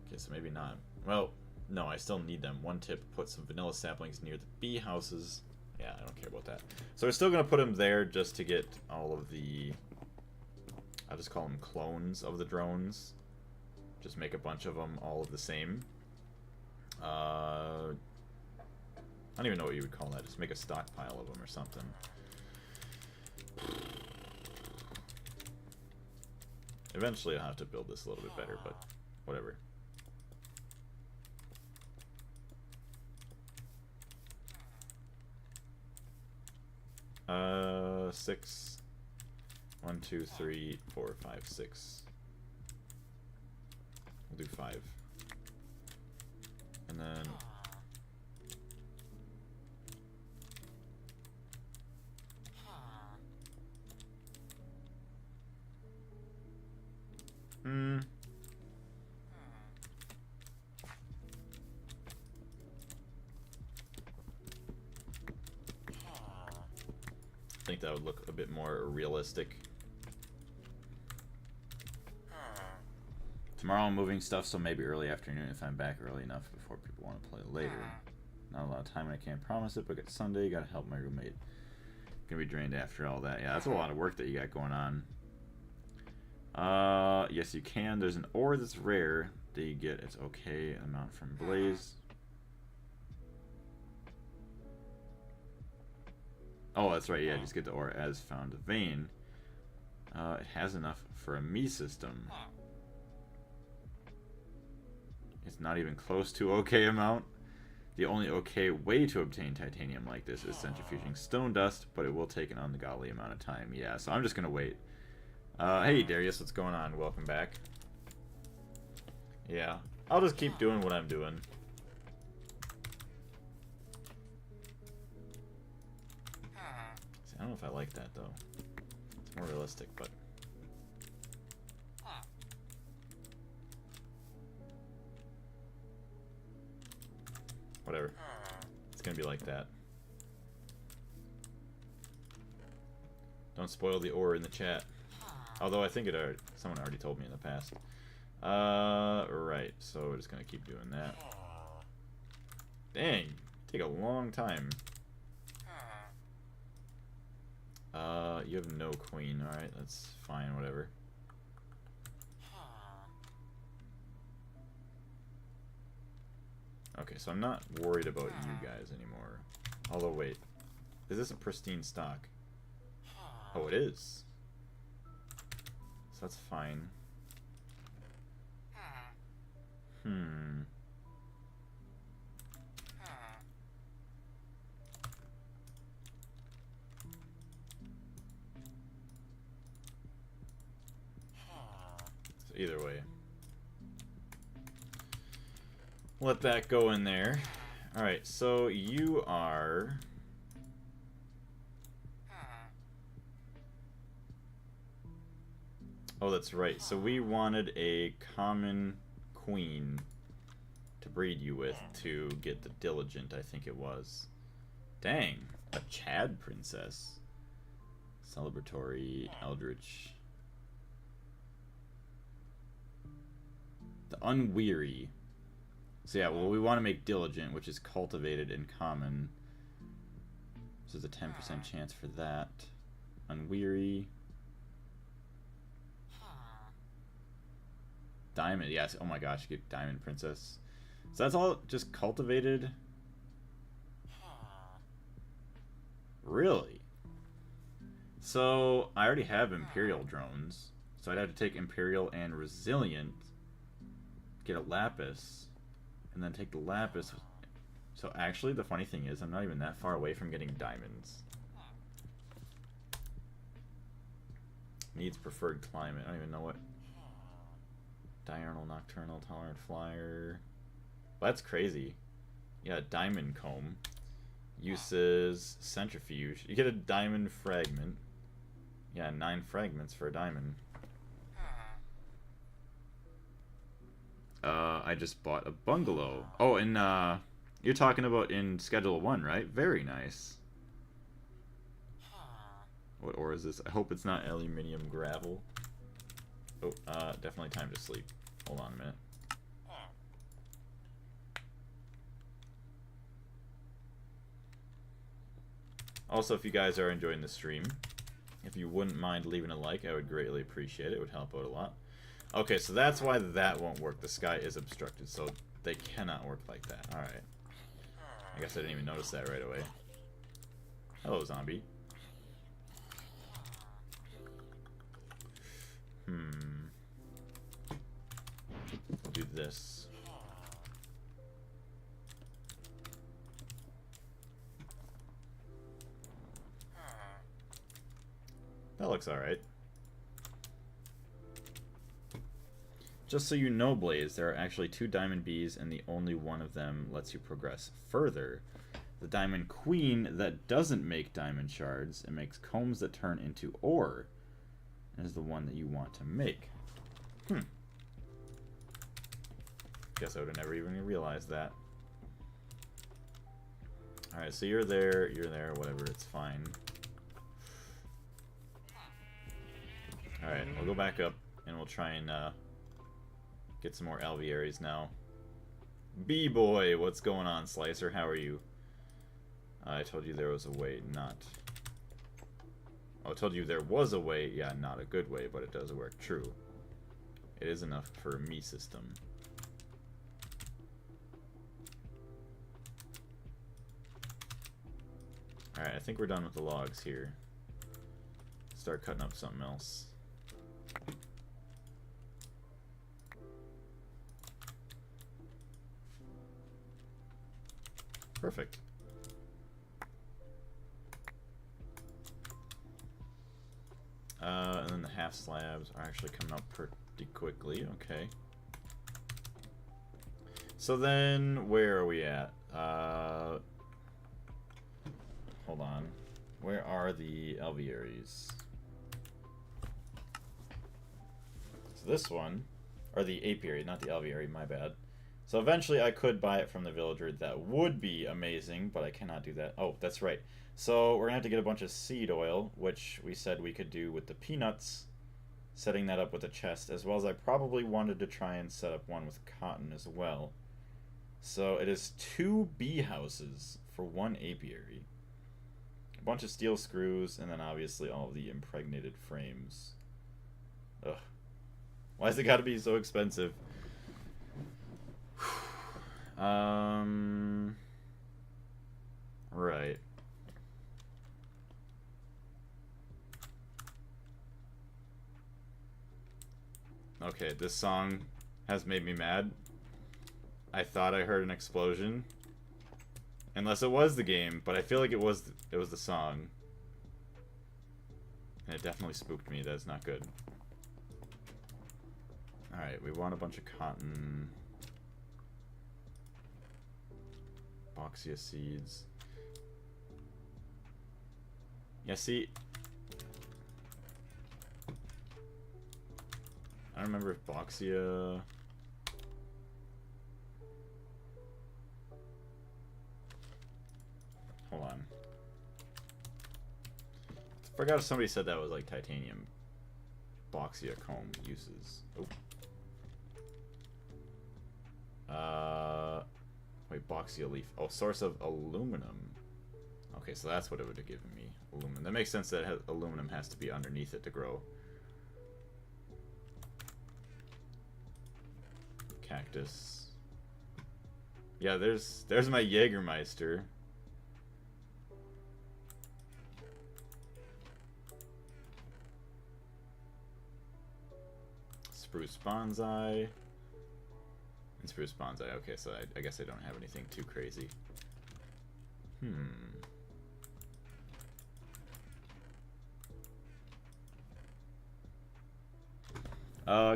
Okay, so maybe not. Well, no, I still need them. One tip, put some vanilla saplings near the bee houses. Yeah, I don't care about that. So we're still going to put them there just to get all of the... I'll just call them clones of the drones. Just make a bunch of them all of the same. I don't even know what you would call that. Just make a stockpile of them or something. Eventually I'll have to build this a little bit better, but whatever. Six. 1, 2, 3, 4, 5, 6. We'll do 5. And then... I think that would look a bit more realistic. Tomorrow I'm moving stuff, so maybe early afternoon if I'm back early enough before people want to play later. Not a lot of time, and I can't promise it, but it's Sunday, gotta help my roommate. Gonna be drained after all that. Yeah, that's a lot of work that you got going on. Yes, you can. There's an ore that's rare that you get. It's okay amount from Blaze. Oh, that's right. Yeah, just get the ore as found. Vein. It has enough for a me system. It's not even close to okay amount. The only okay way to obtain titanium like this is centrifuging stone dust, but it will take an ungodly amount of time. Yeah, so I'm just gonna wait. Hey Darius, what's going on? Welcome back. Yeah, I'll just keep doing what I'm doing. See, I don't know if I like that though. It's more realistic, but... whatever. It's gonna be like that. Don't spoil the ore in the chat. Although I think someone already told me in the past. Right. So we're just gonna keep doing that. Dang, take a long time. You have no queen. All right, that's fine. Whatever. Okay, so I'm not worried about you guys anymore. Although, wait. Is this a pristine stock? Oh, it is. So that's fine. Hmm. So either way. Let that go in there. Alright, so you are... Oh, that's right. So we wanted a common queen to breed you with to get the Diligent, I think it was. Dang. A Chad princess. Celebratory Eldritch. The Unweary. So yeah, well, we want to make Diligent, which is cultivated and common. So there's a 10% chance for that. Unweary. Diamond, yes. Oh my gosh, get Diamond Princess. So that's all just cultivated? Really? So I already have Imperial drones. So I'd have to take Imperial and Resilient. Get a Lapis. And then take the Lapis. So actually, the funny thing is, I'm not even that far away from getting diamonds. Needs preferred climate. I don't even know what. Diurnal, Nocturnal, Tolerant Flyer. Well, that's crazy. Yeah, Diamond Comb. Uses Centrifuge. You get a Diamond Fragment. Yeah, 9 fragments for a diamond. I just bought a bungalow. Oh, and you're talking about in Schedule 1, right? Very nice. What ore is this? I hope it's not aluminium gravel. Oh, definitely time to sleep. Hold on a minute. Also, if you guys are enjoying the stream, if you wouldn't mind leaving a like, I would greatly appreciate it. It would help out a lot. Okay, so that's why that won't work. The sky is obstructed, so they cannot work like that. Alright. I guess I didn't even notice that right away. Hello, zombie. We'll do this. That looks alright. Just so you know, Blaze, there are actually 2 Diamond Bees, and the only one of them lets you progress further. The Diamond Queen that doesn't make diamond shards, it makes combs that turn into ore, and is the one that you want to make. Guess I would have never even realized that. Alright, so you're there, whatever, it's fine. Alright, we'll go back up, and we'll try and, get some more alvearies now. B-boy, what's going on, Slicer? How are you? I told you there was a way, not... Oh, I told you there was a way, yeah, not a good way, but it does work. True. It is enough for a me system. Alright, I think we're done with the logs here. Start cutting up something else. Perfect. And then the half slabs are actually coming up pretty quickly. Okay. So then, where are we at? Hold on. Where are the alvearies? So this one, or the apiary, not the alveary, my bad. So eventually I could buy it from the villager. That would be amazing, but I cannot do that. Oh, that's right. So we're going to have to get a bunch of seed oil, which we said we could do with the peanuts setting that up with a chest, as well as I probably wanted to try and set up one with cotton as well. So it is 2 bee houses for 1 apiary. A bunch of steel screws, and then obviously all the impregnated frames. Ugh. Why has it got to be so expensive? Right. Okay, this song has made me mad. I thought I heard an explosion. Unless it was the game, but I feel like it was the song. And it definitely spooked me. That's not good. Alright, we want a bunch of cotton. Boxia seeds. Yeah, see, I don't remember if Boxia... Hold on. I forgot if somebody said that was like titanium. Boxia comb uses. Oh. Wait, Boxia leaf. Oh, source of aluminum. Okay, so that's what it would have given me. Aluminum. That makes sense that aluminum has to be underneath it to grow. Cactus. Yeah, there's my Jägermeister. Spruce bonsai. And spruce bonsai. Okay, so I guess I don't have anything too crazy.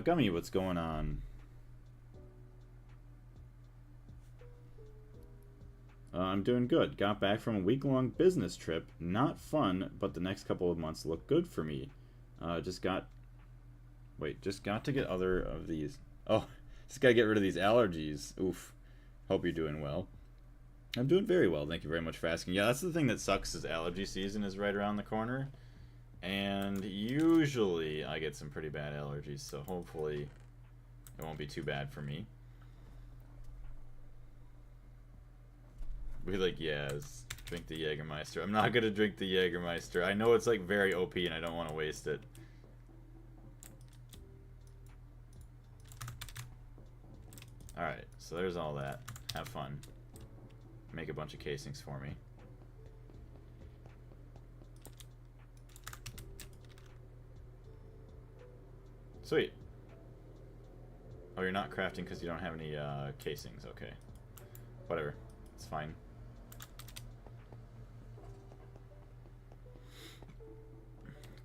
Gummy, what's going on? I'm doing good. Got back from a week-long business trip. Not fun, but the next couple of months look good for me. Just got to get other of these. Oh, just gotta get rid of these allergies. Oof. Hope you're doing well. I'm doing very well. Thank you very much for asking. Yeah, that's the thing that sucks is allergy season is right around the corner. And usually I get some pretty bad allergies, so hopefully it won't be too bad for me. We like, yes, drink the Jägermeister. I'm not gonna drink the Jägermeister. I know it's like very OP and I don't want to waste it. Alright, so there's all that. Have fun. Make a bunch of casings for me. Sweet. Oh, you're not crafting because you don't have any casings. Okay. Whatever. It's fine.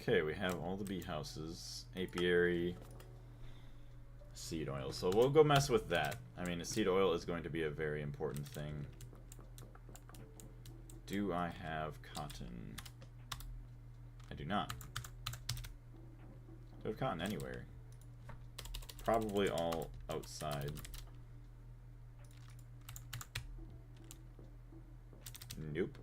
Okay, we have all the bee houses. Apiary. Seed oil. So we'll go mess with that. I mean, seed oil is going to be a very important thing. Do I have cotton? I do not. Do I have cotton anywhere? Probably all outside. Nope.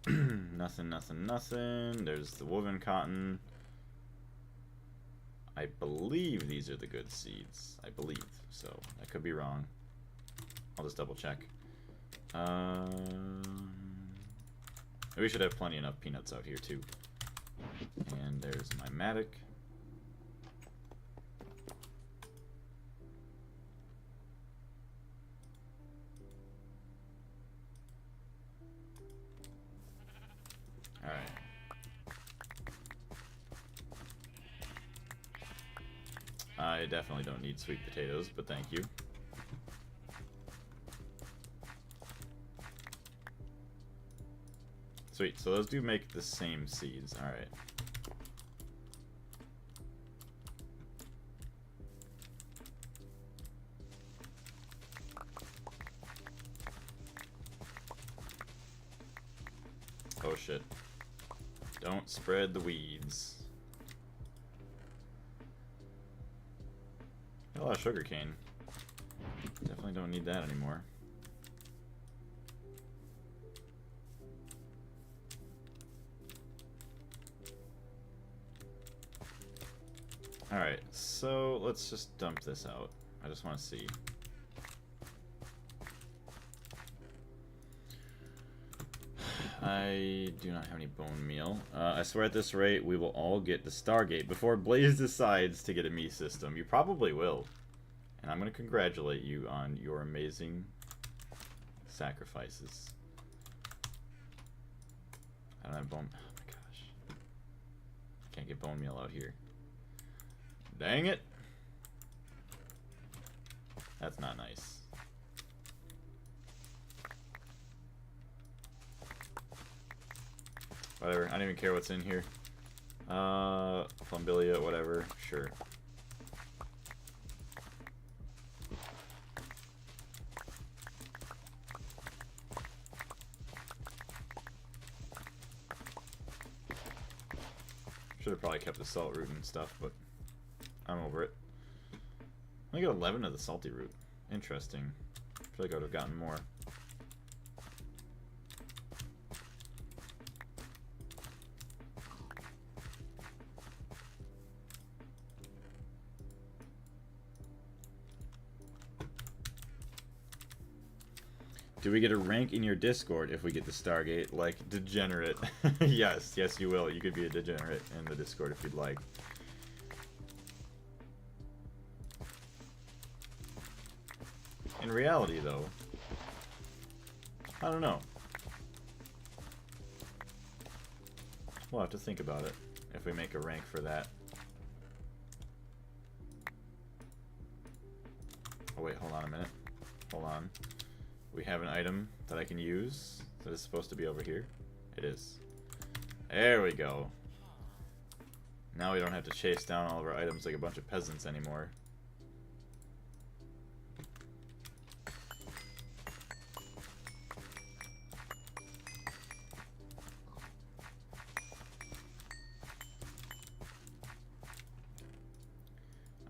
Nothing, nothing, nothing. There's the woven cotton. I believe these are the good seeds. I believe. So, I could be wrong. I'll just double check. We should have plenty enough peanuts out here, too. And there's my mattock. Alright. I definitely don't need sweet potatoes, but thank you. Sweet, so those do make the same seeds. Alright. Oh shit. Don't spread the weeds. Got a lot of sugar cane. Definitely don't need that anymore. Alright, so let's just dump this out. I just want to see. I do not have any bone meal. I swear at this rate, we will all get the Stargate before Blaze decides to get a me system. You probably will. And I'm going to congratulate you on your amazing sacrifices. I don't have bone... Oh my gosh. I can't get bone meal out here. Dang it! That's not nice. Whatever, I don't even care what's in here. Plumbilia, whatever, sure. Should have probably kept the salt root and stuff, but I'm over it. I got 11 of the salty root. Interesting. I feel like I would have gotten more. Do we get a rank in your Discord if we get the Stargate? Like, degenerate. Yes, yes you will. You could be a degenerate in the Discord if you'd like. In reality, though, I don't know. We'll have to think about it if we make a rank for that. Oh wait, hold on a minute. Hold on. We have an item that I can use that is supposed to be over here. It is. There we go. Now we don't have to chase down all of our items like a bunch of peasants anymore.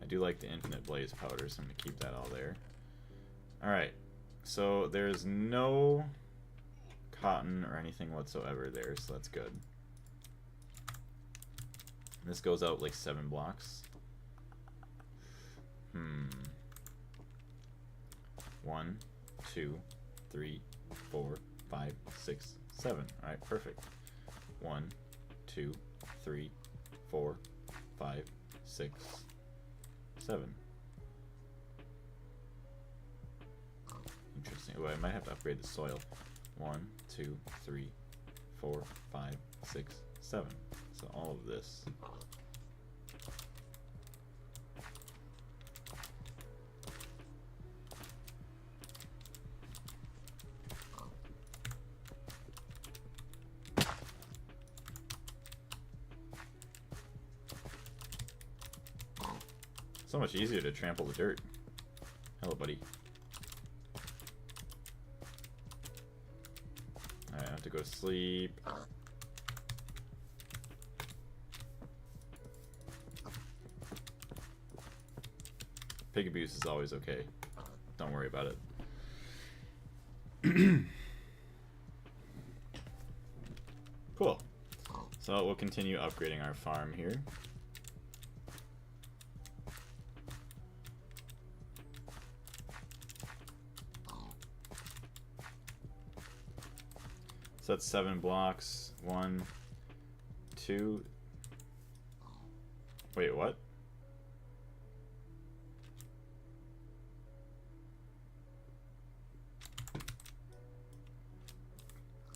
I do like the infinite blaze powder, so I'm going to keep that all there. Alright. So there's no cotton or anything whatsoever there, so that's good. This goes out like 7 blocks. 1, 2, 3, 4, 5, 6, 7. Alright, perfect. 1, 2, 3, 4, 5, 6, 7. Interesting. Oh, I might have to upgrade the soil. 1, 2, 3, 4, 5, 6, 7. So all of this. So much easier to trample the dirt. Hello, buddy. Alright, I have to go to sleep. Pig abuse is always okay. Don't worry about it. Cool. So we'll continue upgrading our farm here. So that's 7 blocks. 1, 2. Wait, what?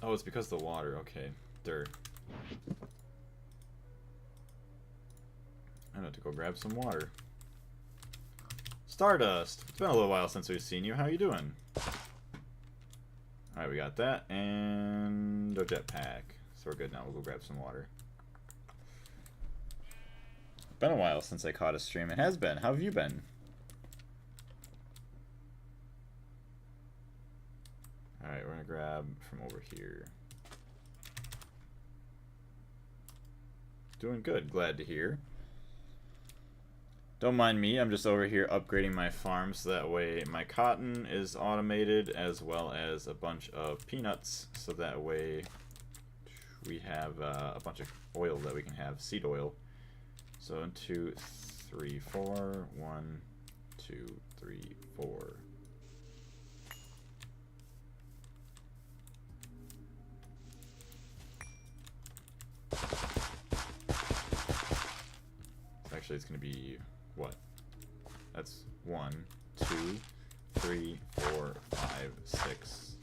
Oh, it's because of the water. Okay. Dirt. I have to go grab some water. Stardust! It's been a little while since we've seen you. How you doing? Alright, we got that. And a jetpack. So we're good now. We'll go grab some water. Been a while since I caught a stream. It has been. How have you been? Alright, we're gonna grab from over here. Doing good. Glad to hear. Don't mind me, I'm just over here upgrading my farm so that way my cotton is automated as well as a bunch of peanuts, so that way we have a bunch of oil that we can have, seed oil. So 1, 2, 3, 4. 1, 2, 3, 4. Actually, it's going to be what? That's 1, 2, 3, 4, 5, 6,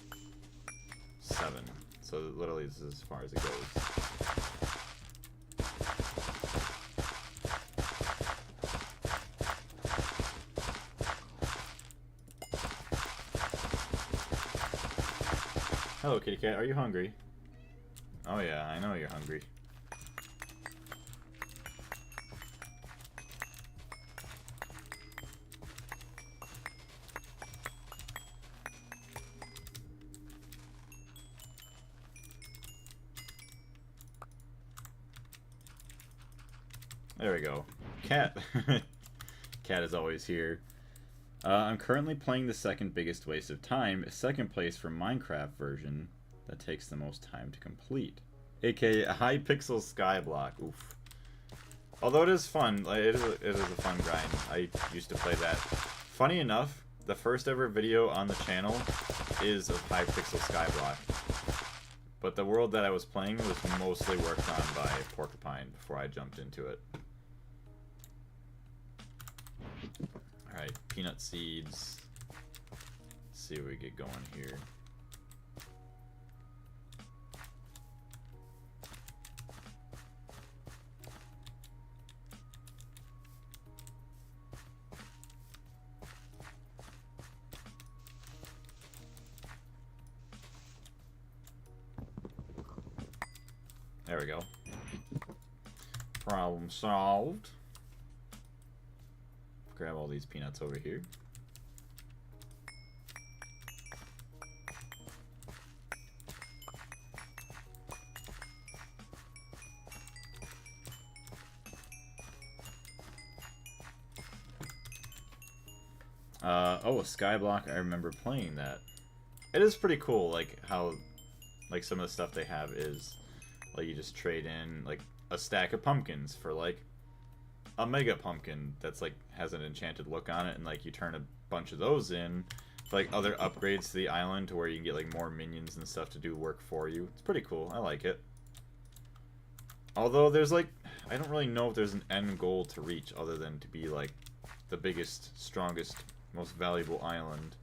7. So literally this is as far as it goes. Hello, kitty cat. Are you hungry? Oh yeah, I know you're hungry. There we go. Cat. Cat is always here. I'm currently playing the second biggest waste of time, second place for Minecraft version that takes the most time to complete. AKA a high pixel skyblock. Oof. Although it is fun, like, it is a fun grind. I used to play that. Funny enough, the first ever video on the channel is of high pixel skyblock. But the world that I was playing was mostly worked on by Porcupine before I jumped into it. Alright, peanut seeds. Let's see what we get going here. There we go. Problem solved. Grab all these peanuts over here. Oh, a skyblock. I remember playing that. It is pretty cool, like how, like some of the stuff they have is, like you just trade in like a stack of pumpkins for like a mega pumpkin that's like has an enchanted look on it, and like you turn a bunch of those in for like other upgrades to the island to where you can get like more minions and stuff to do work for you. It's pretty cool. I like it. Although there's like, I don't really know if there's an end goal to reach other than to be like the biggest, strongest, most valuable island.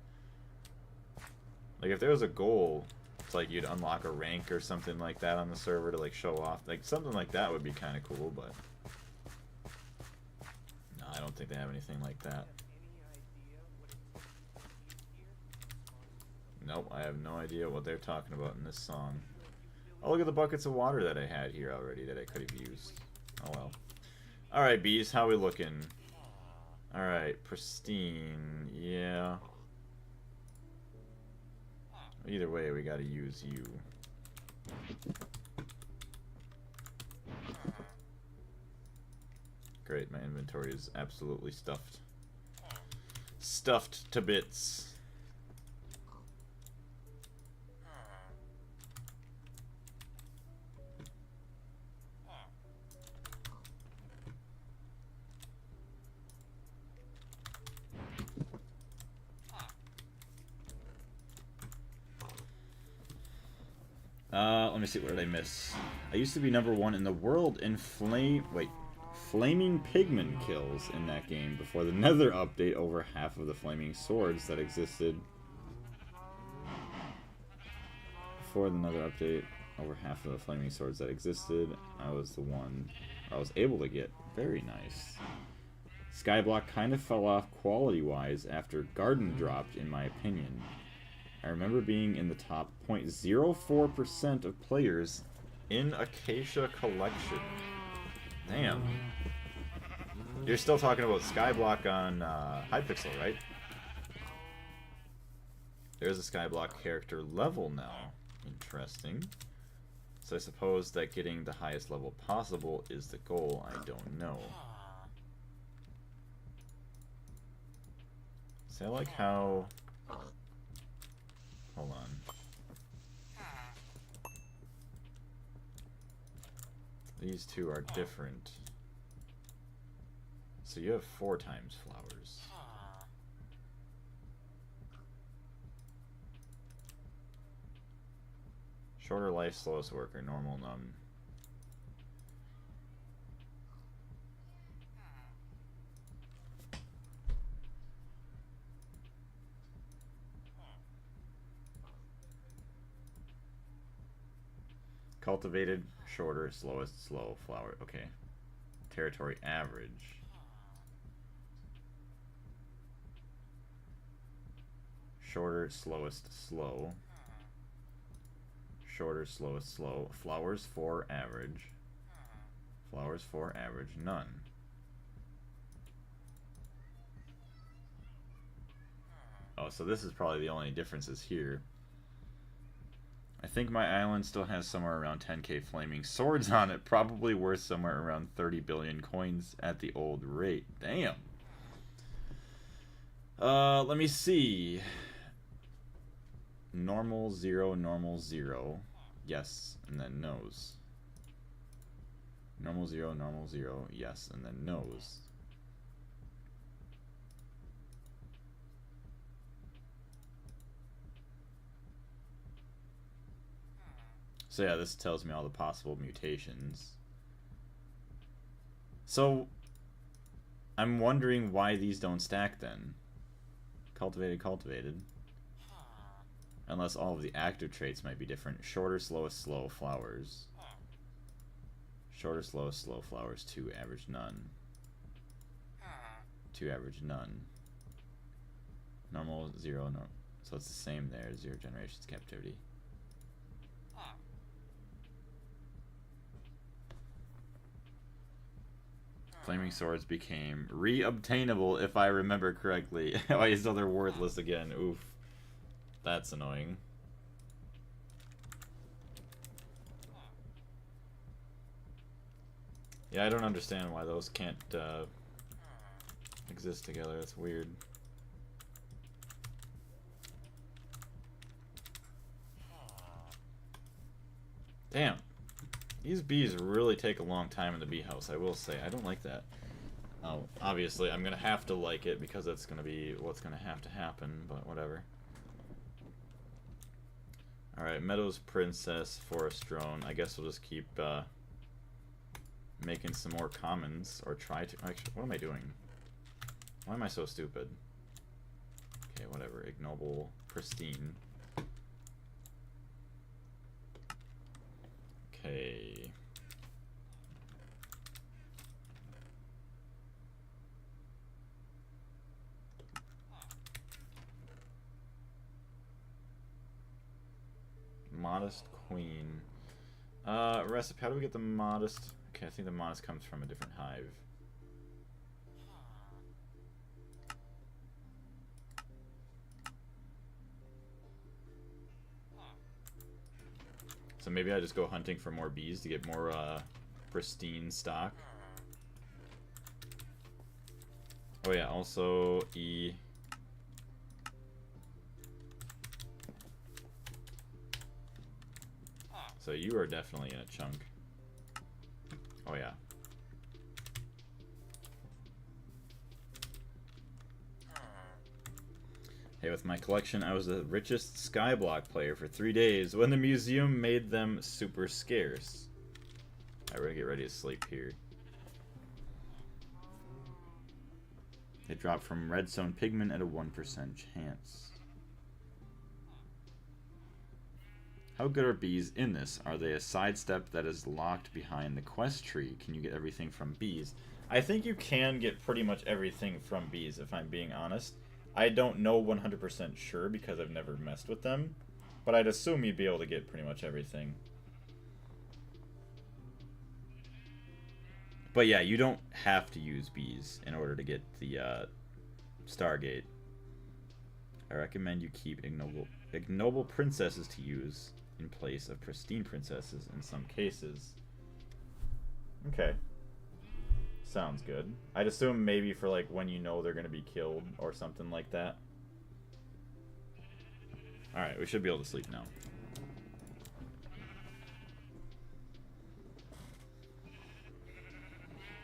Like if there was a goal, it's like you'd unlock a rank or something like that on the server to like show off. Like something like that would be kind of cool, but no, I don't think they have anything like that. Nope, I have no idea what they're talking about in this song. Oh, look at the buckets of water that I had here already that I could have used. Oh well. Alright, bees, how we looking? Alright, pristine, yeah. Either way, we gotta use you. Great, my inventory is absolutely stuffed. Stuffed to bits. Let me see, what did I miss? I used to be #1 in the world in flaming pigman kills in that game before the Nether update. Over half of the flaming swords that existed. Before the Nether update, over half of the flaming swords that existed, I was the one I was able to get. Very nice. Skyblock kind of fell off quality-wise after Garden dropped, in my opinion. I remember being in the top 0.04% of players in Acacia Collection. Damn. You're still talking about Skyblock on Hypixel, right? There's a Skyblock character level now. Interesting. So I suppose that getting the highest level possible is the goal. I don't know. So I like how... Hold on. These two are different. So you have 4 times flowers. Shorter life, slowest worker, normal, none. Cultivated, shorter, slowest, slow, flower. Okay. Territory, average. Shorter, slowest, slow. Shorter, slowest, slow. Flowers, 4, average. Flowers, 4, average, none. Oh, so this is probably the only differences here. I think my island still has somewhere around 10k flaming swords on it, probably worth somewhere around 30 billion coins at the old rate. Damn. Let me see. Normal, 0, normal, 0. Yes, and then nose. Normal, 0, normal, 0. Yes, and then nose. So yeah, this tells me all the possible mutations. So, I'm wondering why these don't stack then. Cultivated, cultivated. Unless all of the active traits might be different. Shorter, slowest, slow, flowers. Shorter, slowest, slow, flowers, 2, average, none. 2, average, none. Normal, 0, no. So it's the same there, 0 generations, captivity. Flaming swords became re-obtainable, if I remember correctly. Oh, so they're worthless again. Oof. That's annoying. Yeah, I don't understand why those can't exist together. That's weird. Damn. These bees really take a long time in the bee house, I will say. I don't like that. Oh, obviously, I'm going to have to like it because that's going to be what's going to have to happen, but whatever. Alright, Meadows Princess, Forest Drone. I guess we'll just keep making some more commons, or try to. Actually, what am I doing? Why am I so stupid? Okay, whatever. Ignoble, Pristine. Okay. Modest Queen. Recipe. How do we get the modest? Okay, I think the modest comes from a different hive. So maybe I just go hunting for more bees to get more pristine stock. Oh yeah, also E. So you are definitely in a chunk. Oh yeah. Hey, with my collection, I was the richest Skyblock player for 3 days when the museum made them super scarce. Alright, we're gonna get ready to sleep here. They drop from redstone pigment at a 1% chance. How good are bees in this? Are they a sidestep that is locked behind the quest tree? Can you get everything from bees? I think you can get pretty much everything from bees, if I'm being honest. I don't know 100% sure because I've never messed with them, but I'd assume you'd be able to get pretty much everything. But yeah, you don't have to use bees in order to get the Stargate. I recommend you keep ignoble princesses to use in place of pristine princesses in some cases. Okay. Sounds good. I'd assume maybe for like when you know they're going to be killed or something like that. Alright, we should be able to sleep now.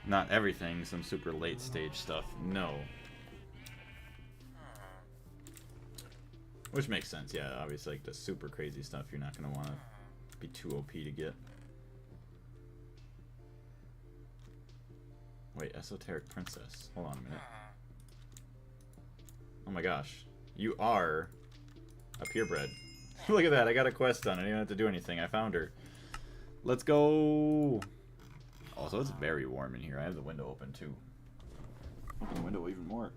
Not everything, some super late stage stuff, no. Which makes sense, yeah, obviously like the super crazy stuff you're not going to want to be too OP to get. Wait, Esoteric Princess. Hold on a minute. Oh my gosh. You are a purebred. Look at that, I got a quest done. I didn't have to do anything. I found her. Let's go! Also, it's very warm in here. I have the window open too. Open the window even more.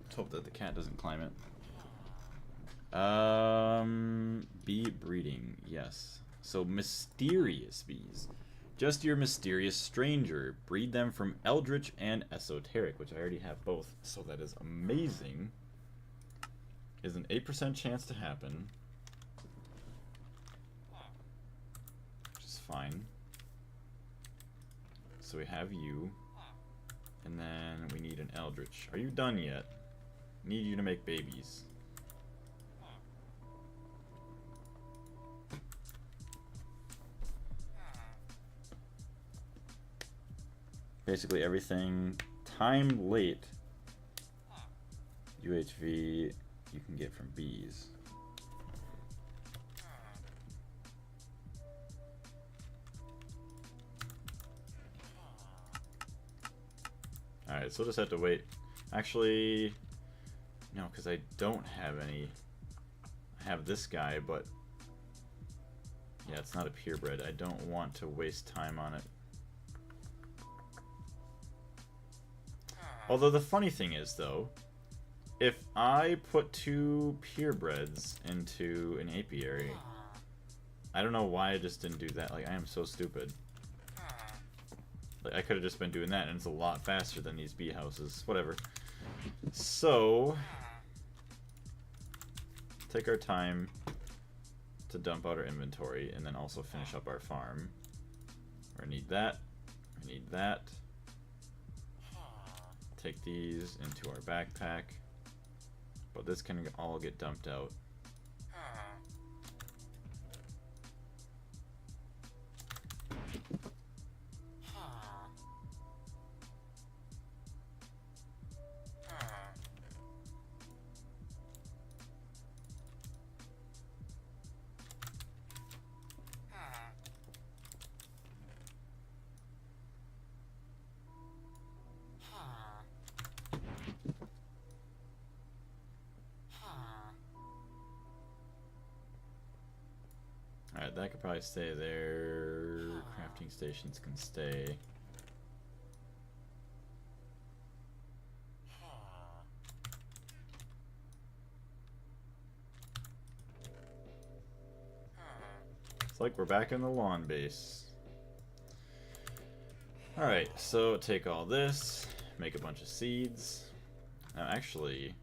Let's hope that the cat doesn't climb it. Bee breeding, yes. So mysterious bees. Just your mysterious stranger. Breed them from Eldritch and Esoteric, which I already have both. So that is amazing. Is an 8% chance to happen. Which is fine. So we have you. And then we need an Eldritch. Are you done yet? Need you to make babies. Basically everything time late UHV you can get from bees. Alright, so we'll just have to wait. Actually, no, because I don't have any. I have this guy, but yeah, it's not a purebred. I don't want to waste time on it. Although the funny thing is, though, if I put 2 purebreds into an apiary, I don't know why I just didn't do that. Like, I am so stupid. Like, I could have just been doing that, and it's a lot faster than these bee houses. Whatever. So, take our time to dump out our inventory, and then also finish up our farm. I need that. I need that. Take these into our backpack, but this can all get dumped out. Alright, that could probably stay there. Crafting stations can stay. It's like we're back in the lawn base. Alright, so take all this, make a bunch of seeds. Now actually,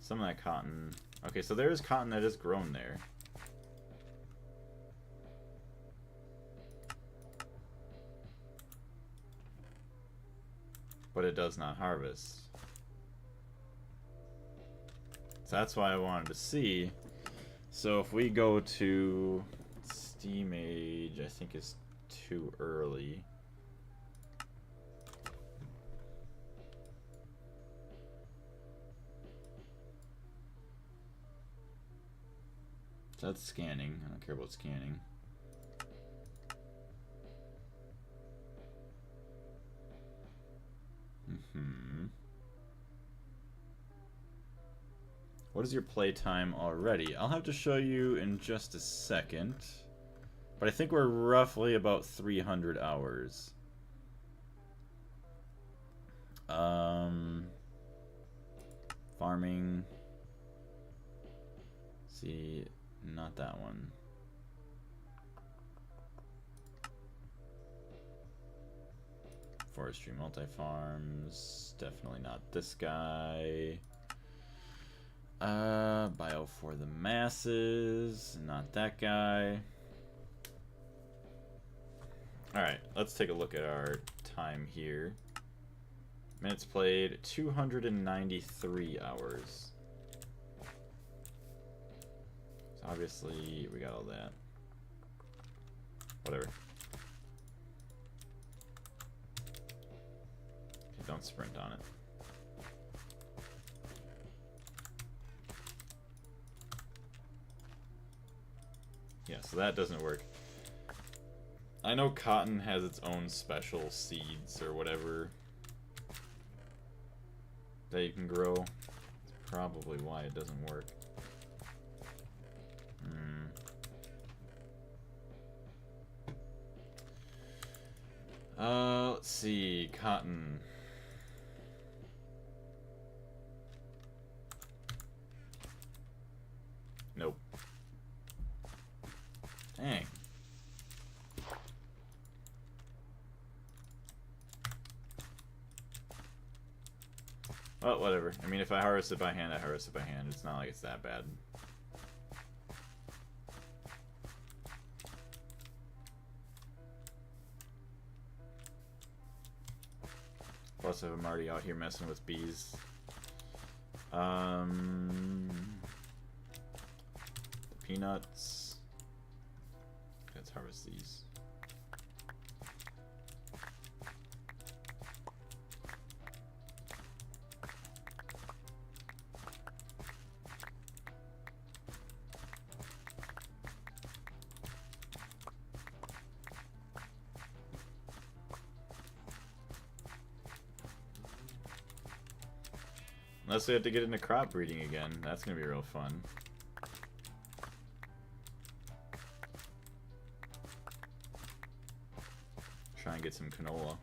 some of that cotton... Okay, so there is cotton that is grown there. But it does not harvest. So that's why I wanted to see. So if we go to Steam Age, I think is too early. So that's scanning. I don't care about scanning. What is your playtime already? I'll have to show you in just a second. But I think we're roughly about 300 hours. Farming. See, not that one. Forestry multi-farms. Definitely not this guy. Bio for the masses. Not that guy. Alright, let's take a look at our time here. Minutes played, 293 hours. So obviously, we got all that. Whatever. don't sprint on it. Yeah, so that doesn't work. I know cotton has its own special seeds or whatever that you can grow. That's probably why it doesn't work. Let's see, cotton. Nope. Dang. Well, whatever. I mean, if I harvest it by hand, I harvest it by hand. It's not like it's that bad. Plus, if I'm already out here messing with bees. The peanuts. Let's harvest these. Unless we have to get into crop breeding again. That's going to be real fun. Try and get some canola.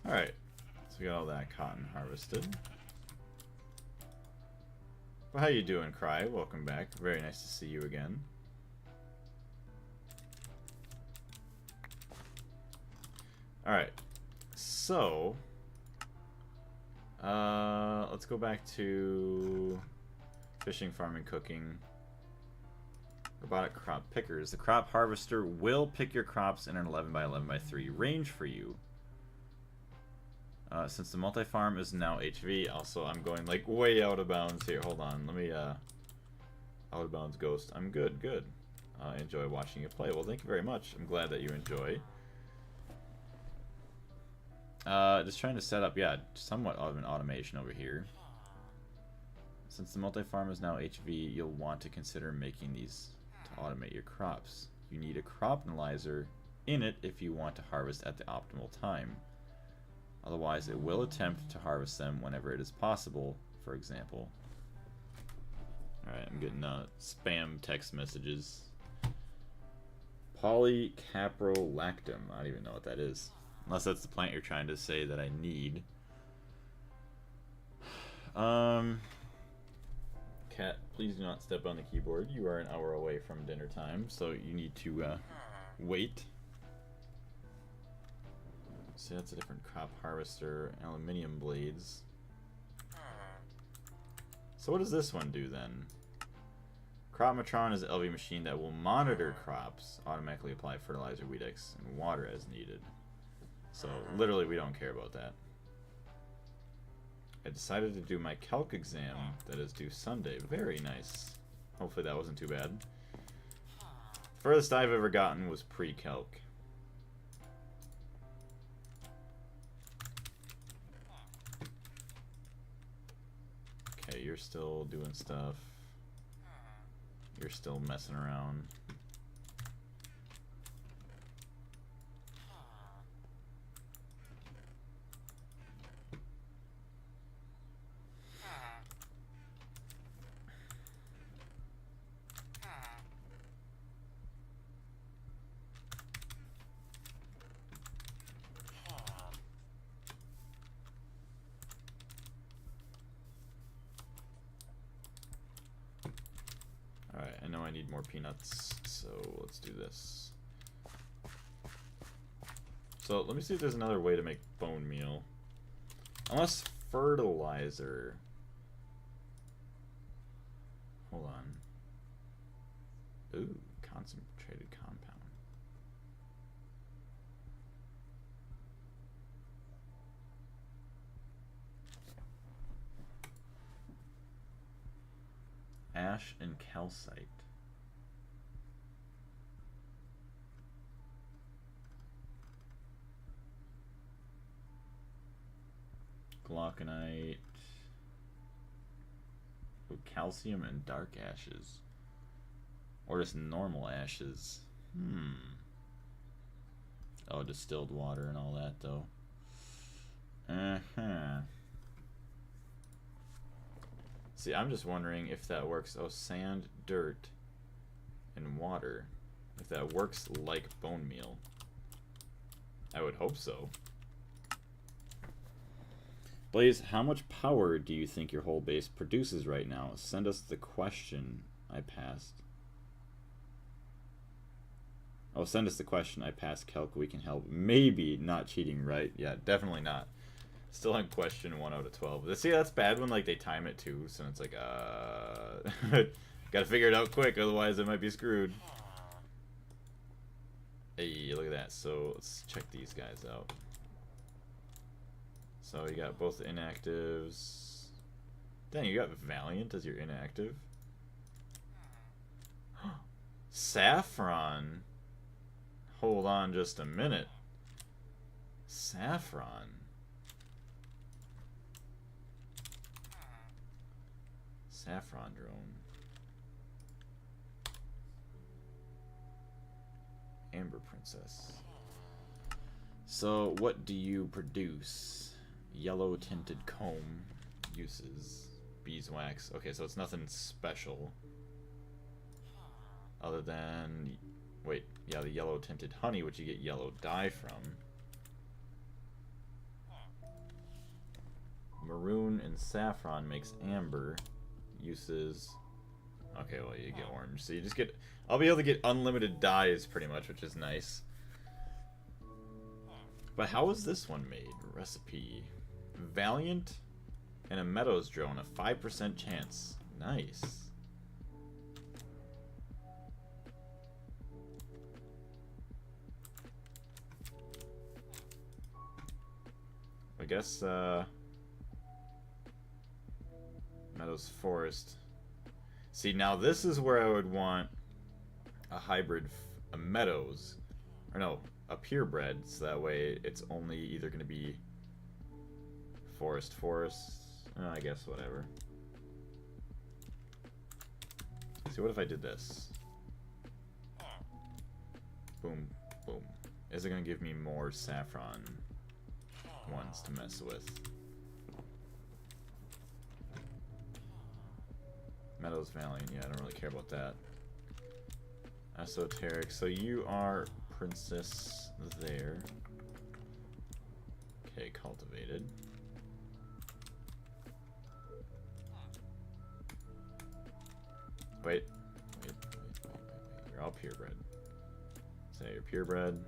Alright. So we got all that cotton harvested. Well, how you doing, Cry? Welcome back. Very nice to see you again. Alright, so let's go back to fishing, farming, cooking. Robotic crop pickers. The crop harvester will pick your crops in an 11 by 11 by 3 range for you. Since the multi-farm is now HV, also I'm going like way out of bounds here. Hold on, let me out of bounds ghost. I'm good, good. I enjoy watching you play. Well, thank you very much. I'm glad that you enjoy. Just trying to set up, yeah, somewhat of an automation over here. Since the multi-farm is now HV, you'll want to consider making these to automate your crops. You need a crop analyzer in it if you want to harvest at the optimal time. Otherwise, it will attempt to harvest them whenever it is possible, for example. Alright, I'm getting spam text messages. Polycaprolactum. I don't even know what that is. Unless that's the plant you're trying to say that I need. Cat, please do not step on the keyboard. You are an hour away from dinner time, so you need to wait. See, that's a different crop harvester. Aluminium blades. So what does this one do then? Cropmatron is an LV machine that will monitor crops, automatically apply fertilizer, weed X, and water as needed. So, literally, we don't care about that. I decided to do my calc exam that is due Sunday. Very nice. Hopefully that wasn't too bad. Furthest I've ever gotten was pre-calc. Okay, you're still doing stuff. You're still messing around. Alright, I know I need more peanuts, so let's do this. So, let me see if there's another way to make bone meal. Unless fertilizer. Hold on. Ooh, concentrated compound. Ash and calcite. Glauconite. Ooh, calcium and dark ashes. Or just normal ashes. Oh, distilled water and all that, though. See, I'm just wondering if that works. Oh, sand, dirt, and water. If that works like bone meal. I would hope so. Blaze, how much power do you think your whole base produces right now? Send us the question I passed. Oh, send us the question I passed, Kelk. We can help. Maybe not cheating, right? Yeah, definitely not. Still on question 1 out of 12. See, that's bad when like they time it too, so it's like, gotta figure it out quick, otherwise it might be screwed. Hey, look at that. So let's check these guys out. So you got both inactives. Dang, you got Valiant as your inactive. Saffron. Hold on just a minute. Saffron. Saffron drone. Amber Princess. So what do you produce? Yellow tinted comb. Uses. Beeswax. Okay, so it's nothing special. Other than... Wait, yeah, the yellow tinted honey, which you get yellow dye from. Maroon and saffron makes amber. Uses... Okay, well, you get orange. So you just get... I'll be able to get unlimited dyes, pretty much, which is nice. But how is this one made? Recipe. Valiant and a Meadows drone. A 5% chance. Nice. I guess, Meadows Forest. See, now this is where I would want a hybrid, a Meadows, or no, a purebred, so that way it's only either going to be forest, I guess whatever. See, what if I did this? Boom, boom. Is it going to give me more saffron ones to mess with? Meadows Valiant, yeah, I don't really care about that. Esoteric, so you are princess there. Okay, cultivated. Wait. You're all purebred. So you're purebred,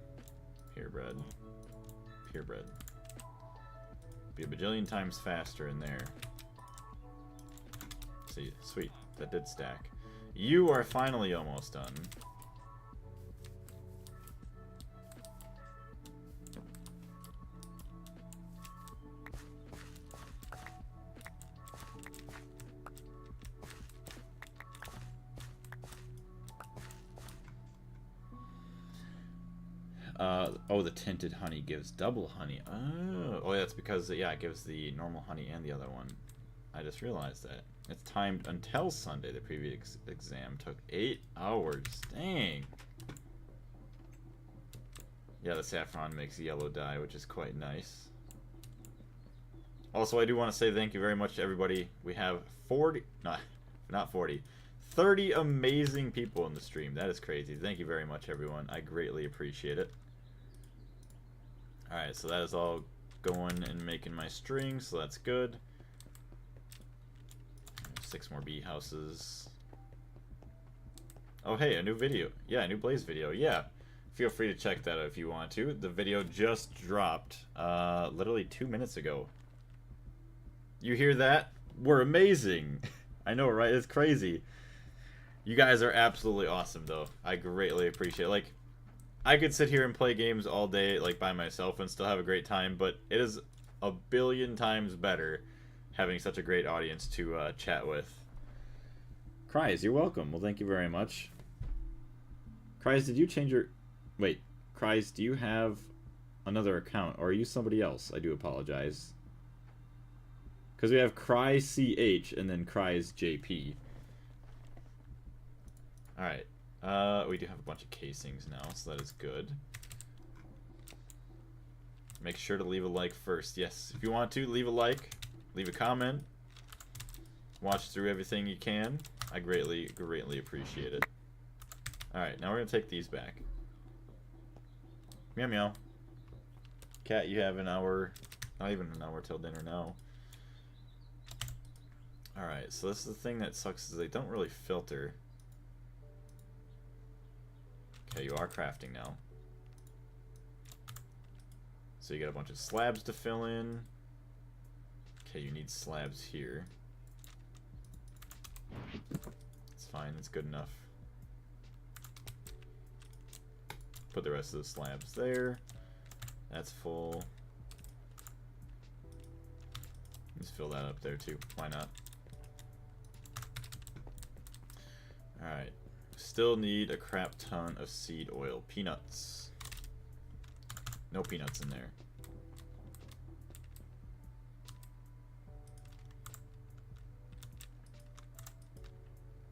purebred, purebred. Be a bajillion times faster in there. See, sweet. That did stack. You are finally almost done. Oh, the tinted honey gives double honey. Oh, that's because, yeah, it gives the normal honey and the other one. I just realized that. It's timed until Sunday. The previous exam took 8 hours. Dang. Yeah, the saffron makes yellow dye, which is quite nice. Also, I do want to say thank you very much to everybody. We have 30 amazing people in the stream. That is crazy. Thank you very much, everyone. I greatly appreciate it. Alright, so that is all going and making my string, so that's good. 6 more bee houses. Oh, hey, a new video. Yeah, a new Blaze video. Yeah, feel free to check that out if you want to. The video just dropped literally 2 minutes ago. You hear that? We're amazing. I know, right? It's crazy. You guys are absolutely awesome, though. I greatly appreciate it. Like, I could sit here and play games all day, like, by myself and still have a great time, but it is a billion times better having such a great audience to chat with. Cries, you're welcome. Well, thank you very much. Cries, did you change your... Wait, Cries, do you have another account, or are you somebody else? I do apologize. Because we have Cry CH and then Cries JP. Alright. We do have a bunch of casings now, so that is good. Make sure to leave a like first. Yes, if you want to, leave a like. Leave a comment. Watch through everything you can. I greatly appreciate it. Alright, now we're going to take these back. Meow meow. Cat, you have an hour. Not even an hour till dinner now. Alright, so this is the thing that sucks is they don't really filter. Okay, you are crafting now. So you got a bunch of slabs to fill in. Okay, you need slabs here. It's fine, it's good enough. Put the rest of the slabs there. That's full. Just fill that up there too. Why not? Alright. Still need a crap ton of seed oil. Peanuts. No peanuts in there.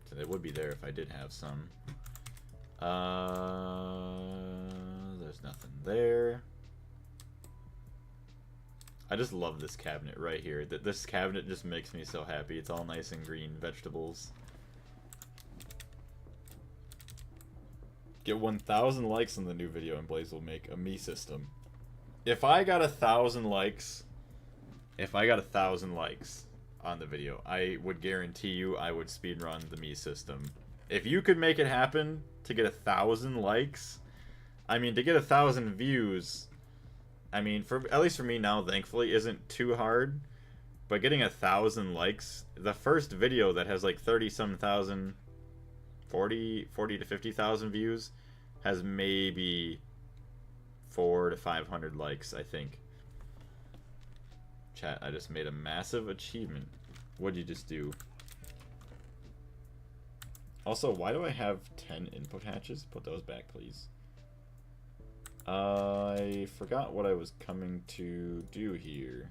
So they would be there if I did have some. There's nothing there. I just love this cabinet right here. This cabinet just makes me so happy. It's all nice and green vegetables. Get 1,000 likes on the new video and Blaze will make a me system. If I got 1,000 likes, on the video, I would guarantee you I would speedrun the me system. If you could make it happen to get 1,000 likes, I mean, to get 1,000 views, I mean, at least for me now, thankfully, isn't too hard. But getting 1,000 likes, the first video that has like 30-some thousand, 40 to 50,000 views, has maybe 400 to 500 likes, I think. Chat, I just made a massive achievement. What'd you just do? Also, why do I have 10 input hatches? Put those back, please. I forgot what I was coming to do here.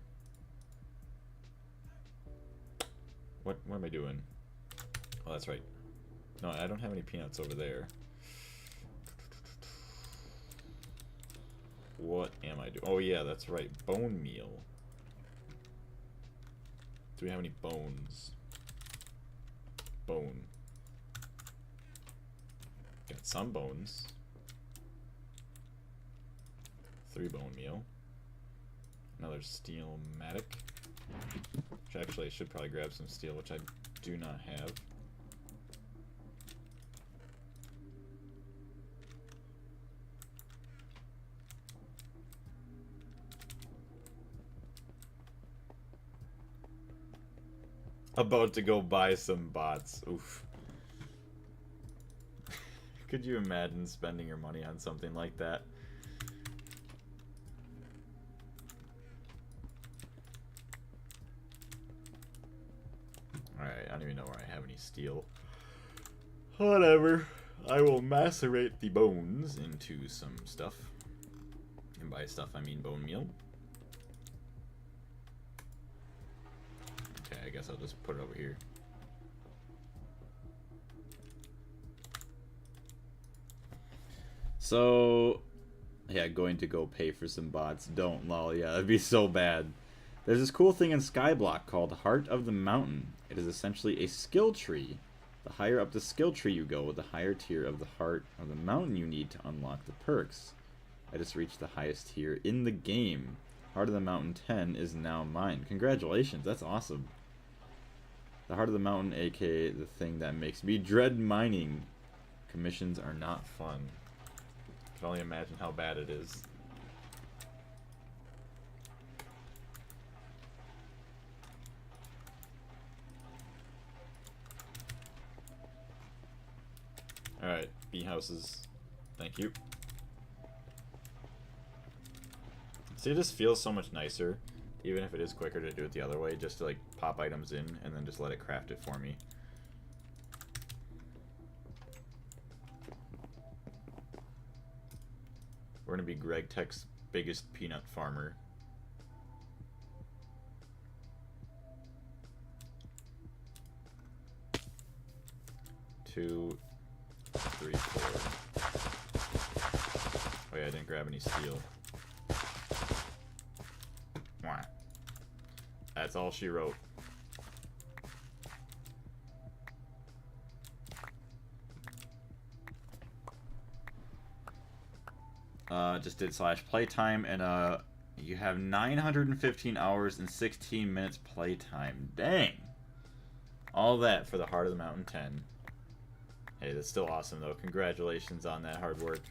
What am I doing? Oh, that's right. No, I don't have any peanuts over there. What am I doing? Oh yeah, that's right. Bone meal. Do we have any bones? Bone. Got some bones. 3 bone meal. Another steel matic. Which actually I should probably grab some steel, which I do not have. About to go buy some bots. Oof. Could you imagine spending your money on something like that? Alright, I don't even know where I have any steel. Whatever. I will macerate the bones into some stuff. And by stuff, I mean bone meal. Okay, I guess I'll just put it over here. So, yeah, going to go pay for some bots. Don't, lol. Yeah, that'd be so bad. There's this cool thing in Skyblock called Heart of the Mountain. It is essentially a skill tree. The higher up the skill tree you go, the higher tier of the Heart of the Mountain you need to unlock the perks. I just reached the highest tier in the game. Heart of the Mountain 10 is now mine. Congratulations, that's awesome. The Heart of the Mountain, aka the thing that makes me dread mining. Commissions are not fun. I can only imagine how bad it is. Alright, bee houses. Thank you. See, it just feels so much nicer, even if it is quicker to do it the other way, just to like pop items in and then just let it craft it for me. We're gonna be Gregtech's biggest peanut farmer. 2, 3, 4. Oh yeah, I didn't grab any steel. Mwah. That's all she wrote. Just did /playtime, and you have 915 hours and 16 minutes playtime. Dang! All that for the Heart of the Mountain 10. Hey, that's still awesome though. Congratulations on that hard work.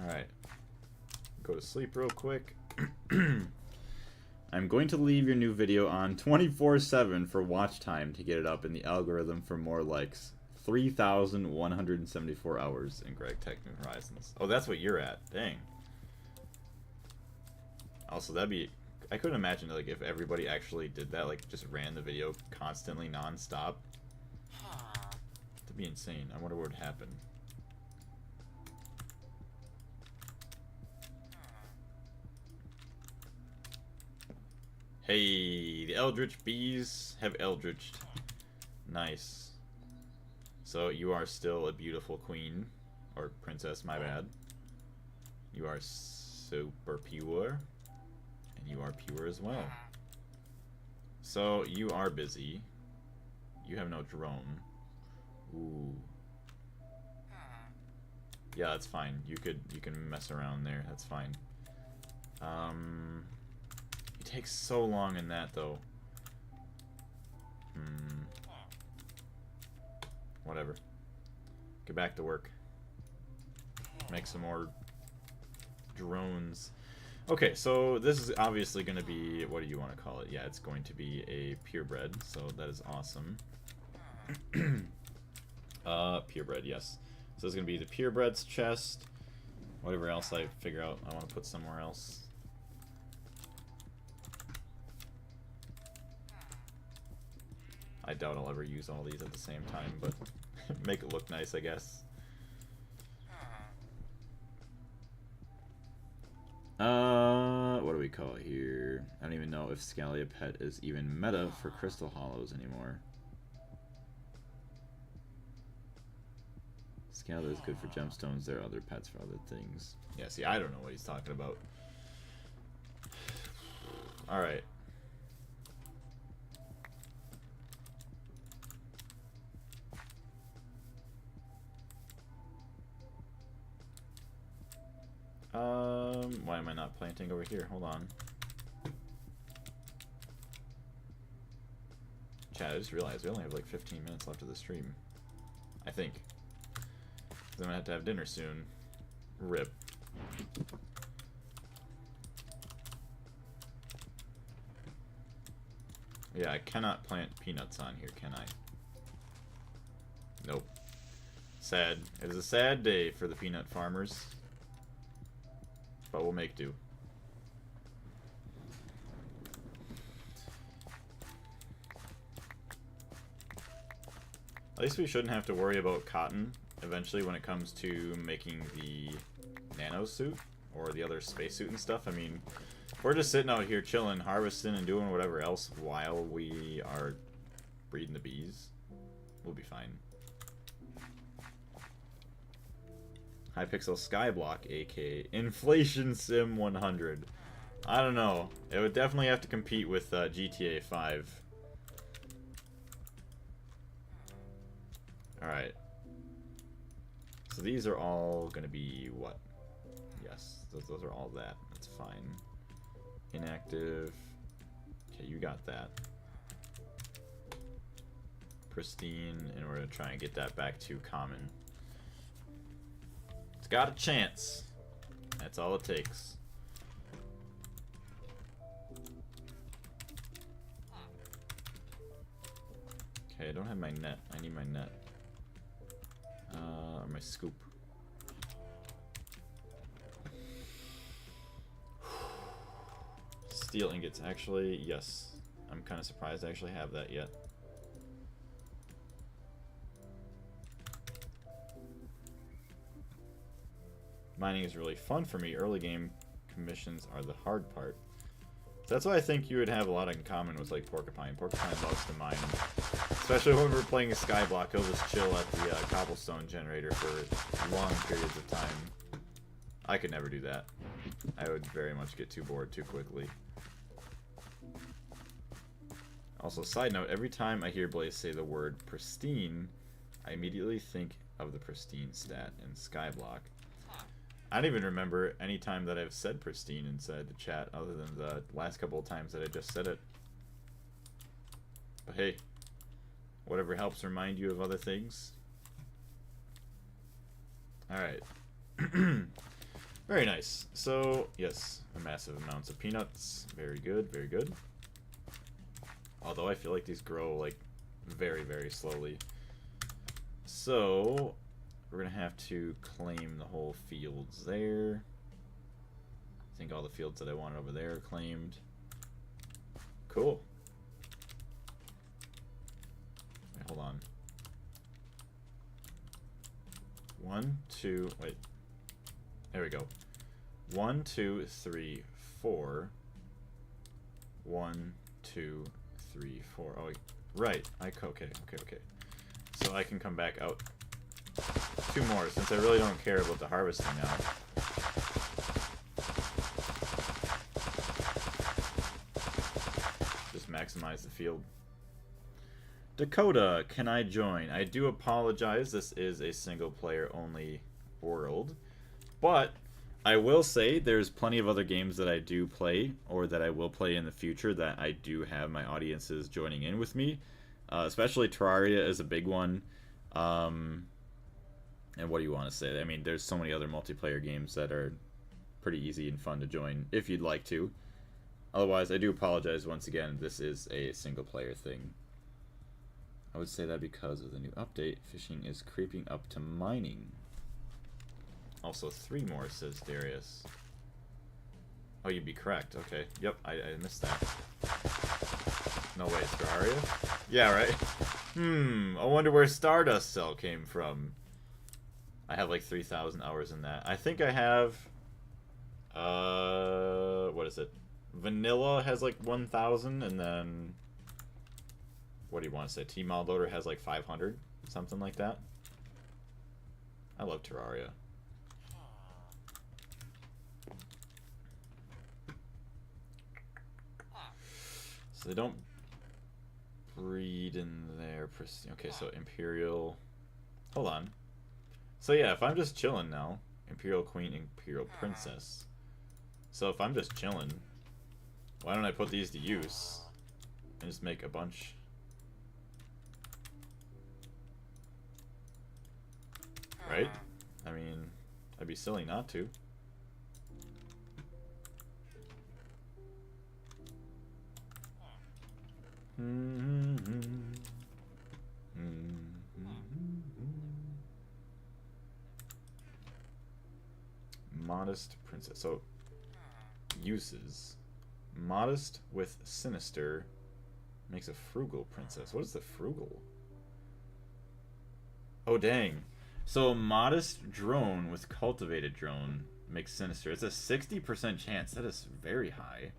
Alright. Go to sleep real quick. I'm going to leave your new video on 24/7 for watch time to get it up in the algorithm for more likes. 3,174 hours in Gregtech New Horizons. Oh, that's what you're at. Dang. Also, that'd be... I couldn't imagine, like, if everybody actually did that, like, just ran the video constantly, non-stop. That'd be insane. I wonder what would happen. Hey, the Eldritch Bees have Eldritched. Nice. So you are still a beautiful queen. Or princess, my bad. You are super pure. And you are pure as well. So you are busy. You have no drone. Ooh. Yeah, that's fine. You can mess around there. That's fine. It takes so long in that though. Whatever. Get back to work. Make some more drones. Okay, so this is obviously going to be, what do you want to call it? Yeah, it's going to be a purebred, so that is awesome. Purebred, yes. So this is going to be the purebred's chest. Whatever else I figure out I want to put somewhere else. I doubt I'll ever use all these at the same time, but make it look nice, I guess. What do we call it here? I don't even know if Scalia Pet is even meta for Crystal Hollows anymore. Scalia is good for gemstones. There are other pets for other things. Yeah, see, I don't know what he's talking about. Alright. Why am I not planting over here? Hold on. Chat, I just realized we only have like 15 minutes left of the stream. I think. I'm gonna have to have dinner soon. RIP. Yeah, I cannot plant peanuts on here, can I? Nope. Sad. It is a sad day for the peanut farmers. But we'll make do. At least we shouldn't have to worry about cotton eventually when it comes to making the nano suit or the other spacesuit and stuff. I mean, if we're just sitting out here chilling, harvesting and doing whatever else while we are breeding the bees, we'll be fine. Hypixel Skyblock, aka Inflation Sim 100. I don't know. It would definitely have to compete with GTA 5. Alright. So these are all going to be what? Yes, those are all that. That's fine. Inactive. Okay, you got that. Pristine, and we're going to try and get that back to common. It's got a chance. That's all it takes. Okay, I don't have my net. I need my net. Or my scoop. steel ingots. Actually, yes. I'm kind of surprised I actually have that yet. Mining is really fun for me. Early game commissions are the hard part. So that's why I think you would have a lot in common with like Porcupine. Porcupine loves to mine. Especially when we're playing a Skyblock, he'll just chill at the cobblestone generator for long periods of time. I could never do that. I would very much get too bored too quickly. Also, side note, every time I hear Blaze say the word pristine, I immediately think of the pristine stat in Skyblock. I don't even remember any time that I've said pristine inside the chat other than the last couple of times that I just said it. But hey, whatever helps remind you of other things. Alright. Very nice. So, yes, massive amounts of peanuts. Very good, very good. Although I feel like these grow, like, very, very slowly. So, we're going to have to claim the whole fields there. I think all the fields that I wanted over there are claimed. Cool. Wait, hold on. 1, 2, wait. There we go. 1, 2, 3, 4. 1, 2, 3, 4. Oh, right. Okay. So I can come back out. 2 more, since I really don't care about the harvesting now. Just maximize the field. Dakota, can I join? I do apologize, this is a single player only world. But I will say there's plenty of other games that I do play, or that I will play in the future, that I do have my audiences joining in with me. Especially Terraria is a big one. And what do you want to say? I mean, there's so many other multiplayer games that are pretty easy and fun to join, if you'd like to. Otherwise, I do apologize once again, this is a single player thing. I would say that because of the new update, fishing is creeping up to mining. Also 3 more, says Darius. Oh, you'd be correct. Okay. Yep, I missed that. No way, it's Terraria? Yeah, right? I wonder where Stardust Cell came from. I have like 3,000 hours in that. I think I have... what is it? Vanilla has like 1,000, and then... What do you want to say? T-Mod Loader has like 500? Something like that. I love Terraria. So they don't breed in there. Okay, so Imperial. Hold on. So yeah, if I'm just chilling now, Imperial Queen, Imperial Princess. So if I'm just chilling, why don't I put these to use and just make a bunch? Right? I mean, I'd be silly not to. Modest princess. So, uses. Modest with sinister makes a frugal princess. What is the frugal? Oh, dang. So, modest drone with cultivated drone makes sinister. It's a 60% chance. That is very high.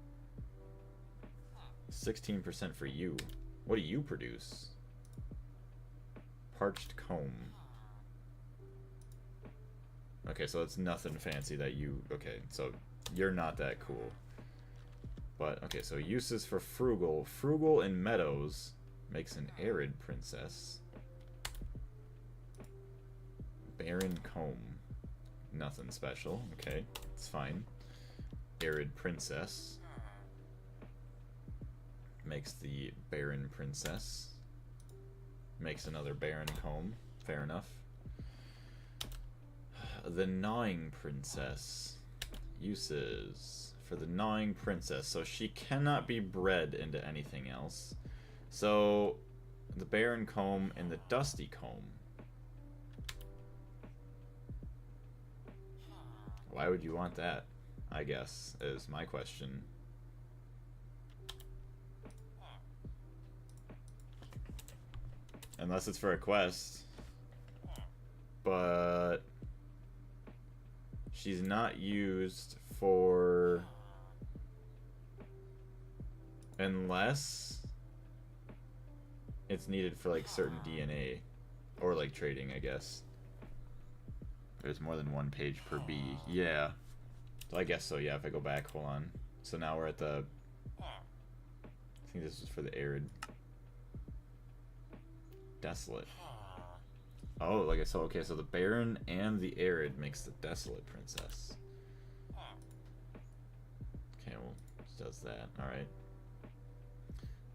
16% for you. What do you produce? Parched comb. Okay, so it's nothing fancy that you... Okay, so you're not that cool. But, okay, so uses for frugal. Frugal in meadows makes an arid princess. Barren comb. Nothing special. Okay, it's fine. Arid princess. Makes the barren princess. Makes another barren comb. Fair enough. The gnawing princess. Uses for the gnawing princess. So she cannot be bred into anything else. So the barren comb and the dusty comb. Why would you want that? I guess is my question. Unless it's for a quest. But she's not used for... Unless it's needed for like certain DNA. Or like trading, I guess. There's more than one page per bee. Yeah. So I guess so, yeah, if I go back, hold on. So now we're at the... I think this is for the arid. Desolate. Oh, like I saw, okay, so the barren and the arid makes the desolate princess. Okay, well, it does that, alright.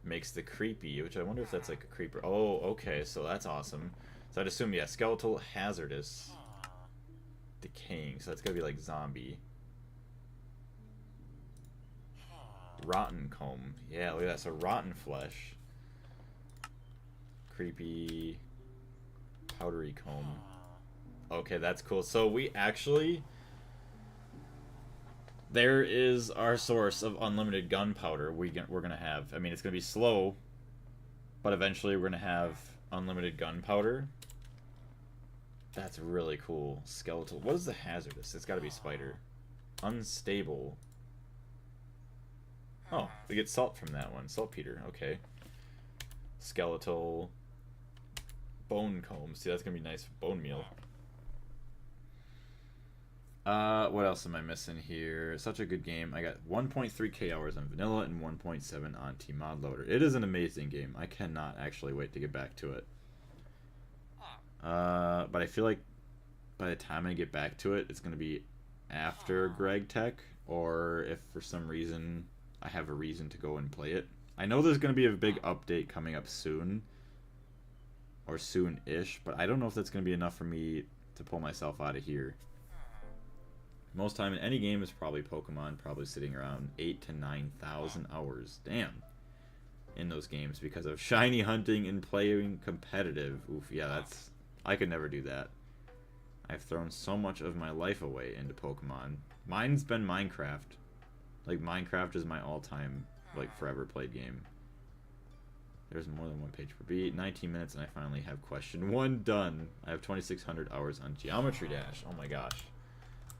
Makes the creepy, which I wonder if that's like a creeper. Oh, okay, so that's awesome. So I'd assume, yeah, skeletal, hazardous, decaying, so that's gotta be like zombie. Rotten comb. Yeah, look at that. So rotten flesh. Creepy. Powdery comb. Okay, that's cool. So we actually... There is our source of unlimited gunpowder we're going to have. I mean, it's going to be slow, but eventually we're going to have unlimited gunpowder. That's really cool. Skeletal. What is the hazardous? It's got to be spider. Unstable. Oh, we get salt from that one. Saltpeter, okay. Skeletal. Bone comb. See, that's going to be nice bone meal. What else am I missing here? Such a good game. I got 1.3k hours on vanilla and 1.7 on T-Mod Loader. It is an amazing game. I cannot actually wait to get back to it. But I feel like by the time I get back to it, it's going to be after Gregtech, or if for some reason I have a reason to go and play it. I know there's going to be a big update coming up soon, or soon-ish, but I don't know if that's going to be enough for me to pull myself out of here. Most time in any game is probably Pokemon, probably sitting around 8,000 to 9,000 hours. Damn. In those games because of shiny hunting and playing competitive. Oof, yeah, that's... I could never do that. I've thrown so much of my life away into Pokemon. Mine's been Minecraft. Like, Minecraft is my all-time, like, forever played game. There's more than one page per beat. 19 minutes and I finally have question 1 done. I have 2,600 hours on Geometry Dash. Oh my gosh.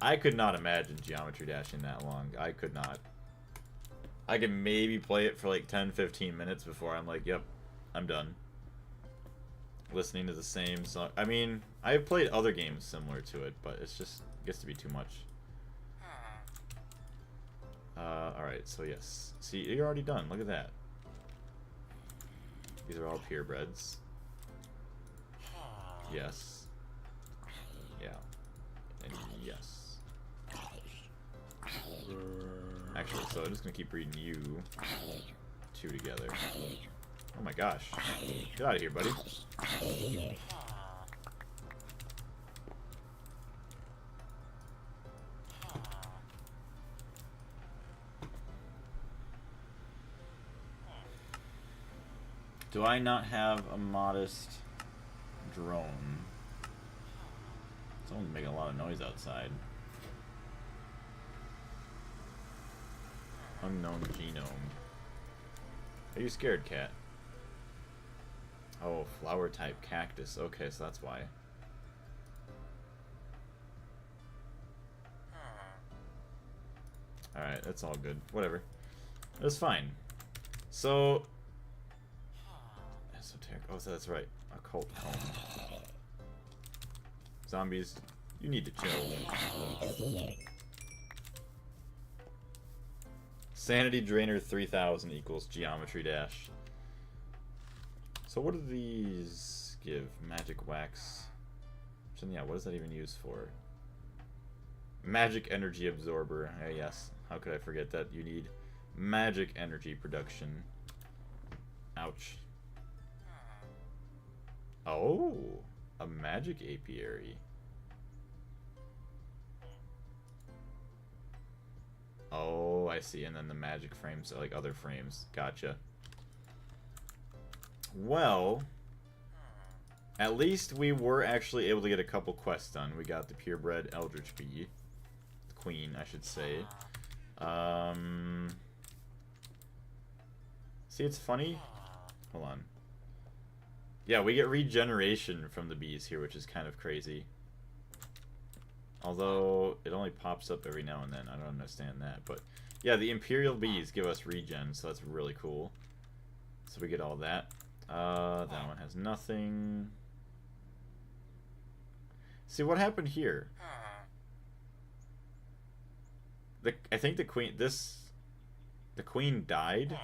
I could not imagine Geometry Dashing that long. I could not. I could maybe play it for like 10-15 minutes before I'm like, yep, I'm done. Listening to the same song. I mean, I've played other games similar to it, but it's just, it gets to be too much. Alright, so yes. See, you're already done. Look at that. These are all purebreds. Yes. Yeah. And yes. Actually, so I'm just gonna keep reading you two together. Oh my gosh. Get out of here, buddy. Do I not have a modest drone? Someone's making a lot of noise outside. Unknown genome. Are you scared, cat? Oh, flower type cactus. Okay, so that's why. Alright, that's all good. Whatever. That's fine. So... Esoteric. Oh, so that's right. Occult home. Zombies, you need to chill. Sanity Drainer 3000 equals Geometry Dash. So what do these give? Magic Wax. So yeah, what does that even use for? Magic Energy Absorber. Yes. How could I forget that? You need magic energy production. Ouch. Oh, a magic apiary. Oh, I see. And then the magic frames, like other frames. Gotcha. Well, at least we were actually able to get a couple quests done. We got the purebred Eldritch Bee. The queen, I should say. See, it's funny. Hold on. Yeah, we get regeneration from the bees here, which is kind of crazy. Although, it only pops up every now and then. I don't understand that. But, yeah, the Imperial bees give us regen, so that's really cool. So we get all that. That one has nothing. See, what happened here? I think the queen... The queen died?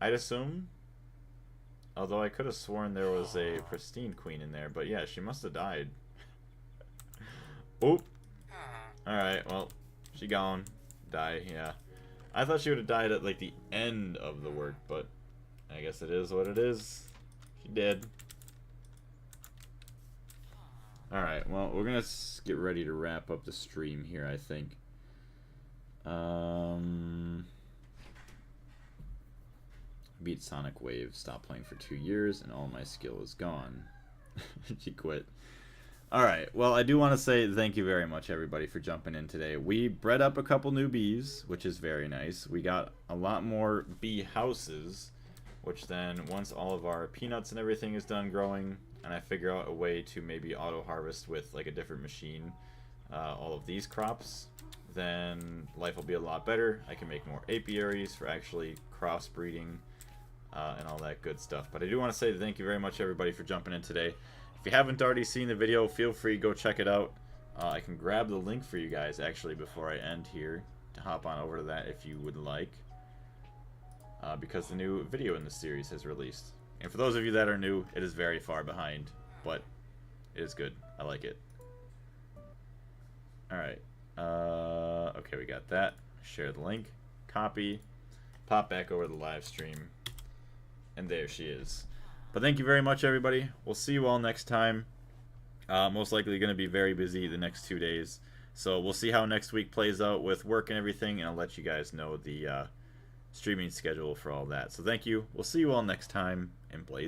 I'd assume? Although I could have sworn there was a pristine queen in there. But yeah, she must have died. Oop. Alright, well, she gone. Die, yeah. I thought she would have died at, like, the end of the work, but I guess it is what it is. She did. Alright, well, we're gonna get ready to wrap up the stream here, I think. Beat Sonic Wave, stopped playing for 2 years, and all my skill is gone. She quit. Alright, well, I do want to say thank you very much, everybody, for jumping in today. We bred up a couple new bees, which is very nice. We got a lot more bee houses, which then, once all of our peanuts and everything is done growing, and I figure out a way to maybe auto-harvest with, like, a different machine, all of these crops, then life will be a lot better. I can make more apiaries for actually crossbreeding and all that good stuff. But I do want to say thank you very much, everybody, for jumping in today. If you haven't already seen the video, feel free to go check it out. I can grab the link for you guys, actually, before I end here, to hop on over to that if you would like, because the new video in this series has released. And for those of you that are new, it is very far behind, but it is good. I like it. Alright. Okay, we got that. Share the link. Copy. Pop back over to the live stream. And there she is. But thank you very much, everybody. We'll see you all next time. Most likely going to be very busy the next 2 days. So we'll see how next week plays out with work and everything. And I'll let you guys know the streaming schedule for all that. So thank you. We'll see you all next time. And Blaze.